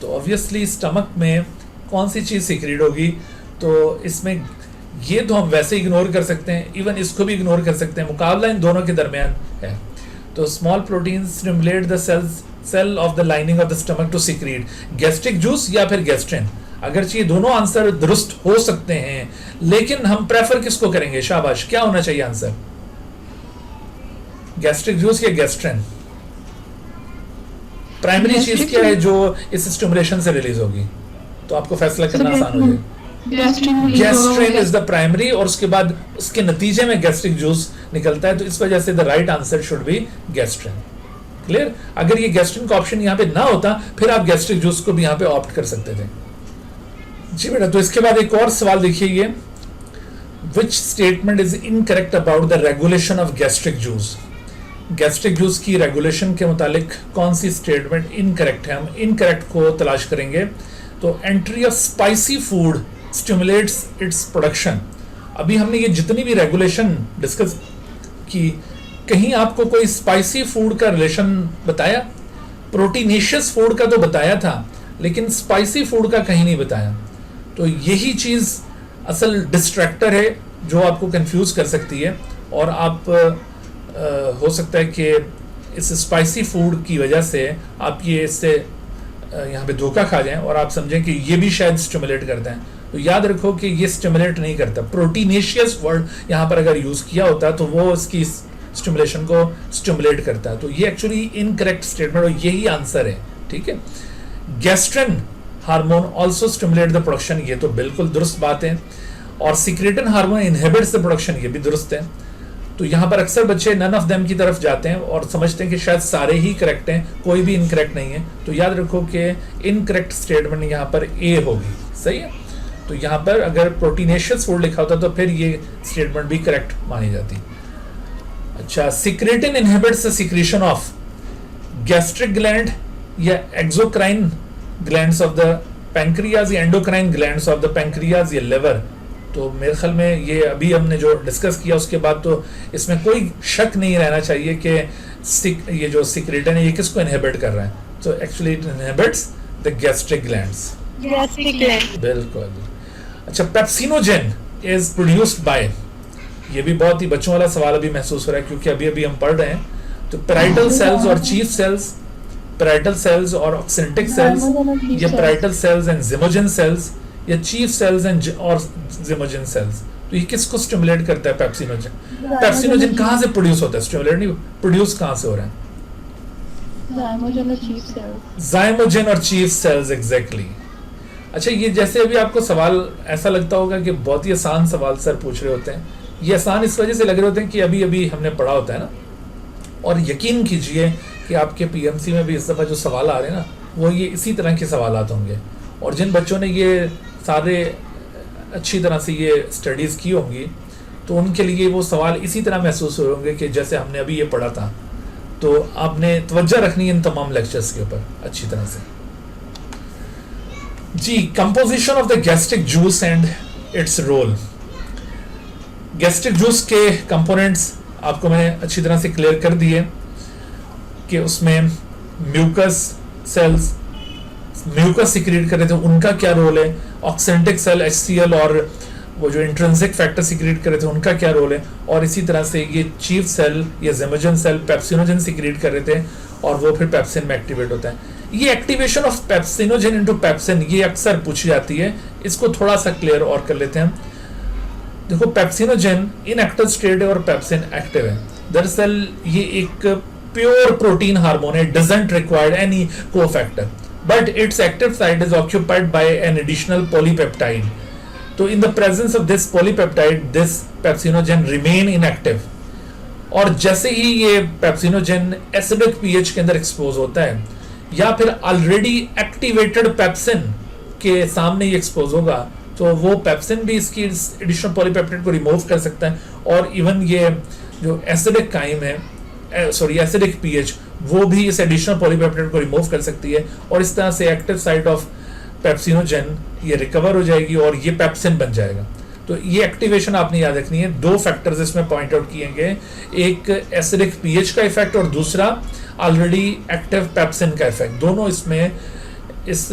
तो ऑब्वियसली स्टमक में कौन सी चीज़ सिक्रीट होगी, तो इसमें ये तो हम वैसे इग्नोर कर सकते हैं, इवन इसको भी इग्नोर कर सकते हैं, मुकाबला इन दोनों के दरमियान है। तो small protein stimulate the cell of the lining of the stomach to secrete gastric juice या फिर गैस्ट्रिन। अगरचे दोनों आंसर दुरुस्त हो सकते हैं, लेकिन हम प्रेफर किसको करेंगे? शाबाश, क्या होना चाहिए आंसर? गैस्ट्रिक जूस या गैस्ट्रिन? प्राइमरी चीज क्या है जो इस स्टिमुलेशन से रिलीज होगी? तो आपको फैसला करना आसान हो जाएगा। गैस्ट्रिन इज द प्राइमरी, और उसके बाद उसके नतीजे में गैस्ट्रिक जूस निकलता है, तो इस वजह से the right answer should be gastrin. Clear? अगर ये गैस्ट्रिन का ऑप्शन यहाँ पे ना होता फिर आप गैस्ट्रिक जूस को भी यहाँ पे ऑप्ट कर सकते थे। जी बेटा, तो इसके बाद एक और सवाल देखिए, ये which statement is incorrect about the regulation of gastric juice? Gastric juice की रेगुलेशन के मुतालिक कौन सी स्टेटमेंट इनकरेक्ट है? हम इनकरेक्ट को तलाश करेंगे। तो entry of spicy food stimulates its production. अभी हमने ये जितनी भी रेगुलेशन डिस्कस की, कहीं आपको कोई स्पाइसी फूड का रिलेशन बताया? प्रोटीनेशियस फूड का तो बताया था, लेकिन स्पाइसी फूड का कहीं नहीं बताया। तो यही चीज़ असल डिस्ट्रैक्टर है जो आपको कंफ्यूज कर सकती है, और आप हो सकता है कि इस स्पाइसी फूड की वजह से आप ये इससे यहाँ पे धोखा खा जाएं और आप समझें कि ये भी शायद स्टिमुलेट करते हैं। तो याद रखो कि ये स्टिमुलेट नहीं करता। प्रोटीनेशियस वर्ड यहाँ पर अगर यूज़ किया होता तो वो इसकी स्टिमुलेशन को स्टिमुलेट करता है। तो ये एक्चुअली इनकरेक्ट स्टेटमेंट और यही आंसर है, ठीक है। Gastrin hormone also stimulate the production, ये तो बिल्कुल दुरुस्त बात है। और secretin hormone inhibits the production, ये भी दुरुस्त है। तो यहाँ पर अक्सर बच्चे नन ऑफ देम की तरफ जाते हैं और समझते हैं कि शायद सारे ही करेक्ट हैं, कोई भी इनकरेक्ट नहीं है। तो याद रखो कि इनकरेक्ट स्टेटमेंट यहाँ पर ए होगी, सही है। तो यहाँ पर अगर प्रोटीनेशियस फूड लिखा होता तो फिर ये स्टेटमेंट भी करेक्ट मानी जाती। अच्छा, secretin inhibits the secretion of gastric gland या exocrine glands of the pancreas या endocrine glands of the pancreas या लिवर। तो मेरे ख्याल में ये अभी हमने जो डिस्कस किया उसके बाद तो इसमें कोई शक नहीं रहना चाहिए कि ये जो सिक्रेटिन है ये किसको इनहिबिट कर रहा है। तो actually it inhibits the gastric glands. बिल्कुल। अच्छा, पेप्सिनोजेन इज प्रोड्यूस्ड बाय, ये भी बहुत ही बच्चों वाला सवाल अभी महसूस हो रहा है क्योंकि अभी अभी हम पढ़ रहे हैं। तो पैराइटल सेल्स और चीफ सेल्स, पैराइटल सेल्स और ऑक्सिनेटिक सेल्स, या पैराइटल सेल्स एंड ज़िमोजेन सेल्स, या चीफ सेल्स एंड और ज़िमोजेन सेल्स। तो ये किसको स्टिमुलेट करता है? पेप्सिनोजेन। पेप्सिनोजेन कहाँ से प्रोड्यूस होता है? स्टिमुलेट नहीं, प्रोड्यूस कहाँ से हो रहा है? ज़ाइमोजेन और चीफ सेल्स, एग्जैक्टली। अच्छा, ये जैसे अभी आपको सवाल ऐसा लगता होगा कि बहुत ही आसान सवाल सर पूछ रहे होते हैं। ये आसान इस वजह से लग रहे होते हैं कि अभी अभी हमने पढ़ा होता है ना। और यकीन कीजिए कि आपके पीएमसी में भी इस दफ़ा जो सवाल आ रहे हैं ना, वो ये इसी तरह के सवालात होंगे। और जिन बच्चों ने ये सारे अच्छी तरह से ये स्टडीज़ की होंगी तो उनके लिए वो सवाल इसी तरह महसूस हो होंगे कि जैसे हमने अभी ये पढ़ा था। तो आपने तवज्जो रखनी है इन तमाम लेक्चर्स के ऊपर अच्छी तरह से। जी, composition of the gastric juice and its role. Gastric juice के कंपोनेंट्स आपको मैंने अच्छी तरह से क्लियर कर दिए कि उसमें म्यूकस सेल्स म्यूकस सिक्रीट कर रहे थे, उनका क्या रोल है। ऑक्सिनेटिक सेल HCl और वो जो इंट्रिंसिक फैक्टर सिक्रीट कर रहे थे उनका क्या रोल है। और इसी तरह से ये चीफ सेल या ज़िमोजेन सेल पेप्सिनोजेन सिक्रीट कर रहे थे और वो फिर पेप्सिन में एक्टिवेट होता है। ये activation of pepsinogen into pepsin ये अक्सर पूछी जाती है, इसको थोड़ा सा क्लियर और कर लेते हैं। देखो, पेप्सिनोजेन इनएक्टिव स्टेट है और पेप्सिन एक्टिव है। दरअसल ये एक प्योर प्रोटीन हार्मोन है, doesn't require any cofactor, but its active site is occupied by an additional polypeptide. So in the presence of this polypeptide, this pepsinogen remain inactive. और जैसे ही ये पेप्सिनोजेन एसिडिक पीएच के अंदर expose होता है या फिर ऑलरेडी एक्टिवेटेड पेप्सिन के सामने ये एक्सपोज होगा तो वो पेप्सिन भी इसकी एडिशनल पॉलीपेप्टाइड को रिमूव कर सकता है। और इवन ये जो एसिडिक काइम है, एसिडिक पीएच, वो भी इस एडिशनल पॉलीपेप्टाइड को रिमूव कर सकती है और इस तरह से एक्टिव साइट ऑफ पेप्सिनोजेन ये रिकवर हो जाएगी और ये पेप्सिन बन जाएगा। तो ये एक्टिवेशन आपने याद रखनी है। दो फैक्टर्स इसमें पॉइंट आउट किए गए, एक एसिडिक पीएच का इफेक्ट और दूसरा ऑलरेडी एक्टिव पेप्सिन का इफेक्ट। दोनों इसमें इस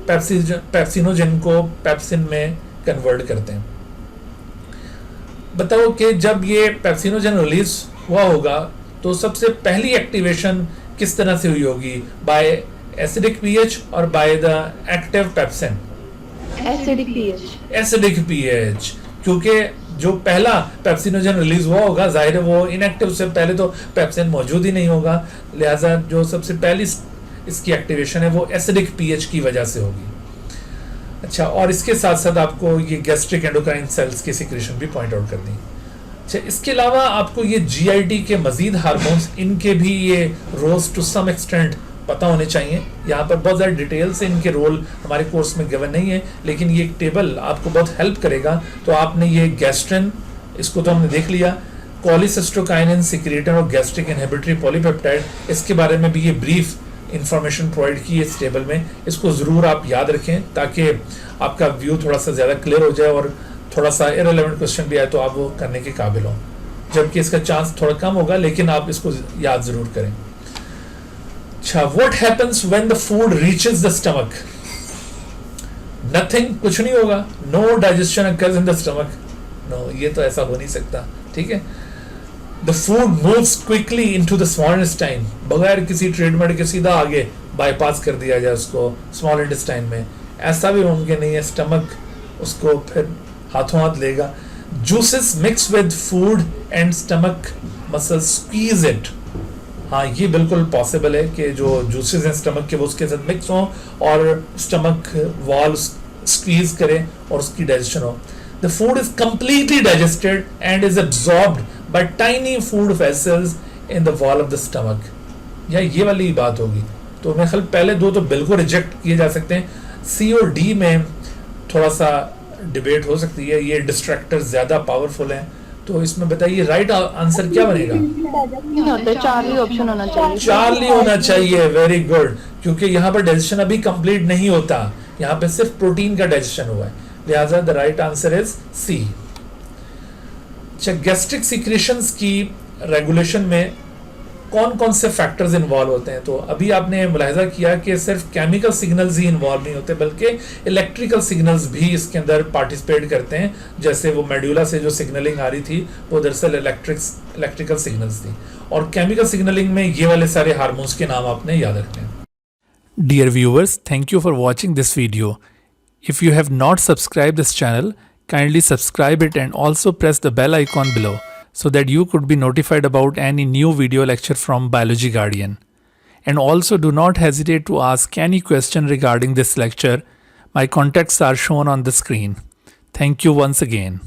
पेप्सिनोजेन को पेप्सिन में कन्वर्ट करते हैं। बताओ कि जब ये पेप्सिनोजेन रिलीज हुआ होगा तो सबसे पहली एक्टिवेशन किस तरह से हुई होगी? बाय एसिडिक पीएच और by the active pepsin? Acidic pH, क्योंकि जो पहला पेप्सिनोजेन रिलीज हुआ होगा जाहिर है वो इनएक्टिव से पहले तो पेप्सिन मौजूद ही नहीं होगा, लिहाजा जो सबसे पहली इसकी एक्टिवेशन है वो एसिडिक पीएच की वजह से होगी। अच्छा, और इसके साथ साथ आपको ये गैस्ट्रिक एंडोक्राइन सेल्स की सिक्रीशन भी पॉइंट आउट कर दी। अच्छा, इसके अलावा आपको ये जीआईटी के मजीद हार्मोन्स, इनके भी ये रोल्स टू सम एक्सटेंट पता होने चाहिए। यहाँ पर बहुत ज़्यादा डिटेल से इनके रोल हमारे कोर्स में गिवन नहीं है, लेकिन ये एक टेबल आपको बहुत हेल्प करेगा। तो आपने ये गैस्ट्रिन, इसको तो हमने देख लिया, कोलिसिस्टोकाइनिन सिक्रेटर और गैस्ट्रिक इनहिबिटरी पॉलीपेप्टाइड, इसके बारे में भी ये ब्रीफ इंफॉर्मेशन प्रोवाइड की है इस टेबल में, इसको ज़रूर आप याद रखें ताकि आपका व्यू थोड़ा सा ज़्यादा क्लियर हो जाए और थोड़ा सा इररिलेवेंट क्वेश्चन भी आए तो आप वो करने के काबिल हों, जबकि इसका चांस थोड़ा कम होगा, लेकिन आप इसको याद ज़रूर करें। अच्छा, what happens when the food reaches the stomach? Nothing, कुछ नहीं होगा। No digestion occurs in the stomach, no, ये तो ऐसा हो नहीं सकता, ठीक है। The food moves quickly into the small intestine, बगैर किसी ट्रीटमेंट के सीधा आगे बाईपास कर दिया जाए उसको स्मॉल इंटेस्टाइन में, ऐसा भी मुमकिन नहीं है। स्टमक उसको फिर हाथों हाथ लेगा। Juices mix with food and stomach muscles squeeze it, हाँ ये बिल्कुल पॉसिबल है कि जो जूसेस हैं स्टमक के वो उसके साथ मिक्स हों और स्टमक वॉल स्क्वीज करें और उसकी डाइजेशन हो। The food is completely digested and is absorbed bye tiny food vessels in the wall of the stomach, या ये वाली बात होगी। तो मेरे ख्याल पहले दो तो बिल्कुल रिजेक्ट किए जा सकते हैं, सी और डी में थोड़ा सा डिबेट हो सकती है, ये डिस्ट्रैक्टर्स ज्यादा पावरफुल हैं। तो इसमें बताइए राइट आंसर क्या बनेगा? नहीं होता, चार्ली ऑप्शन होना चाहिए। चार्ली होना चाहिए, वेरी गुड, क्योंकि यहाँ पर डाइजेशन अभी कंप्लीट नहीं होता, यहाँ पे सिर्फ प्रोटीन का डाइजेशन हुआ है, लिहाजा the right answer is C. अच्छा, गैस्ट्रिक सिक्रेशंस की रेगुलेशन में कौन कौन से फैक्टर्स इन्वॉल्व होते हैं? तो अभी आपने मुलाहिजा किया कि सिर्फ केमिकल सिग्नल्स ही इन्वॉल्व नहीं होते, बल्कि इलेक्ट्रिकल सिग्नल्स भी इसके अंदर पार्टिसिपेट करते हैं। जैसे वो मेडुला से जो सिग्नलिंग आ रही थी वो दरअसल इलेक्ट्रिकल सिग्नल्स थी, और केमिकल सिग्नलिंग में ये वाले सारे हार्मोन्स के नाम आपने याद रखने हैं। Dear viewers, thank you for watching this video. If you have not subscribed this channel, kindly subscribe it and also press the bell icon below so that you could be notified about any new video lecture from Biology Guardian. And also do not hesitate to ask any question regarding this lecture. My contacts are shown on the screen. Thank you once again.